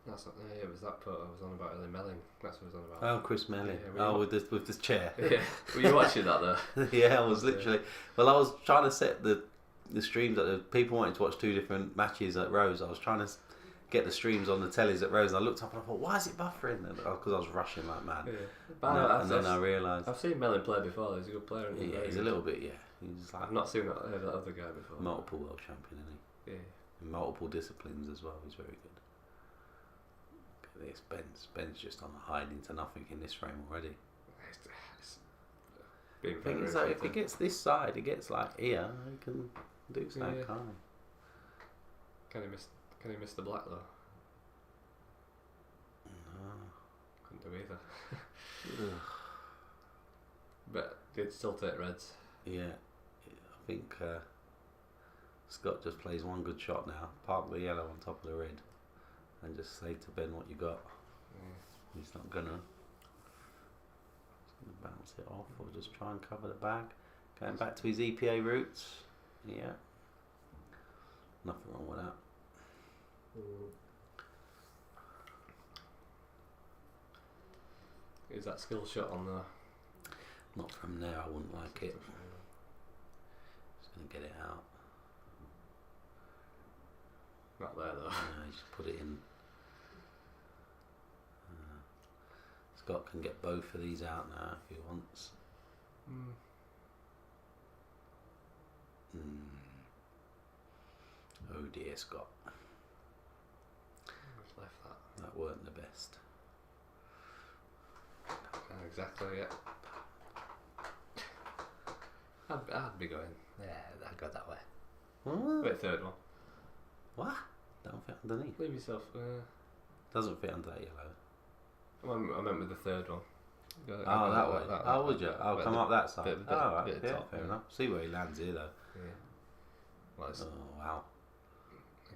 [SPEAKER 1] That's not, it was that photo I was on about early Melling. That's what I was on about.
[SPEAKER 3] Oh, Chris Melling.
[SPEAKER 1] Yeah,
[SPEAKER 3] with the chair.
[SPEAKER 1] Yeah. Were you watching that though?
[SPEAKER 3] Yeah, I was literally. Well, I was trying to set the streams that the people wanted to watch 2 different matches at Rose. I was trying to get the streams on the tellies at Rose, and I looked up and I thought, why is it buffering? Because I was rushing like mad.
[SPEAKER 1] Yeah.
[SPEAKER 3] And then I realised
[SPEAKER 1] I've seen Melling play before. He's a good player.
[SPEAKER 3] Yeah, he's a little bit. Yeah, he's like
[SPEAKER 1] I've not seen that other guy before.
[SPEAKER 3] Multiple world champion, isn't he?
[SPEAKER 1] Yeah.
[SPEAKER 3] In multiple disciplines as well. He's very good. This Ben's just on a hide into nothing in this frame already.
[SPEAKER 1] Being
[SPEAKER 3] thing is that if he gets this side, he gets like here, he can do something.
[SPEAKER 1] Yeah. Can he miss the black though?
[SPEAKER 3] No.
[SPEAKER 1] Couldn't do either. But he'd still take reds.
[SPEAKER 3] Yeah, I think Scott just plays one good shot now. Park the yellow on top of the red. And just say to Ben what you got. He's not gonna. He's gonna bounce it off or just try and cover the bag. Going back to his EPA roots. Yeah. Nothing wrong with that.
[SPEAKER 1] Is that skill shot on there?
[SPEAKER 3] Not from there, I wouldn't like it. Just going to get it out.
[SPEAKER 1] Not there though.
[SPEAKER 3] No, just put it in. Scott can get both of these out now if he wants. Oh dear, Scott.
[SPEAKER 1] I've left that.
[SPEAKER 3] That weren't the best.
[SPEAKER 1] Exactly, yeah. I'd be going, yeah, I'd go that way.
[SPEAKER 3] What?
[SPEAKER 1] Wait, third one.
[SPEAKER 3] What? Don't fit underneath.
[SPEAKER 1] Leave yourself.
[SPEAKER 3] Doesn't fit under that yellow.
[SPEAKER 1] I meant with the third one.
[SPEAKER 3] Oh, that way. Oh, would you? I'll come up that side.
[SPEAKER 1] Bit
[SPEAKER 3] Right.
[SPEAKER 1] of
[SPEAKER 3] Yeah,
[SPEAKER 1] top,
[SPEAKER 3] fair
[SPEAKER 1] yeah.
[SPEAKER 3] enough. See where he lands here, though.
[SPEAKER 1] Yeah. Well, it's,
[SPEAKER 3] Oh, wow.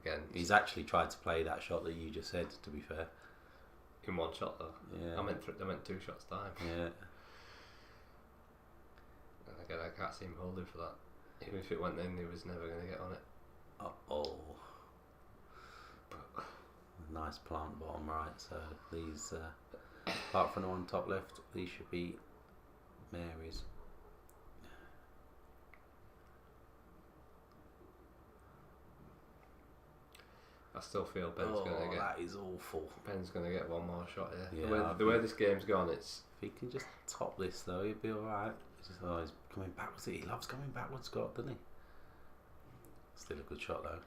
[SPEAKER 1] again,
[SPEAKER 3] He's actually tried to play that shot that you just said, to be fair.
[SPEAKER 1] in one shot though.
[SPEAKER 3] Yeah.
[SPEAKER 1] I meant 2 shots time.
[SPEAKER 3] Yeah.
[SPEAKER 1] And again, I can't see him holding for that. Even if it went in, he was never going to get on it.
[SPEAKER 3] Oh. Nice plant bottom right, so these, apart from the one top left, these should be Mary's.
[SPEAKER 1] I still feel Ben's going to get.
[SPEAKER 3] That is awful.
[SPEAKER 1] Ben's going to get one more shot here.
[SPEAKER 3] Yeah,
[SPEAKER 1] the way this game's gone, it's.
[SPEAKER 3] If he can just top this though, he'd be alright. He's coming backwards. He loves coming backwards, Scott, doesn't he? Still a good shot though.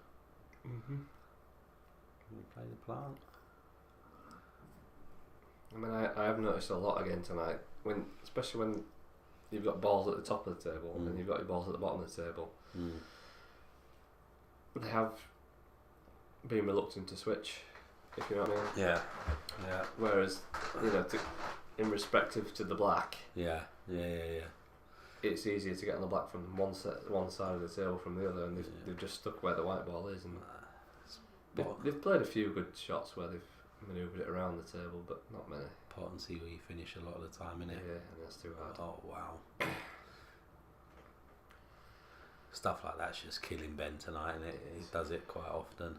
[SPEAKER 1] Mm-hmm.
[SPEAKER 3] Can we play the plant?
[SPEAKER 1] I mean, I have noticed a lot again tonight, especially when you've got balls at the top of the table and you've got your balls at the bottom of the table. They have been reluctant to switch, if you know what I mean.
[SPEAKER 3] Yeah. Yeah.
[SPEAKER 1] Whereas, in respective to the black,
[SPEAKER 3] Yeah.
[SPEAKER 1] it's easier to get on the black from one side of the table from the other, and they've just stuck where the white ball is. And they've played a few good shots where they've manoeuvred it around the table, but not many.
[SPEAKER 3] Pot and see where you finish a lot of the time, innit?
[SPEAKER 1] Yeah, and that's too hard.
[SPEAKER 3] Oh wow. Stuff like that's just killing Ben tonight, innit? He does it quite often.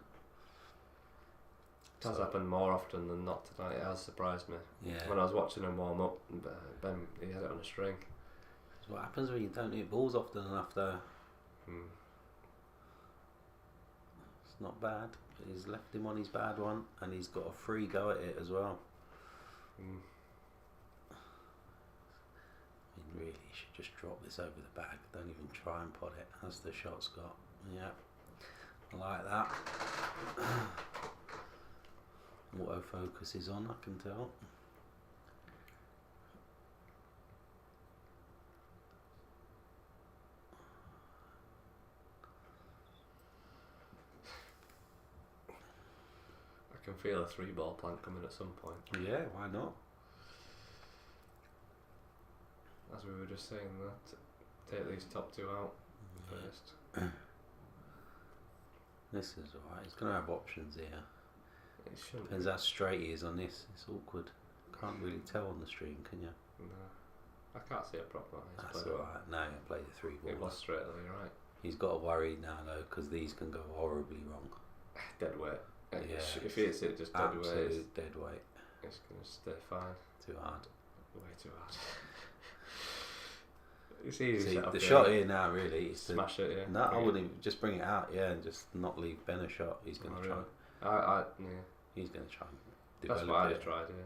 [SPEAKER 1] It has happened more often than not tonight. It has surprised me.
[SPEAKER 3] Yeah.
[SPEAKER 1] When I was watching him warm up, Ben, he had it on a string.
[SPEAKER 3] That's what happens when you don't hit balls often enough, though. It's not bad. But he's left him on his bad one, and he's got a free go at it as well. I mean, really, you should just drop this over the bag. Don't even try and pot it. That's the shot, Scott. Yeah, I like that. Autofocus is on, I can tell.
[SPEAKER 1] I can feel a 3-ball plant coming at some point.
[SPEAKER 3] Yeah, why not?
[SPEAKER 1] As we were just saying, that take these top 2 out first.
[SPEAKER 3] This is alright. He's going to have options here.
[SPEAKER 1] It shouldn't.
[SPEAKER 3] Depends how straight he is on this. It's awkward. Can't really tell on the stream, can you?
[SPEAKER 1] No, I can't see it properly.
[SPEAKER 3] That's alright. Now you play the 3
[SPEAKER 1] It
[SPEAKER 3] ball.
[SPEAKER 1] lost straight away, right?
[SPEAKER 3] He's got to worry now though, because these can go horribly wrong.
[SPEAKER 1] Dead weight.
[SPEAKER 3] Yeah,
[SPEAKER 1] If he hits it just dead weight,
[SPEAKER 3] absolute dead weight.
[SPEAKER 1] it's going to stay fine.
[SPEAKER 3] Too hard.
[SPEAKER 1] Way too hard. It's easy.
[SPEAKER 3] See,
[SPEAKER 1] set up
[SPEAKER 3] the
[SPEAKER 1] here.
[SPEAKER 3] shot here now really is to
[SPEAKER 1] Smash it, yeah.
[SPEAKER 3] No, I wouldn't even, just bring it out, yeah, and just not leave Ben a shot. He's going to try.
[SPEAKER 1] Yeah.
[SPEAKER 3] He's going to try and
[SPEAKER 1] That's
[SPEAKER 3] develop
[SPEAKER 1] what I
[SPEAKER 3] it.
[SPEAKER 1] tried, yeah.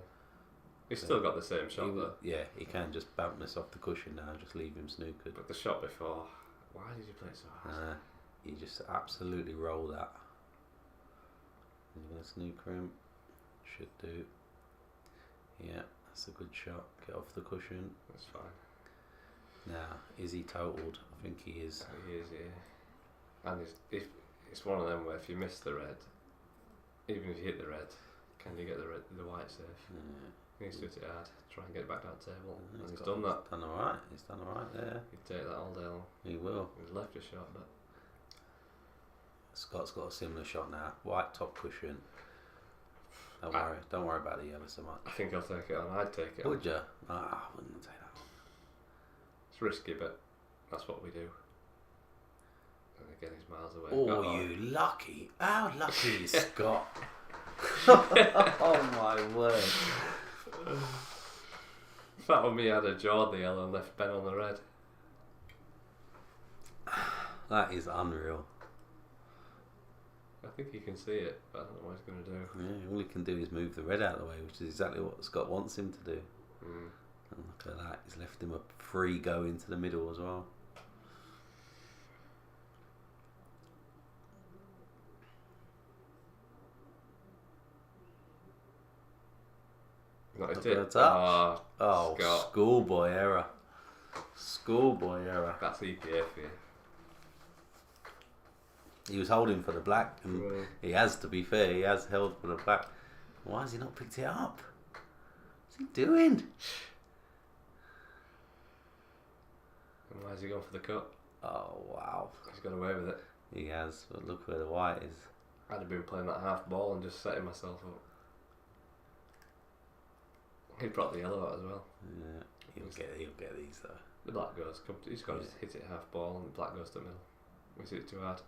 [SPEAKER 1] He's still got the same shot though.
[SPEAKER 3] Yeah, he can just bounce this off the cushion now, just leave him snookered.
[SPEAKER 1] But the shot before, why did you play so hard?
[SPEAKER 3] You just absolutely roll that. You're going to snooker him. Should do. Yeah, that's a good shot. Get off the cushion.
[SPEAKER 1] That's fine.
[SPEAKER 3] Now, is he totaled? I think he is.
[SPEAKER 1] He is, yeah. And it's one of them where if you miss the red, even if you hit the red, can you get the white safe?
[SPEAKER 3] Yeah.
[SPEAKER 1] He needs to hit it hard. Try and get it back down the table. And he's
[SPEAKER 3] got-
[SPEAKER 1] done that.
[SPEAKER 3] Done alright. He's done alright there.
[SPEAKER 1] He'd take that all day long.
[SPEAKER 3] He will.
[SPEAKER 1] He's left a shot, but
[SPEAKER 3] Scott's got a similar shot now. White top cushion. Don't worry about the yellow so much.
[SPEAKER 1] I think I'll take it on. I'd take it on.
[SPEAKER 3] Would you? I wouldn't take that one.
[SPEAKER 1] It's risky, but that's what we do. And again, he's miles away.
[SPEAKER 3] Oh, you lucky. How lucky is Scott? Oh, my word.
[SPEAKER 1] That one me had a jaw the yellow and left Ben on the red.
[SPEAKER 3] That is unreal.
[SPEAKER 1] I think he can see it, but I don't know what he's going to do.
[SPEAKER 3] Yeah, all he can do is move the red out of the way, which is exactly what Scott wants him to do.
[SPEAKER 1] Mm.
[SPEAKER 3] And look at that, he's left him a free go into the middle as well.
[SPEAKER 1] Not a
[SPEAKER 3] Not
[SPEAKER 1] tip.
[SPEAKER 3] gonna touch. Oh,
[SPEAKER 1] Scott.
[SPEAKER 3] schoolboy error. Schoolboy error.
[SPEAKER 1] That's EPA for you.
[SPEAKER 3] He was holding for the black, and he has, to be fair, he has held for the black. Why has he not picked it up? What's he doing?
[SPEAKER 1] And why has he gone for the cut?
[SPEAKER 3] Oh, wow.
[SPEAKER 1] He's got away with it.
[SPEAKER 3] He has, but look where the white is.
[SPEAKER 1] I'd have been playing that half ball and just setting myself up. He brought the yellow out as well.
[SPEAKER 3] Yeah, he'll get these though.
[SPEAKER 1] The black goes, he's got to hit it half ball and the black goes to the middle. Was it too hard?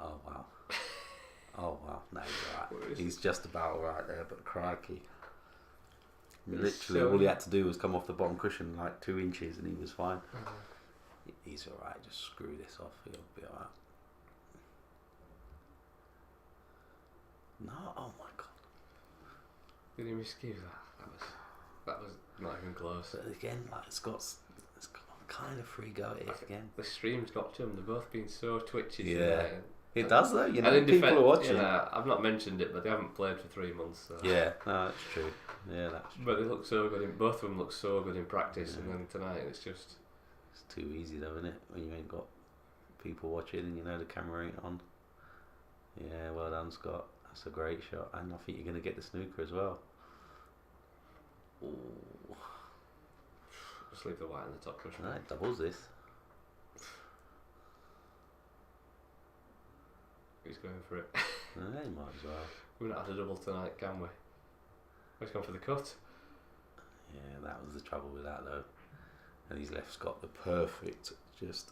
[SPEAKER 3] Oh, wow. Oh, wow. No, he's
[SPEAKER 1] What
[SPEAKER 3] alright.
[SPEAKER 1] is
[SPEAKER 3] He's just about right there, but crikey.
[SPEAKER 1] It's
[SPEAKER 3] Literally,
[SPEAKER 1] so-
[SPEAKER 3] all he had to do was come off the bottom cushion like 2 inches and he was fine. He's alright, just screw this off, he'll be alright. No, oh my god.
[SPEAKER 1] Did he miscue that? That was not even close.
[SPEAKER 3] But again, like it's got kind of free go at it again.
[SPEAKER 1] The stream's got to them. They've both been so twitchy.
[SPEAKER 3] Yeah.
[SPEAKER 1] tonight.
[SPEAKER 3] It does though, you know,
[SPEAKER 1] And in
[SPEAKER 3] people are watching.
[SPEAKER 1] Yeah, I've not mentioned it, but they haven't played for 3 months. So.
[SPEAKER 3] Yeah, no, that's true. Yeah, that's true.
[SPEAKER 1] But they look so good. Both of them look so good in practice, and then tonight it's just.
[SPEAKER 3] It's too easy though, isn't it? When you ain't got people watching and you know the camera ain't on. Yeah, well done, Scott. That's a great shot, and I think you're going to get the snooker as well. Ooh.
[SPEAKER 1] Just leave the white in the top cushion.
[SPEAKER 3] No, it doubles this.
[SPEAKER 1] He's going for it.
[SPEAKER 3] No, you might as well.
[SPEAKER 1] We've not had a double tonight, can we? He's gone for the cut.
[SPEAKER 3] Yeah, that was the trouble with that though. And he's left Scott the perfect, just.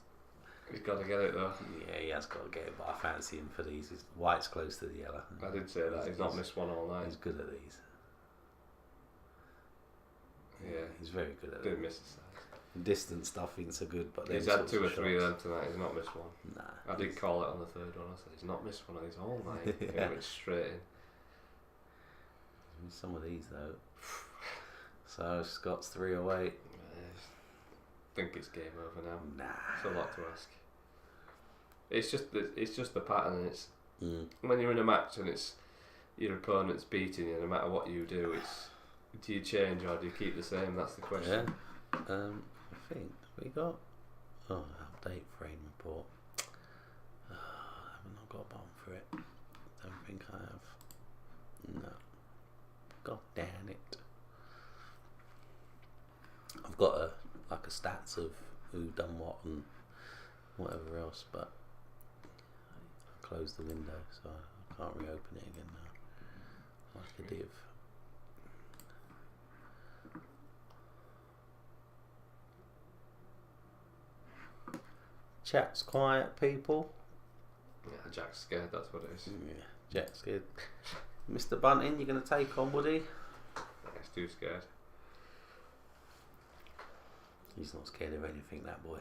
[SPEAKER 1] He's got to get it though.
[SPEAKER 3] Yeah, he has got to get it, but I fancy him for these. His white's close to the yellow.
[SPEAKER 1] I did say that. He's not missed one all night.
[SPEAKER 3] He's good at these.
[SPEAKER 1] Yeah.
[SPEAKER 3] He's very good at
[SPEAKER 1] Didn't
[SPEAKER 3] it.
[SPEAKER 1] miss the size.
[SPEAKER 3] Distant stuff ain't so good, but
[SPEAKER 1] He's
[SPEAKER 3] them
[SPEAKER 1] had
[SPEAKER 3] sorts
[SPEAKER 1] 2 or
[SPEAKER 3] of
[SPEAKER 1] 3 of
[SPEAKER 3] shots.
[SPEAKER 1] them tonight. He's not missed one.
[SPEAKER 3] Nah.
[SPEAKER 1] I did call it on the third one. I said he's not missed one of these all night. He went straight in.
[SPEAKER 3] Some of these though. So Scott's 3 away.
[SPEAKER 1] I think it's game over now.
[SPEAKER 3] Nah.
[SPEAKER 1] It's a lot to ask. It's just the pattern. And it's
[SPEAKER 3] Mm.
[SPEAKER 1] when you're in a match and it's your opponent's beating you. No matter what you do, it's do you change or do you keep the same? That's the question.
[SPEAKER 3] Yeah. I think we got. Oh, update frame report. I've not got a button for it. Don't think I have. No. God damn it. I've got a stats of who done what and whatever else, but I closed the window, so I can't reopen it again now. Like a div. Chat's quiet, people.
[SPEAKER 1] Yeah, Jack's scared. That's what it is.
[SPEAKER 3] Yeah, Jack's good. Mr. Bunting, you're going to take on Woody?
[SPEAKER 1] He's too scared.
[SPEAKER 3] He's not scared of anything, that boy.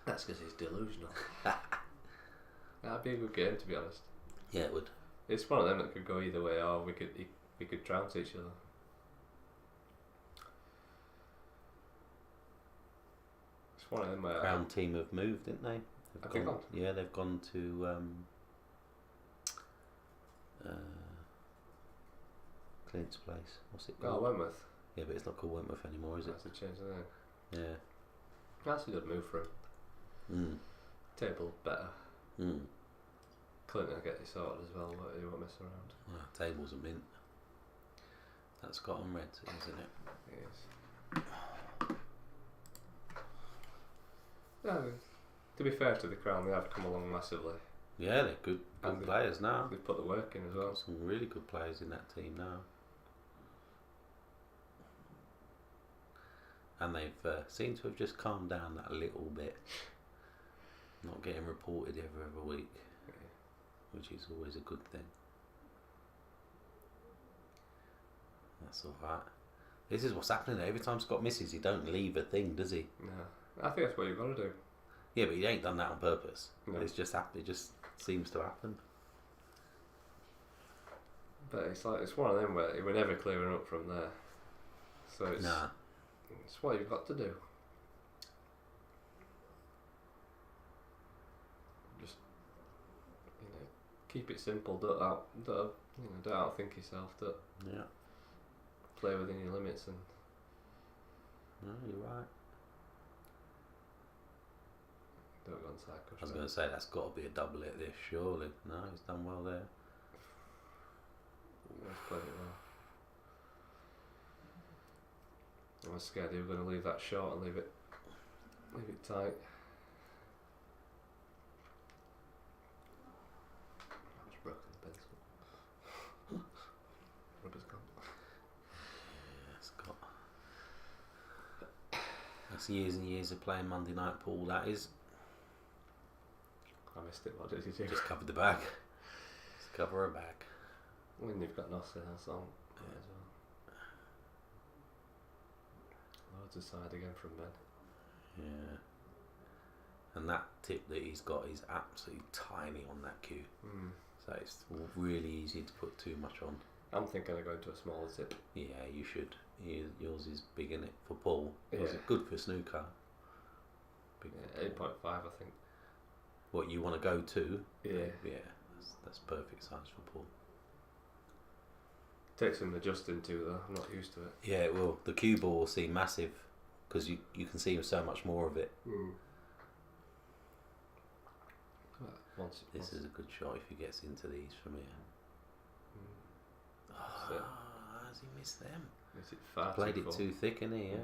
[SPEAKER 1] That's because he's delusional. That'd be a good game, to be honest.
[SPEAKER 3] Yeah, it would.
[SPEAKER 1] It's one of them that could go either way, or we could trounce each other. It's one of them where
[SPEAKER 3] Crown team have moved, didn't they?
[SPEAKER 1] Have they gone?
[SPEAKER 3] Yeah, they've gone to Clint's place. What's it
[SPEAKER 1] Oh,
[SPEAKER 3] called?
[SPEAKER 1] Wentworth.
[SPEAKER 3] Yeah, but it's not called Wentworth anymore, is it?
[SPEAKER 1] That's a change of name.
[SPEAKER 3] Yeah.
[SPEAKER 1] That's a good move for him.
[SPEAKER 3] Mm.
[SPEAKER 1] Table better.
[SPEAKER 3] Mm.
[SPEAKER 1] Clinton will get it sorted as well, but he won't mess around.
[SPEAKER 3] Well, table's a mint. That's got on red, isn't it?
[SPEAKER 1] He is. No, to be fair to the Crown, they have come along massively.
[SPEAKER 3] Yeah, they're good
[SPEAKER 1] And
[SPEAKER 3] players now.
[SPEAKER 1] They've put the work in as well.
[SPEAKER 3] Some really good players in that team now. And they've seemed to have just calmed down that a little bit. Not getting reported every week, which is always a good thing. That's alright. This is what's happening. Every time Scott misses, he don't leave a thing, does he?
[SPEAKER 1] No, I think that's what you've got to do.
[SPEAKER 3] Yeah, but he ain't done that on purpose.
[SPEAKER 1] No.
[SPEAKER 3] It's just happened. It just seems to happen.
[SPEAKER 1] But it's like it's one of them where we're never clearing up from there. So it's it's what you've got to do. Just keep it simple. Don't outthink yourself. Don't play within your limits. And
[SPEAKER 3] no, you're right.
[SPEAKER 1] don't go on cycle.
[SPEAKER 3] I was going to say that's got to be a double hit. This surely. No, he's done well there.
[SPEAKER 1] He's played it well. I was scared he was going to leave that short and leave it tight. I just broken the pencil. Rubber's gone.
[SPEAKER 3] Yeah, it's got. That's years and years of playing Monday night pool. That is.
[SPEAKER 1] I missed it. What did you do?
[SPEAKER 3] Just covered the bag. Just cover a bag.
[SPEAKER 1] When you've got nothing else on as well. Loads aside again from Ben.
[SPEAKER 3] Yeah. And that tip that he's got is absolutely tiny on that cue. So it's really easy to put too much on.
[SPEAKER 1] I'm thinking of going to a smaller tip.
[SPEAKER 3] Yeah, you should. Yours is big in it for pool.
[SPEAKER 1] Yeah.
[SPEAKER 3] It's good for snooker. Big
[SPEAKER 1] Yeah, 8.5 I think.
[SPEAKER 3] What you want to go to?
[SPEAKER 1] Yeah.
[SPEAKER 3] Yeah, that's perfect size for pool.
[SPEAKER 1] Takes some adjusting to though. I'm not used to it.
[SPEAKER 3] Yeah, it will. The cue ball will seem massive because you can see so much more of it. This is a good shot if he gets into these from here. How's he missed them?
[SPEAKER 1] Is it far
[SPEAKER 3] Played it too thick, innit? Yeah.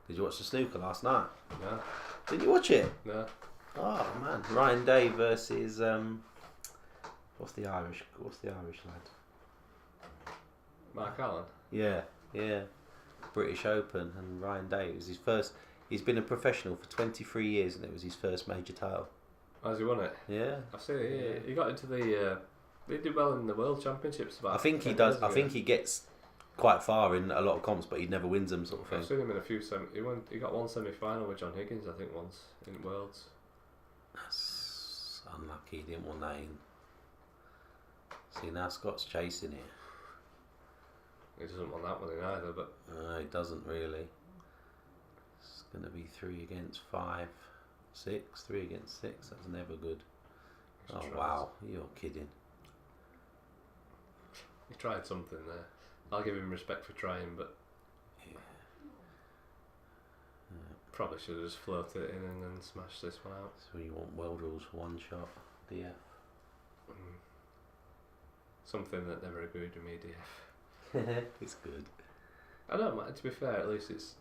[SPEAKER 3] Did you watch the snooker last night?
[SPEAKER 1] No.
[SPEAKER 3] Did you watch it?
[SPEAKER 1] No.
[SPEAKER 3] Oh man, Ryan Day versus what's the Irish lad?
[SPEAKER 1] Mark Allen.
[SPEAKER 3] Yeah. British Open, and Ryan Day, it was his first. He's been a professional for 23 years, and it was his first major title.
[SPEAKER 1] Has he won it?
[SPEAKER 3] Yeah.
[SPEAKER 1] I've seen it. Yeah. He got into the. He did well in the World Championships.
[SPEAKER 3] I think he does. I think he gets quite far in a lot of comps, but he never wins them, sort of thing.
[SPEAKER 1] I've seen him in a few He got one semi-final with John Higgins, I think, once in Worlds.
[SPEAKER 3] That's unlucky. He didn't want that in. See, now Scott's chasing it.
[SPEAKER 1] He doesn't want that one in either, but
[SPEAKER 3] No, he doesn't really. It's going to be 3 against 5, 6. 3 against 6. That's never good.
[SPEAKER 1] he
[SPEAKER 3] Oh
[SPEAKER 1] tried.
[SPEAKER 3] wow, you're kidding.
[SPEAKER 1] He tried something there. I'll give him respect for trying, but
[SPEAKER 3] Yeah.
[SPEAKER 1] probably should have just floated it in and then smashed this one out.
[SPEAKER 3] So you want world rules for one shot, DF.
[SPEAKER 1] Something that never agreed with me, DF.
[SPEAKER 3] It's good.
[SPEAKER 1] I don't mind. To be fair, at least it's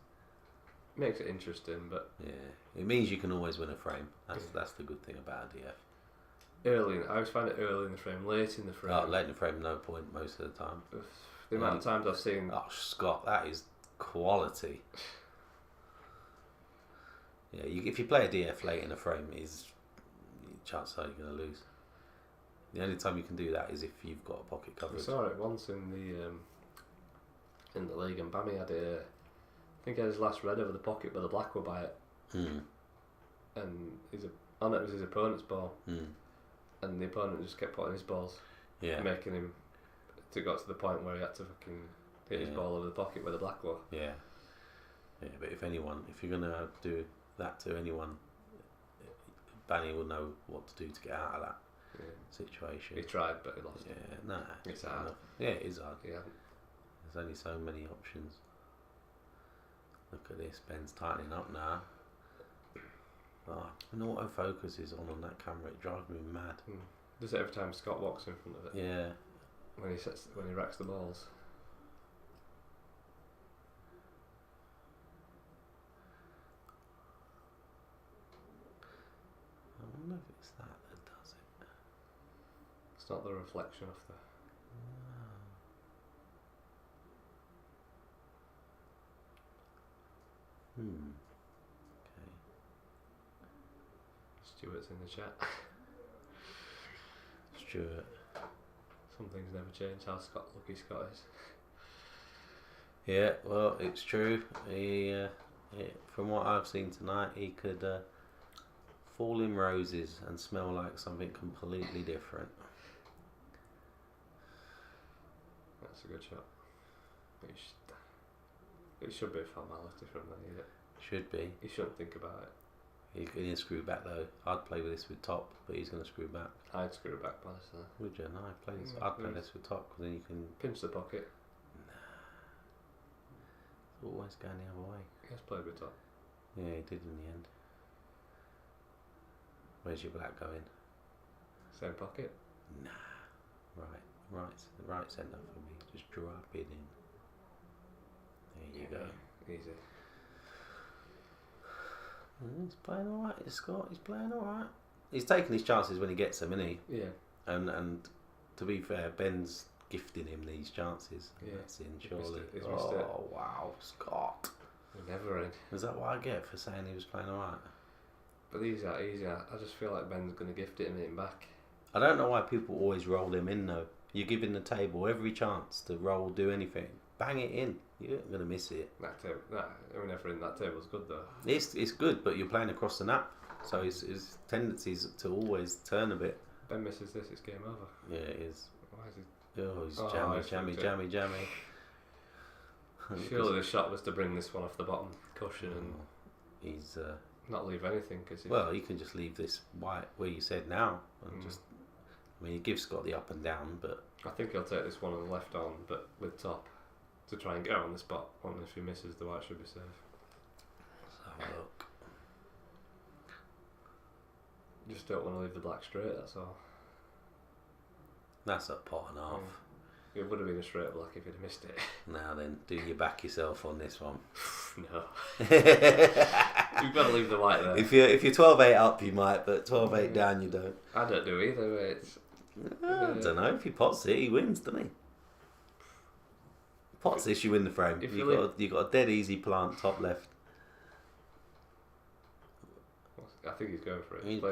[SPEAKER 1] makes it interesting. But
[SPEAKER 3] Yeah, it means you can always win a frame. That's the good thing about a DF.
[SPEAKER 1] I always find it early in the frame, late in the frame.
[SPEAKER 3] Oh, late in the frame, no point most of the time.
[SPEAKER 1] The amount of times I've seen.
[SPEAKER 3] Oh, Scott, that is quality. Yeah, if you play a DF late in a frame, chances are you're going to lose. The only time you can do that is if you've got a pocket
[SPEAKER 1] I
[SPEAKER 3] coverage.
[SPEAKER 1] saw it once in the league, and Bammy had I think he had his last red over the pocket, but the black were by it, and it was his opponent's ball, and the opponent just kept putting his balls, making him to got to the point where he had to fucking hit his ball over the pocket where the black were.
[SPEAKER 3] Yeah, but if you're gonna do that to anyone, Banny will know what to do to get out of that situation.
[SPEAKER 1] He tried, but he lost.
[SPEAKER 3] Yeah, nah,
[SPEAKER 1] It's hard.
[SPEAKER 3] Yeah, it is hard.
[SPEAKER 1] Yeah.
[SPEAKER 3] There's only so many options. Look at this, Ben's tightening up now. Oh, when autofocus is on that camera, it drives me mad.
[SPEAKER 1] Does it every time Scott walks in front of it?
[SPEAKER 3] Yeah.
[SPEAKER 1] When he racks the balls.
[SPEAKER 3] I wonder if it's that.
[SPEAKER 1] It's not the reflection of the...
[SPEAKER 3] Okay.
[SPEAKER 1] Stuart's in the chat.
[SPEAKER 3] Stuart.
[SPEAKER 1] Some things never change. How lucky Scott is.
[SPEAKER 3] Yeah, well, it's true. He, from what I've seen tonight, he could fall in roses and smell like something completely different.
[SPEAKER 1] That's a good shot. It should be a formality from there.
[SPEAKER 3] Should be.
[SPEAKER 1] He shouldn't think about it.
[SPEAKER 3] He can screw back though. I'd play with this with top, but he's going to screw back.
[SPEAKER 1] I'd screw back, honestly.
[SPEAKER 3] Would you? No, I'd play this.
[SPEAKER 1] Yeah,
[SPEAKER 3] I'd play
[SPEAKER 1] please.
[SPEAKER 3] this with top because then you can
[SPEAKER 1] Pinch the pocket.
[SPEAKER 3] always going the other way.
[SPEAKER 1] He has played with top.
[SPEAKER 3] Yeah, he did in the end. Where's your black going?
[SPEAKER 1] Same pocket.
[SPEAKER 3] Nah. Right centre for me. Just drop it in. There you go.
[SPEAKER 1] Easy.
[SPEAKER 3] He's playing alright, Scott. He's playing alright. He's taking his chances when he gets them, isn't he?
[SPEAKER 1] Yeah.
[SPEAKER 3] And to be fair, Ben's gifting him these chances.
[SPEAKER 1] Yeah.
[SPEAKER 3] That's in, surely.
[SPEAKER 1] He's missed it.
[SPEAKER 3] Oh, wow, Scott.
[SPEAKER 1] We're never in.
[SPEAKER 3] Is that what I get for saying he was playing alright?
[SPEAKER 1] But these are easier. I just feel like Ben's going to gift it and hit him back.
[SPEAKER 3] I don't know why people always roll him in, though. You're giving the table every chance to roll, do anything. Bang it in. You're not going to miss it.
[SPEAKER 1] We're never in. That table's good, though.
[SPEAKER 3] It's good, but you're playing across the nap. So his tendencies to always turn a bit.
[SPEAKER 1] Ben misses this, it's game over.
[SPEAKER 3] Yeah, it is.
[SPEAKER 1] Why is he...
[SPEAKER 3] Oh, he's
[SPEAKER 1] it's
[SPEAKER 3] jammy.
[SPEAKER 1] Surely the shot was to bring this one off the bottom cushion and
[SPEAKER 3] he's
[SPEAKER 1] not leave anything. Cause
[SPEAKER 3] well, you can just leave this white where you said now. And just, I mean, he gives Scott the up and down, but...
[SPEAKER 1] I think he'll take this one on the left on, but with top, to try and get on the spot. And if he misses, the white should be safe.
[SPEAKER 3] Let's have a look.
[SPEAKER 1] Just don't want to leave the black straight, that's all.
[SPEAKER 3] That's a pot and a half.
[SPEAKER 1] It would have been a straight black if he'd missed it.
[SPEAKER 3] Now then, do you back yourself on this one?
[SPEAKER 1] No. You've got to leave the white there.
[SPEAKER 3] If you're 12-8 up, you might, but 12-8 down, you don't.
[SPEAKER 1] I don't do either. It's...
[SPEAKER 3] I don't know. If he pots it, he wins, doesn't he? Pots this, you win the frame. You got a dead easy plant top left.
[SPEAKER 1] I think he's going for it.
[SPEAKER 3] He's
[SPEAKER 1] the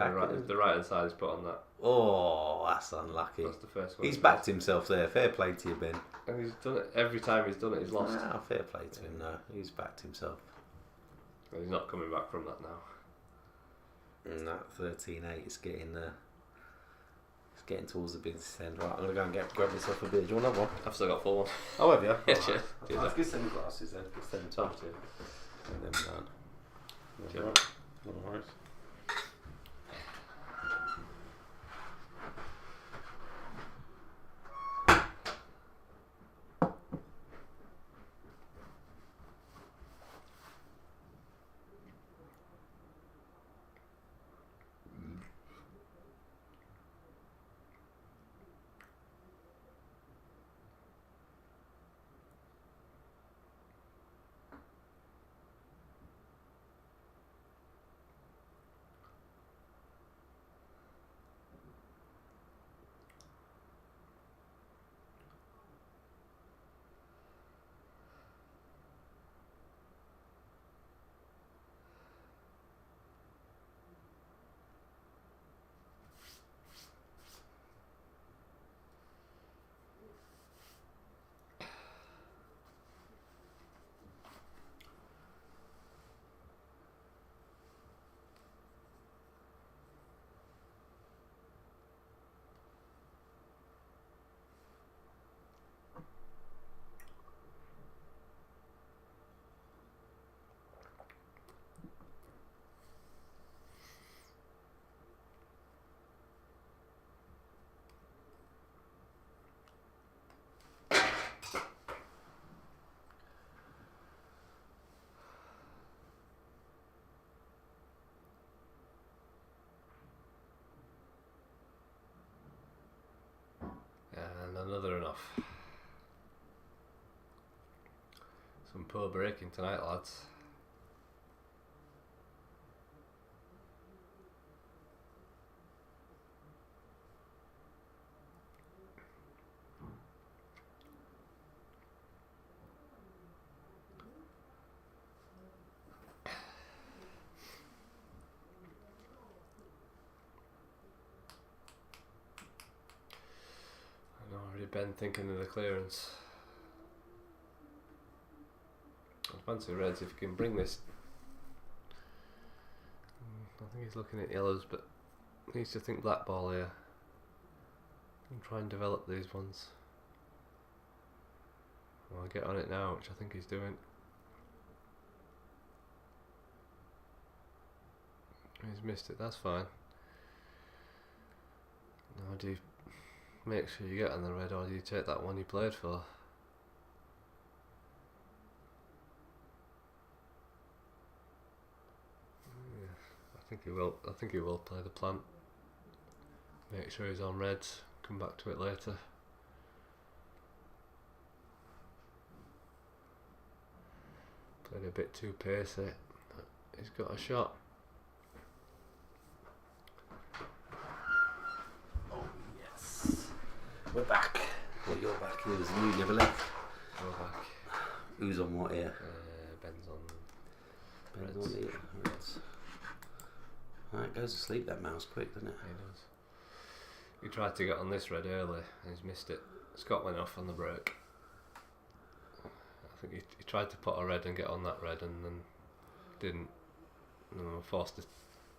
[SPEAKER 1] right hand side is put on that.
[SPEAKER 3] Oh, that's unlucky.
[SPEAKER 1] That's the first one.
[SPEAKER 3] He's backed himself there. Fair play to you, Ben.
[SPEAKER 1] And he's done it. Every time he's done it, he's lost.
[SPEAKER 3] Ah, fair play to him, no. He's backed himself.
[SPEAKER 1] And he's not coming back from that now.
[SPEAKER 3] And that 13-8 is getting towards the business end. Right, I'm going to go and grab myself a beer. Do you want another one?
[SPEAKER 1] I've still got full one.
[SPEAKER 3] Oh, have you?
[SPEAKER 1] Yeah, cheers.
[SPEAKER 3] Let's get some glasses then. Get them top to and them down.
[SPEAKER 1] Cheers.
[SPEAKER 3] No worries.
[SPEAKER 1] And another enough. Some poor breaking tonight, lads. Ben thinking of the clearance. I fancy reds if you can bring this. I think he's looking at yellows, but he needs to think blackball here and try and develop these ones. Well, I'll get on it now, which I think he's doing. He's missed it, that's fine. Now do you make sure you get on the red, or do you take that one you played for? Yeah, I think he will. I think he will play the plant. Make sure he's on reds. Come back to it later. Played a bit too pacey, but he's got a shot.
[SPEAKER 3] Oh yes, we're back. Well, you're back. It was you never left.
[SPEAKER 1] Go back.
[SPEAKER 3] Who's on what here?
[SPEAKER 1] Ben's on
[SPEAKER 3] Ben's
[SPEAKER 1] reds.
[SPEAKER 3] on here. Reds. It goes to sleep, that mouse, quick, doesn't it?
[SPEAKER 1] He does. He tried to get on this red early and he's missed it. Scott went off on the break. I think he tried to pot a red and get on that red and then didn't. And forced to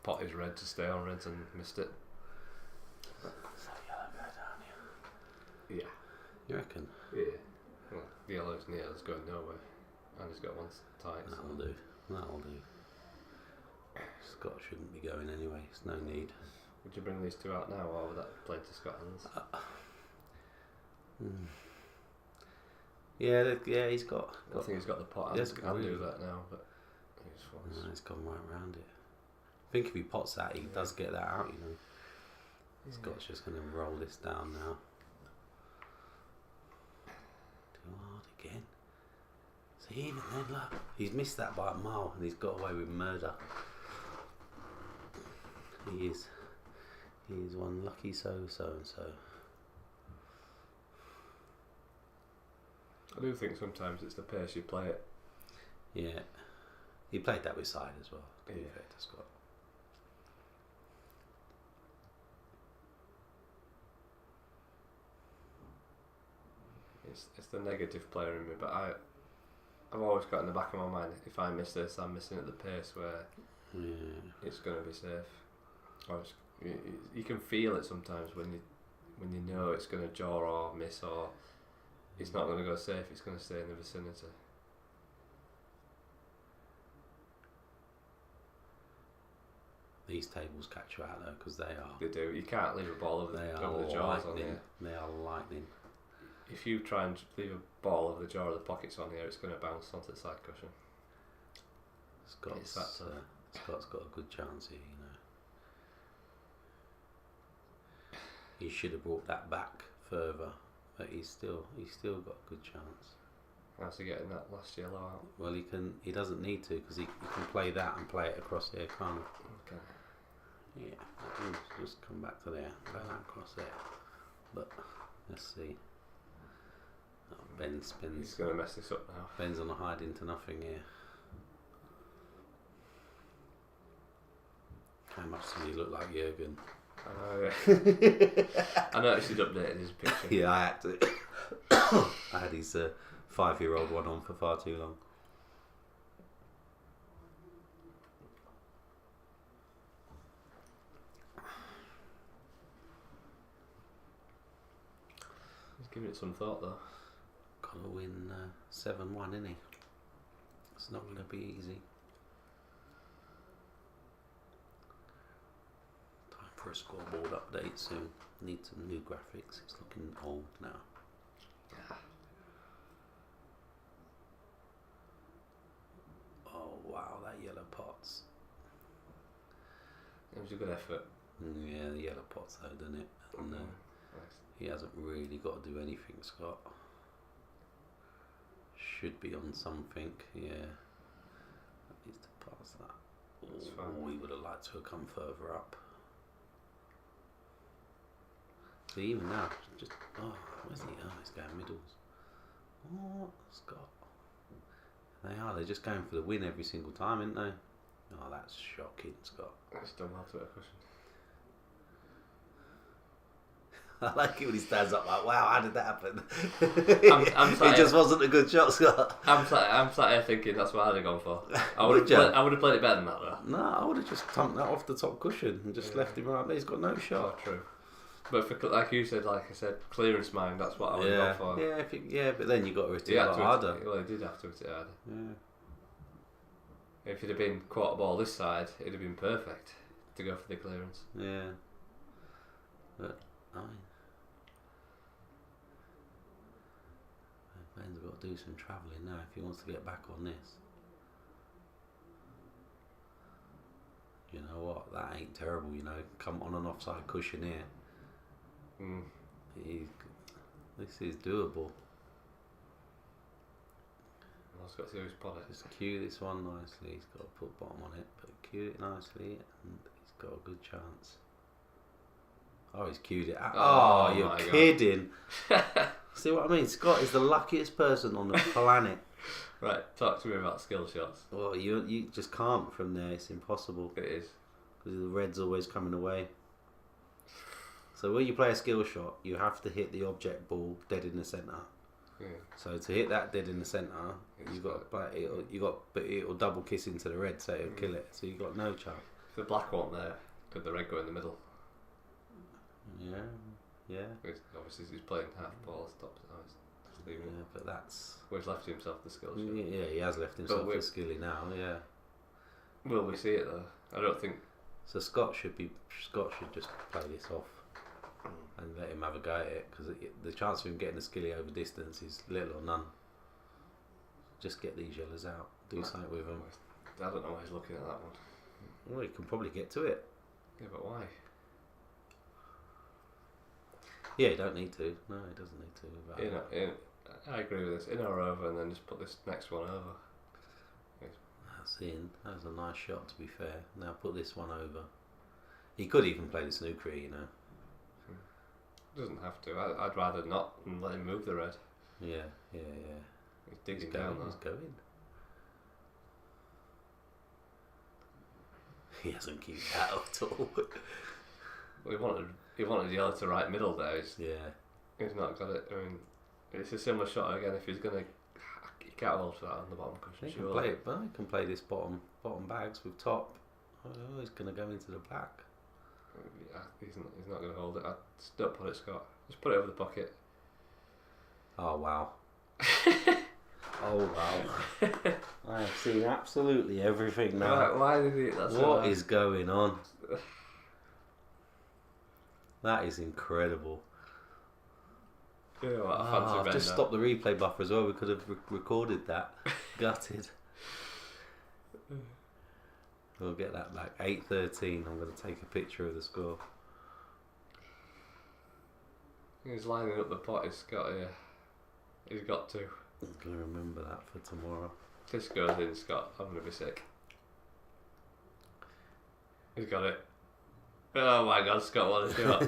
[SPEAKER 1] pot his red to stay on reds and missed it.
[SPEAKER 3] So yellow go down here.
[SPEAKER 1] Yeah.
[SPEAKER 3] You reckon?
[SPEAKER 1] Yeah. Well, the yellow's near, it's going nowhere. And he's got one tight.
[SPEAKER 3] That'll do. That'll do. Scott shouldn't be going anyway. There's no need.
[SPEAKER 1] Would you bring these two out now, or would that play to Scotland's?
[SPEAKER 3] Yeah, he's got.
[SPEAKER 1] I think he's got the pot.
[SPEAKER 3] Yes,
[SPEAKER 1] I'll
[SPEAKER 3] really.
[SPEAKER 1] do that now, but
[SPEAKER 3] He's gone right round it. I think if he pots that, he does get that out, you know. Scott's just going to roll this down now. Too hard again. See, even then, look. He's missed that by a mile and he's got away with murder. He is one lucky so-and-so.
[SPEAKER 1] I do think sometimes it's the pace you play it.
[SPEAKER 3] Yeah. He played that with side as well. To be
[SPEAKER 1] Yeah.
[SPEAKER 3] fair to Scott.
[SPEAKER 1] It's the negative player in me, but I've always got in the back of my mind, if I miss this, I'm missing at the pace where it's going to be safe. Or you can feel it sometimes when you know it's going to jaw or miss, or it's not going to go safe, it's going to stay in the vicinity.
[SPEAKER 3] These tables catch you out though, because they are.
[SPEAKER 1] They do. You can't leave a ball over
[SPEAKER 3] They
[SPEAKER 1] the
[SPEAKER 3] are
[SPEAKER 1] jaws on
[SPEAKER 3] lightning.
[SPEAKER 1] here.
[SPEAKER 3] They are lightning.
[SPEAKER 1] If you try and leave a ball over the jaw or the pockets on here, it's going to bounce onto the side cushion.
[SPEAKER 3] Scott's got a good chance here, you know. He should have brought that back further, but he's still got a good chance.
[SPEAKER 1] How's he getting that last yellow out?
[SPEAKER 3] Well, he doesn't need to, because he can play that and play it across here, can't he?
[SPEAKER 1] Okay.
[SPEAKER 3] Yeah, just come back to there, play that across there. But let's see. Oh, Ben's
[SPEAKER 1] He's going to mess this up now.
[SPEAKER 3] Ben's on a hide into nothing here. How much does he look like Jurgen?
[SPEAKER 1] I know, yeah. I noticed he'd updated his picture.
[SPEAKER 3] Yeah, I had to. I had his 5-year-old one on for far too long.
[SPEAKER 1] He's giving it some thought though.
[SPEAKER 3] Gotta win 7-1, innit he? It's not going to be easy. Time for a scoreboard update soon. Need some new graphics. It's looking old now. Oh wow, that yellow pots.
[SPEAKER 1] It was a good effort.
[SPEAKER 3] Yeah, the yellow pots though, doesn't it? And
[SPEAKER 1] Nice.
[SPEAKER 3] he hasn't really got to do anything, Scott. Should be on something, yeah. Needs to pass that.
[SPEAKER 1] That's
[SPEAKER 3] Oh,
[SPEAKER 1] fine.
[SPEAKER 3] we would have liked to have come further up. See, even now, just where's he? Oh, he's going middles. Oh, Scott. They're just going for the win every single time, aren't they? Oh, that's shocking, Scott.
[SPEAKER 1] It's done well to a cushion.
[SPEAKER 3] I like it when he stands up like, wow, how did that happen?
[SPEAKER 2] I'm
[SPEAKER 3] It just wasn't a good shot, Scott.
[SPEAKER 2] I'm sat here thinking that's what I'd have gone for. I
[SPEAKER 3] Would
[SPEAKER 2] would have played it better than that though.
[SPEAKER 3] No, I would have just thumped that off the top cushion and just left him right there. He's got no
[SPEAKER 2] Oh,
[SPEAKER 3] shot.
[SPEAKER 2] true. But for, like I said, clearance mind, that's what I would have gone for.
[SPEAKER 3] But then you got to hit
[SPEAKER 2] He
[SPEAKER 3] it a
[SPEAKER 2] had
[SPEAKER 3] lot
[SPEAKER 2] to
[SPEAKER 3] harder.
[SPEAKER 2] Well, he did have to hit it harder.
[SPEAKER 3] Yeah.
[SPEAKER 2] If it had been quarter ball this side, it'd have been perfect to go for the clearance.
[SPEAKER 3] Yeah. But, Ben's got to do some travelling now if he wants to get back on this. You know what? That ain't terrible, you know. Come on an offside cushion here. This is doable.
[SPEAKER 2] I've got to do his product.
[SPEAKER 3] Just cue this one nicely. He's got to put bottom on it, but cue it nicely, and he's got a good chance. Oh, he's cued it. Oh, you're kidding. See what I mean? Scott is the luckiest person on the planet.
[SPEAKER 2] Right, talk to me about skill shots.
[SPEAKER 3] Well, you just can't from there. It's impossible.
[SPEAKER 2] It is.
[SPEAKER 3] Because the red's always coming away. So when you play a skill shot, you have to hit the object ball dead in the centre.
[SPEAKER 2] Yeah.
[SPEAKER 3] So to hit that dead in the centre, but it'll double kiss into the red, so it'll kill it. So you got no chance.
[SPEAKER 2] If the black one there, could the red go in the middle?
[SPEAKER 3] Yeah.
[SPEAKER 2] Obviously, he's playing half ball, stops.
[SPEAKER 3] Yeah, but that's.
[SPEAKER 2] Well, he's left himself the skill shot.
[SPEAKER 3] Yeah, he has left himself the skilly now. Yeah.
[SPEAKER 2] Will we see it though? I don't think.
[SPEAKER 3] So Scott should just play this off and let him have a go at it, because the chance of him getting a skilly over distance is little or none. Just get these yellows out. Do something with them.
[SPEAKER 2] I don't know why he's looking at that one.
[SPEAKER 3] Well, he can probably get to it.
[SPEAKER 2] Yeah, but why?
[SPEAKER 3] Yeah, you don't need to. No, he doesn't need to.
[SPEAKER 2] I agree with this. In or over, and then just put this next one over.
[SPEAKER 3] That's in. That was a nice shot, to be fair. Now put this one over. He could even play the snooker, you know.
[SPEAKER 2] Doesn't have to. I'd rather not and let him move the red.
[SPEAKER 3] Yeah.
[SPEAKER 2] He's digging down though.
[SPEAKER 3] He's going. He hasn't kept that at all.
[SPEAKER 2] Well, he wanted yellow to right middle there. He's not got it. I mean, it's a similar shot again. If he's gonna, he can't hold for that on the bottom cushion.
[SPEAKER 3] He can play it, but he can play this bottom bags with top. Oh, he's gonna go into the black.
[SPEAKER 2] Yeah, he's not gonna hold it. Just don't put it, Scott. Just put it over the pocket.
[SPEAKER 3] Oh wow. Oh wow. I have seen absolutely everything now.
[SPEAKER 2] Why did he?
[SPEAKER 3] What is going on? That is incredible.
[SPEAKER 2] You know what, I've
[SPEAKER 3] just stopped the replay buffer as well. We could have recorded that. Gutted. We'll get that back. 8:13. I'm going to take a picture of the score.
[SPEAKER 2] He's lining up the pot. He's got here. He's got to.
[SPEAKER 3] I'm going to remember that for tomorrow.
[SPEAKER 2] If this goes in, Scott, I'm going to be sick. He's got it. Oh my God, Scott, what a shot.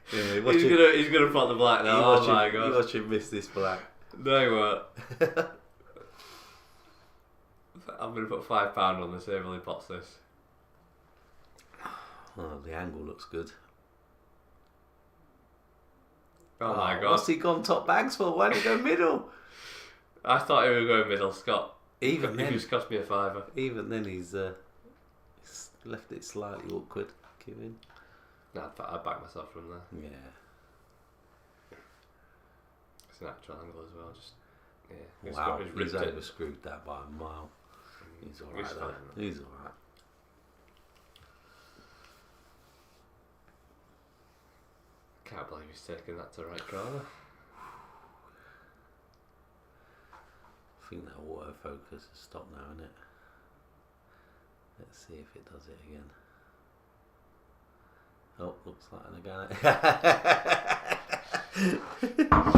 [SPEAKER 2] He's gonna plot the black now. Oh my God.
[SPEAKER 3] You watch him miss this black.
[SPEAKER 2] No, he won't. I'm gonna put £5 on this if he pots this.
[SPEAKER 3] Oh, the angle looks good.
[SPEAKER 2] Oh my God.
[SPEAKER 3] What's he gone top bags for? Why did he go middle?
[SPEAKER 2] I thought he was going middle, Scott.
[SPEAKER 3] Even then,
[SPEAKER 2] he just cost me a £5.
[SPEAKER 3] Even then, he's left it slightly awkward. Giving.
[SPEAKER 2] Nah, I'd back myself from there.
[SPEAKER 3] Yeah.
[SPEAKER 2] It's an actual angle as well. Just
[SPEAKER 3] Wow, he's overscrewed that by a mile. He's alright though. He's alright.
[SPEAKER 2] Can't believe he's taking that to right corner.
[SPEAKER 3] I think that autofocus has stopped now, isn't it? Let's see if it does it again. Oh, looks like an again.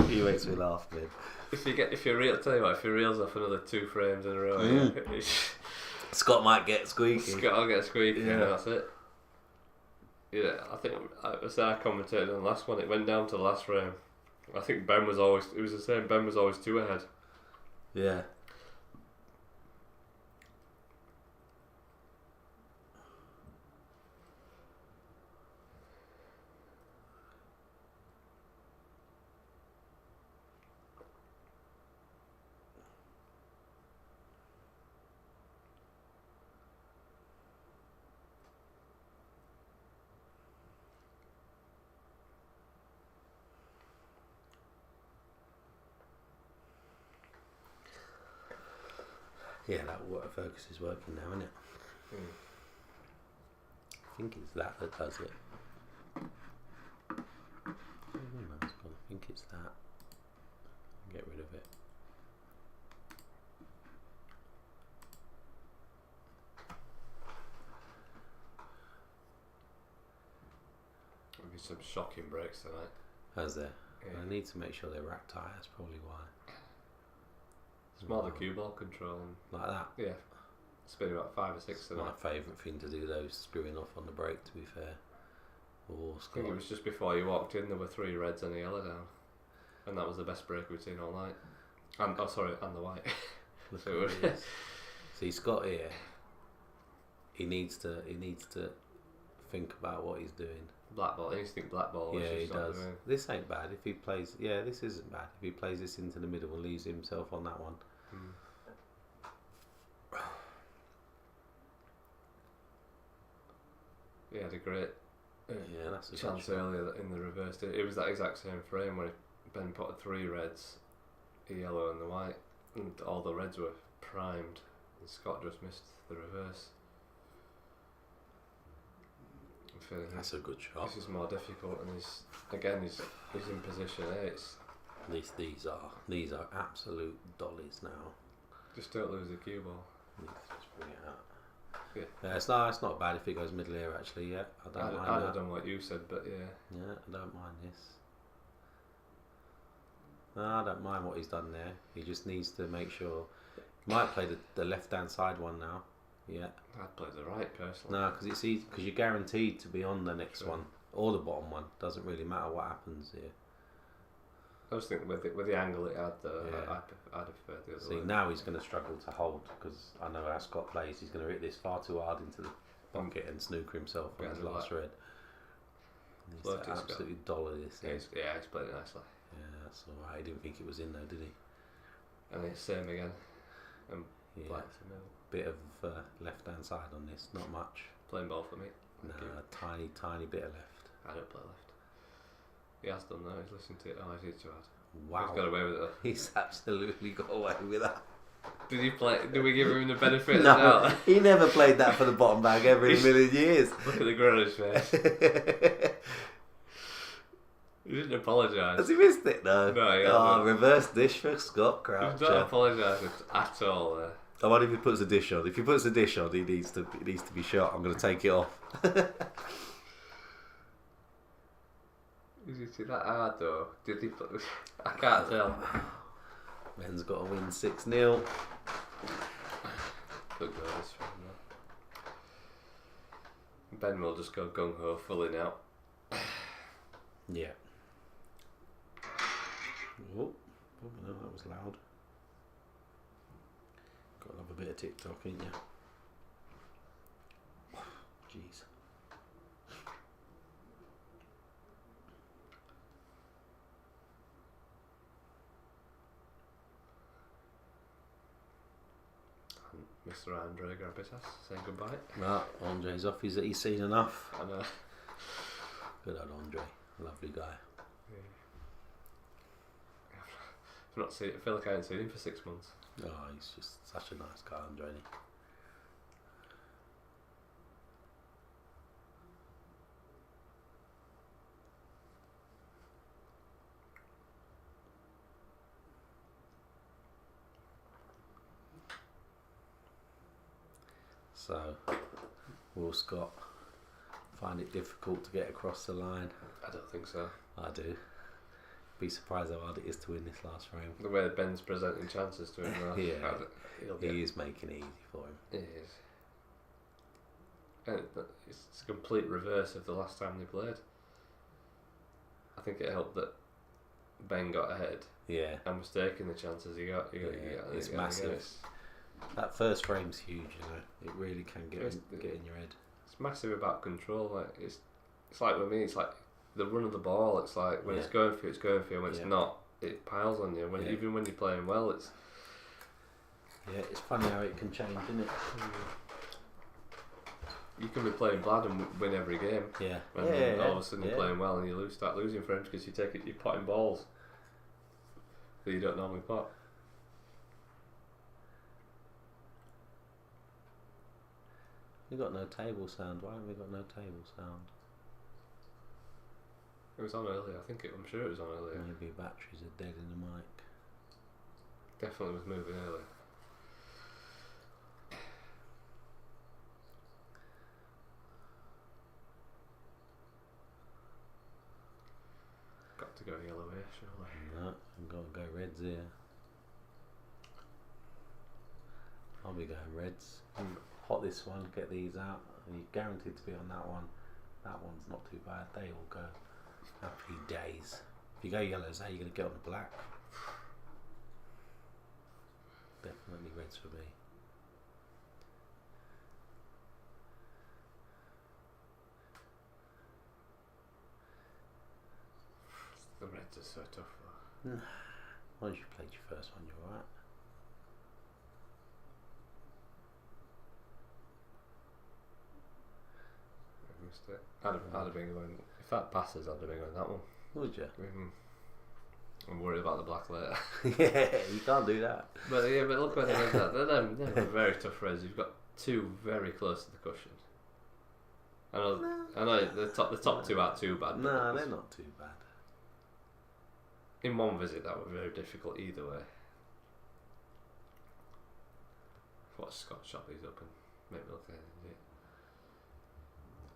[SPEAKER 3] He makes me laugh, man.
[SPEAKER 2] If he reels off another 2 frames in a row,
[SPEAKER 3] Scott might get squeaky.
[SPEAKER 2] Scott will get squeaky, and that's it. Yeah, I think I commentated on the last one. It went down to the last frame. I think Ben was always. It was the same. Ben was always 2 ahead.
[SPEAKER 3] Yeah. Yeah, that water focus is working now, isn't it? I think it's that does it. I think it's that. Get rid of it.
[SPEAKER 2] There'll be some shocking breaks tonight.
[SPEAKER 3] Has there?
[SPEAKER 2] Yeah.
[SPEAKER 3] I need to make sure they're racked high, that's probably why.
[SPEAKER 2] It's more the cue ball control.
[SPEAKER 3] Like that?
[SPEAKER 2] Yeah. It's been about 5 or 6 tonight.
[SPEAKER 3] My favourite thing to do, those screwing off on the break, to be fair.
[SPEAKER 2] I think it was just before you walked in, there were 3 reds and a yellow down. And that was the best break we've seen all night. And the white.
[SPEAKER 3] See, Scott here, he needs to think about what he's doing.
[SPEAKER 2] Blackball, he needs to think blackball.
[SPEAKER 3] Yeah, he does. This ain't bad if he plays. Yeah, this isn't bad if he plays this into the middle and leaves himself on that one.
[SPEAKER 2] He had a great
[SPEAKER 3] that's a
[SPEAKER 2] chance earlier in the reverse. It was that exact same frame where Ben put 3 reds, a yellow and the white, and all the reds were primed, and Scott just missed the reverse. I'm feeling
[SPEAKER 3] that's a good shot.
[SPEAKER 2] This is more difficult, and he's in position.
[SPEAKER 3] These are absolute dollies now.
[SPEAKER 2] Just don't lose the cue ball.
[SPEAKER 3] Just bring it out.
[SPEAKER 2] Yeah.
[SPEAKER 3] It's not bad if it goes middle here actually. Yeah, I don't mind
[SPEAKER 2] I'd
[SPEAKER 3] that.
[SPEAKER 2] have done what you said, but yeah.
[SPEAKER 3] Yeah, I don't mind this. No, I don't mind what he's done there. He just needs to make sure. He might play the left hand side one now. Yeah.
[SPEAKER 2] I'd play the right personally.
[SPEAKER 3] No, because it's easy because you're guaranteed to be on the next one or the bottom one. Doesn't really matter what happens here.
[SPEAKER 2] I was thinking with the angle it had, I'd have preferred the other
[SPEAKER 3] See,
[SPEAKER 2] way.
[SPEAKER 3] now he's going to struggle to hold because I know how Scott plays. He's going to hit this far too hard into the pocket and snooker himself on his last red. He's to absolutely dollar this thing.
[SPEAKER 2] He's played it nicely.
[SPEAKER 3] Yeah, that's alright. He didn't think it was in though, did he?
[SPEAKER 2] And it's same again. And black to middle.
[SPEAKER 3] Bit of left hand side on this, not much.
[SPEAKER 2] Playing ball for me.
[SPEAKER 3] No, tiny bit of left.
[SPEAKER 2] I don't play left. He has done though, he's listened to it. Oh, he's too hard.
[SPEAKER 3] Wow.
[SPEAKER 2] He's got away with it though.
[SPEAKER 3] He's absolutely got away with that.
[SPEAKER 2] Did we give him the benefit of the
[SPEAKER 3] No,
[SPEAKER 2] doubt?
[SPEAKER 3] he never played that for the bottom bag ever in a million years.
[SPEAKER 2] Look at the grin on his face. He didn't apologise.
[SPEAKER 3] Has he missed it though?
[SPEAKER 2] No, he hasn't.
[SPEAKER 3] Reverse dish for Scott Croucher.
[SPEAKER 2] He's not apologising at all there.
[SPEAKER 3] I wonder if he puts a dish on. If he puts a dish on, he needs to be shot. I'm going to take it off.
[SPEAKER 2] Is it that hard though? Did he put... I can't tell.
[SPEAKER 3] Ben's got to win 6-0.
[SPEAKER 2] Good goal this one though. Ben will just go gung ho fully now.
[SPEAKER 3] Yeah. Oh, no, that was loud. Got to have a bit of TikTok, ain't you? Jeez.
[SPEAKER 2] Mr. Andre Gravitas saying goodbye.
[SPEAKER 3] Right, Andre's off. He's seen enough.
[SPEAKER 2] I know.
[SPEAKER 3] Good old Andre. Lovely guy.
[SPEAKER 2] I've not seen. I feel like I haven't seen him for 6 months.
[SPEAKER 3] Oh, he's just such a nice guy, Andre. Isn't he? So, will Scott find it difficult to get across the line?
[SPEAKER 2] I don't think so.
[SPEAKER 3] I do. Be surprised how hard it is to win this last frame.
[SPEAKER 2] The way that Ben's presenting chances to him now.
[SPEAKER 3] Yeah, he is making it easy for him.
[SPEAKER 2] It is. And it's a complete reverse of the last time they played. I think it helped that Ben got ahead.
[SPEAKER 3] Yeah.
[SPEAKER 2] And was taking the chances he got.
[SPEAKER 3] It's massive. That first frame's huge, you know. It really can get in your head.
[SPEAKER 2] It's massive about control. Like it's like with me. It's like the run of the ball. It's like when it's going for you, it's going for you. When it's not, it piles on you. Even when you're playing well, it's
[SPEAKER 3] it's funny how it can change, isn't it?
[SPEAKER 2] You can be playing bad and win every game.
[SPEAKER 3] Yeah.
[SPEAKER 2] And then all of a sudden you're playing well and you start losing frames because you're potting balls that you don't normally pot.
[SPEAKER 3] We got no table sound. Why haven't we got no table sound?
[SPEAKER 2] It was on earlier. I'm sure it was on earlier.
[SPEAKER 3] Maybe batteries are dead in the mic.
[SPEAKER 2] Definitely was moving earlier. Got to go yellow here, surely.
[SPEAKER 3] No, I've got to go reds here. I'll be going reds. Hot this one, get these out. You're guaranteed to be on that one. That one's not too bad. They all go. Happy days. If you go yellows, how are you going to get on the black? Definitely reds for me.
[SPEAKER 2] The reds are so tough though.
[SPEAKER 3] Once you played your first one, you're alright.
[SPEAKER 2] Mistake. I'd have been going. If that passes, I'd have been going that one.
[SPEAKER 3] Would you?
[SPEAKER 2] I'm worried about the black later.
[SPEAKER 3] Yeah, you can't do that.
[SPEAKER 2] But look when they did that. They're very tough reds. You've got two very close to the cushion. I know the top two aren't too bad.
[SPEAKER 3] No, they're not too bad.
[SPEAKER 2] In one visit, that was very difficult either way. What Scott shot these up and make me look at it.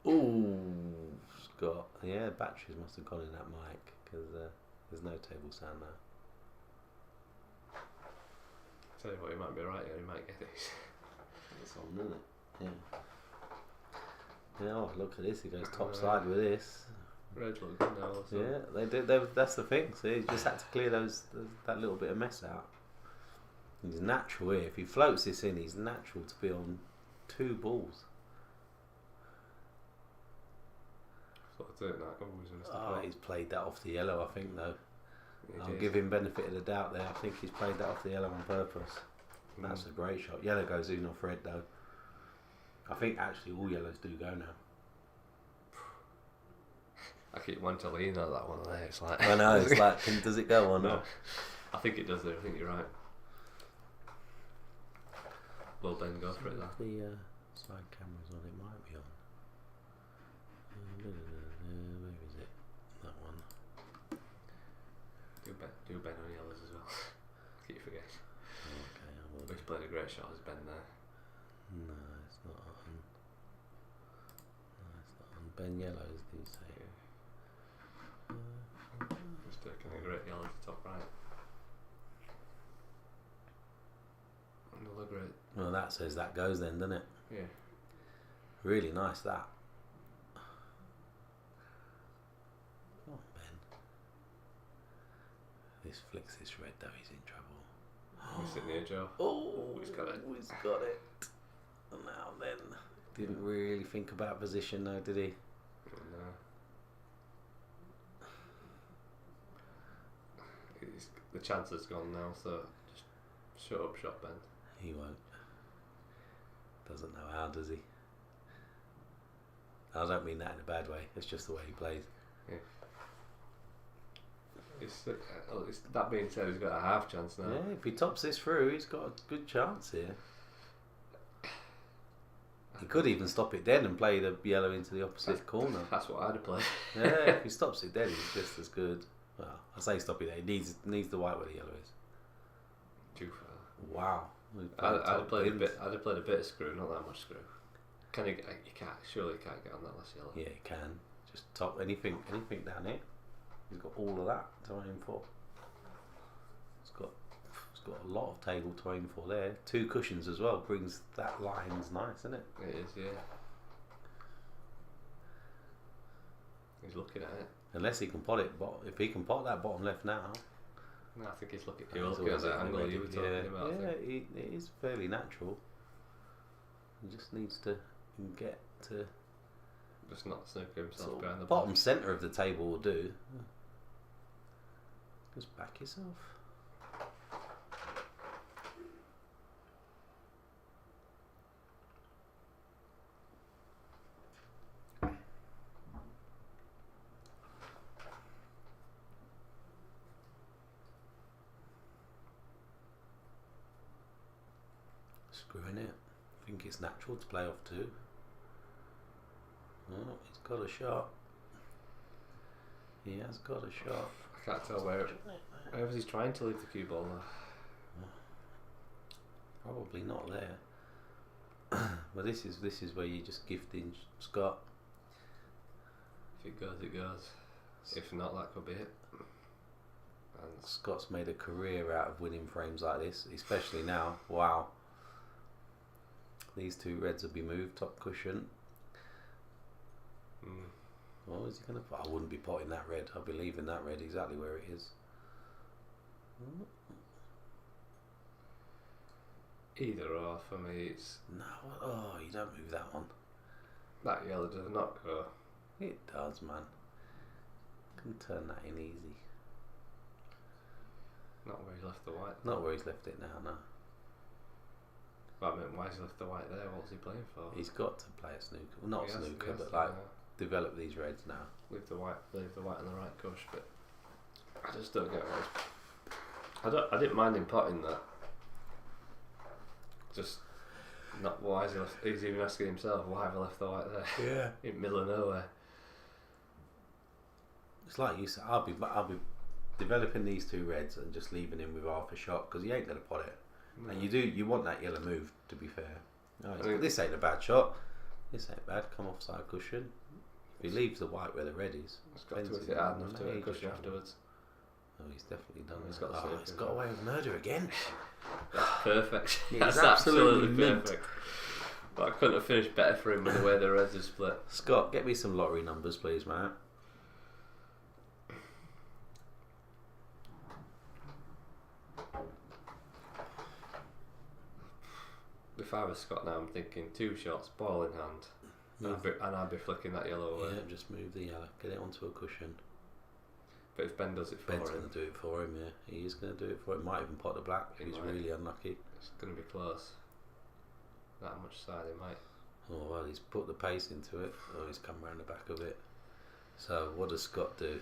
[SPEAKER 3] Ooh, Scott. Yeah, batteries must have gone in that mic because there's no table sound now.
[SPEAKER 2] Tell you what, you might be right. You might get these.
[SPEAKER 3] It's on, isn't it? Yeah. Yeah. Oh, look at this. He goes top side with this.
[SPEAKER 2] Red look good now. Also.
[SPEAKER 3] Yeah, they did. That's the thing. So he just had to clear that little bit of mess out. He's natural here. If he floats this in, he's natural to be on two balls. He's played that off the yellow, I think, though. I'll give him benefit of the doubt there. I think he's played that off the yellow on purpose. That's a great shot. Yellow goes in off red, though. I think actually all yellows do go now.
[SPEAKER 2] I keep wanting to lean on that one there. It's like
[SPEAKER 3] I know. It's like, does it go or not?
[SPEAKER 2] I think it does. Though. I think you're right. Well, Ben, go for it. Then.
[SPEAKER 3] The side cameras on it might be on. Where is it? That one.
[SPEAKER 2] Do Ben on yellows as well. I keep forgetting.
[SPEAKER 3] Okay, I will.
[SPEAKER 2] He's played a great shot as Ben there.
[SPEAKER 3] No, it's not on. No, it's not on. Ben yellows, do you say?
[SPEAKER 2] He's taking a great yellow to top right. Another great.
[SPEAKER 3] Well, that says that goes then, doesn't it?
[SPEAKER 2] Yeah.
[SPEAKER 3] Really nice that. Come on, Ben. This flicks this red though, he's in trouble.
[SPEAKER 2] He's sitting near Joe.
[SPEAKER 3] Oh,
[SPEAKER 2] he's got it.
[SPEAKER 3] He's got it. Now then. Didn't really think about position though, did he?
[SPEAKER 2] No. The chance has gone now, so just shut up shot, Ben.
[SPEAKER 3] He won't. Doesn't know how, does he? I don't mean that in a bad way. It's just the way he plays.
[SPEAKER 2] Yeah. That being said, he's got a half chance now.
[SPEAKER 3] Yeah, if he tops this through, he's got a good chance here. He could even stop it dead and play the yellow into the opposite corner.
[SPEAKER 2] That's what I'd have played.
[SPEAKER 3] Yeah, if he stops it dead, he's just as good. Well, I say stop it dead. He needs the white where the yellow is.
[SPEAKER 2] Too far.
[SPEAKER 3] Wow.
[SPEAKER 2] I'd have played a bit of screw, not that much screw. Can you can't. Surely you can't get on that last yellow.
[SPEAKER 3] Yeah, you can. Just top anything down here. He's got all of that to aim for. It's got a lot of table to aim for there. Two cushions as well brings that lines nice, isn't it?
[SPEAKER 2] It is, yeah. He's looking at it.
[SPEAKER 3] Unless he can pot it, if he can pot that bottom left now.
[SPEAKER 2] No, I think he's looking. He was looking at that angle you were talking about.
[SPEAKER 3] Yeah, it is fairly natural. He just needs to get to.
[SPEAKER 2] Just not snooker himself
[SPEAKER 3] sort of
[SPEAKER 2] behind the
[SPEAKER 3] bottom centre of the table will do. Just back yourself. Screwing it. I think it's natural to play off two. Oh, he's got a shot. He has got a shot.
[SPEAKER 2] I can't tell where was he trying to leave the cue ball there.
[SPEAKER 3] Probably not there. But this is where you just gifting Scott.
[SPEAKER 2] If it goes, it goes. If not, that could be it. And
[SPEAKER 3] Scott's made a career out of winning frames like this, especially now. Wow. These two reds will be moved, top cushion. What is he going to put? I wouldn't be potting that red. I'll be leaving that red exactly where it is.
[SPEAKER 2] either or for me. It's
[SPEAKER 3] No, oh, you don't move that one.
[SPEAKER 2] that yellow does not go.
[SPEAKER 3] It does, man. Can turn that in easy.
[SPEAKER 2] Not where he left the white.
[SPEAKER 3] Not where he's left it now, no.
[SPEAKER 2] But I mean, why has he left the white there? What's he playing for?
[SPEAKER 3] He's got to play a snooker. Well, not
[SPEAKER 2] He has-
[SPEAKER 3] snooker,
[SPEAKER 2] he has
[SPEAKER 3] but
[SPEAKER 2] to,
[SPEAKER 3] like develop these reds now.
[SPEAKER 2] leave the white on the right cush. But I just don't get why. I didn't mind him potting that. Just not why is he left? He's even asking himself why have I left the white there
[SPEAKER 3] Yeah.
[SPEAKER 2] in the middle of nowhere.
[SPEAKER 3] It's like you said, I'll be developing these two reds and just leaving him with half a shot because he ain't going to pot it. And you want that yellow move, to be fair. No, this ain't a bad shot. This ain't bad. Come off side cushion. If he leaves the white where the red is,
[SPEAKER 2] It's got to hit it hard enough to hit a cushion afterwards.
[SPEAKER 3] Oh, he's definitely done
[SPEAKER 2] He's
[SPEAKER 3] that.
[SPEAKER 2] got to
[SPEAKER 3] He's got away with murder again.
[SPEAKER 2] That's perfect.
[SPEAKER 3] Yeah,
[SPEAKER 2] That's
[SPEAKER 3] he's absolutely mint.
[SPEAKER 2] perfect. But I couldn't have finished better for him with the way the reds are split.
[SPEAKER 3] Scott, get me some lottery numbers, please, mate.
[SPEAKER 2] If I was Scott now, I'm thinking 2 shots, ball in hand, and I'd be flicking that yellow away.
[SPEAKER 3] Yeah, just move the yellow. Get it onto a cushion.
[SPEAKER 2] But if Ben does it for
[SPEAKER 3] Ben's
[SPEAKER 2] him,
[SPEAKER 3] going to do it for him, yeah. He is going to do it for him. Might even pot the black if he's
[SPEAKER 2] might.
[SPEAKER 3] really unlucky.
[SPEAKER 2] it's going to be close. That much side he might.
[SPEAKER 3] Oh, well, he's put the pace into it. Oh, he's come round the back of it. So, what does Scott do?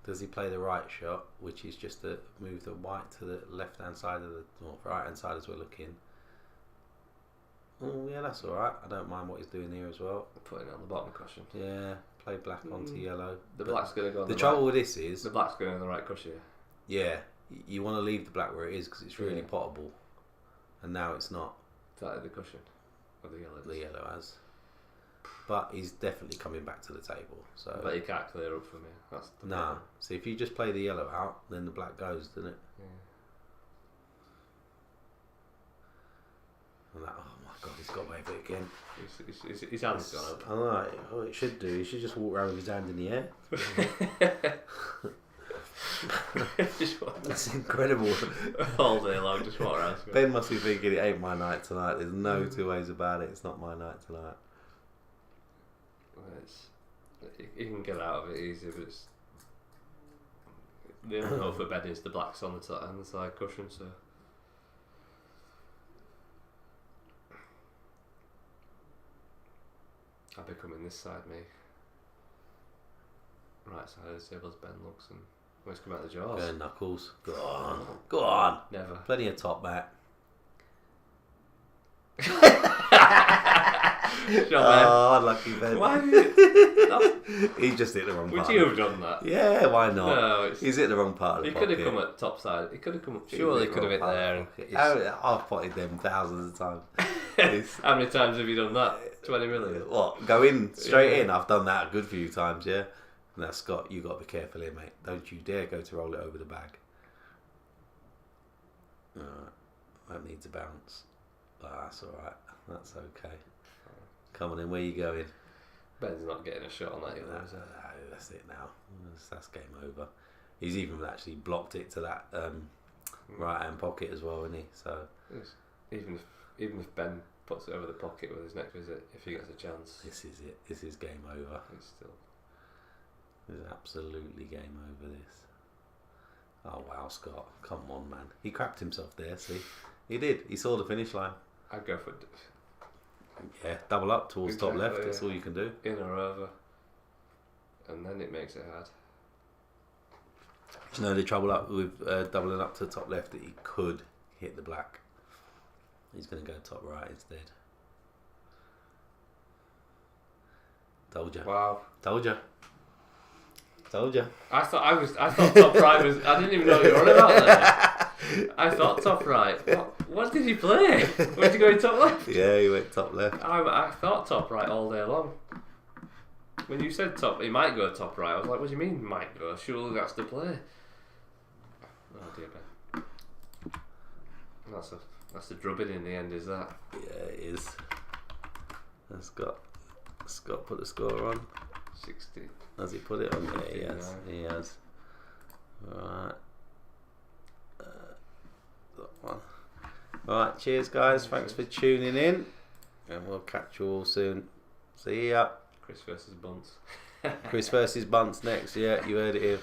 [SPEAKER 3] Does he play the right shot, which is just to move the white to the left-hand side of the... or right-hand side as we're looking. Oh, yeah, that's alright. I don't mind what he's doing here as well.
[SPEAKER 2] Putting it on the bottom cushion.
[SPEAKER 3] Yeah, play black onto yellow.
[SPEAKER 2] The
[SPEAKER 3] But
[SPEAKER 2] black's going to go on
[SPEAKER 3] the
[SPEAKER 2] the
[SPEAKER 3] trouble
[SPEAKER 2] right.
[SPEAKER 3] with this is...
[SPEAKER 2] The black's going on the right cushion.
[SPEAKER 3] Yeah, you want to leave the black where it is because it's really
[SPEAKER 2] Yeah.
[SPEAKER 3] potable. And now it's not.
[SPEAKER 2] That is the cushion. Or the yellow.
[SPEAKER 3] The yellow has. But he's definitely coming back to the table. So
[SPEAKER 2] But he can't clear up for me. That's the
[SPEAKER 3] nah.
[SPEAKER 2] problem.
[SPEAKER 3] So if you just play the yellow out, then the black goes, doesn't it?
[SPEAKER 2] Yeah.
[SPEAKER 3] And that, oh my god, he's got away with it again.
[SPEAKER 2] His hand's gone up.
[SPEAKER 3] I know. Oh, it should do. He should just walk around with his hand in the air.
[SPEAKER 2] Just walk
[SPEAKER 3] That's incredible.
[SPEAKER 2] all day long, just walk around.
[SPEAKER 3] Ben must be thinking it ain't my night tonight. There's no two ways about it. It's not my night tonight.
[SPEAKER 2] You can get out of it easy, but it's the only hope for Ben is the black's on the top and the side cushion. So I'll be coming this side, me. Right side of the table as Ben looks, and let's come out the jaws.
[SPEAKER 3] Go on, Knuckles. Go on. Go on.
[SPEAKER 2] Never.
[SPEAKER 3] Plenty of top back.
[SPEAKER 2] Oh,
[SPEAKER 3] unlucky Ben.
[SPEAKER 2] why did you,
[SPEAKER 3] He just hit the wrong
[SPEAKER 2] would
[SPEAKER 3] part.
[SPEAKER 2] you have done that?
[SPEAKER 3] Yeah, why not?
[SPEAKER 2] No, it's,
[SPEAKER 3] He's hit the wrong part of the
[SPEAKER 2] he
[SPEAKER 3] pocket.
[SPEAKER 2] could have come at top side. He could have come.
[SPEAKER 3] He
[SPEAKER 2] Surely
[SPEAKER 3] hit
[SPEAKER 2] he
[SPEAKER 3] the
[SPEAKER 2] could have hit
[SPEAKER 3] wrong part
[SPEAKER 2] there.
[SPEAKER 3] of
[SPEAKER 2] And
[SPEAKER 3] the pocket. I've potted them thousands of times. It's-
[SPEAKER 2] how many times have you done that? 20 million.
[SPEAKER 3] What? Go in straight
[SPEAKER 2] Yeah.
[SPEAKER 3] in. I've done that a good few times, yeah. Now Scott, you got to be careful here, mate. Don't you dare go to roll it over the bag. Alright, that needs a bounce. But that's alright. That's okay. Come on in, where you going?
[SPEAKER 2] Ben's not getting a shot on that yellow, is he?
[SPEAKER 3] That's it now. That's game over. He's even actually blocked it to that right hand pocket as well, isn't he? So
[SPEAKER 2] Even if Ben puts it over the pocket with his next visit, if he gets a chance,
[SPEAKER 3] this is it. This is game over.
[SPEAKER 2] it's still.
[SPEAKER 3] This is absolutely game over. This. Oh wow, Scott! Come on, man. He crapped himself there. See, he did. He saw the finish line.
[SPEAKER 2] I'd go for
[SPEAKER 3] Yeah, double up towards top
[SPEAKER 2] Exactly,
[SPEAKER 3] left. That's
[SPEAKER 2] yeah.
[SPEAKER 3] all you can do.
[SPEAKER 2] in or over, and then it makes it hard.
[SPEAKER 3] Do you know the trouble up with doubling up to the top left that he could hit the black. He's going to go top right instead. Told you.
[SPEAKER 2] Wow.
[SPEAKER 3] Told you. Told you.
[SPEAKER 2] I thought top right was. I didn't even know what you were on about there. I thought top right. What did he play? Where did he go in top left?
[SPEAKER 3] Yeah, he went top left.
[SPEAKER 2] I thought top right all day long. When you said top, he might go top right. I was like, what do you mean might go? Surely that's the play. Oh dear, Ben. That's the drubbing in the end, is that?
[SPEAKER 3] Yeah, it is. Has Scott put the score on?
[SPEAKER 2] 60.
[SPEAKER 3] Has he put it on? Yeah, he has.
[SPEAKER 2] 59.
[SPEAKER 3] He has. Alright. That one. Alright, cheers guys. Thanks for tuning in. And we'll catch you all soon. See ya.
[SPEAKER 2] Chris versus Bunce.
[SPEAKER 3] Chris versus Bunce next. Yeah, you heard it here.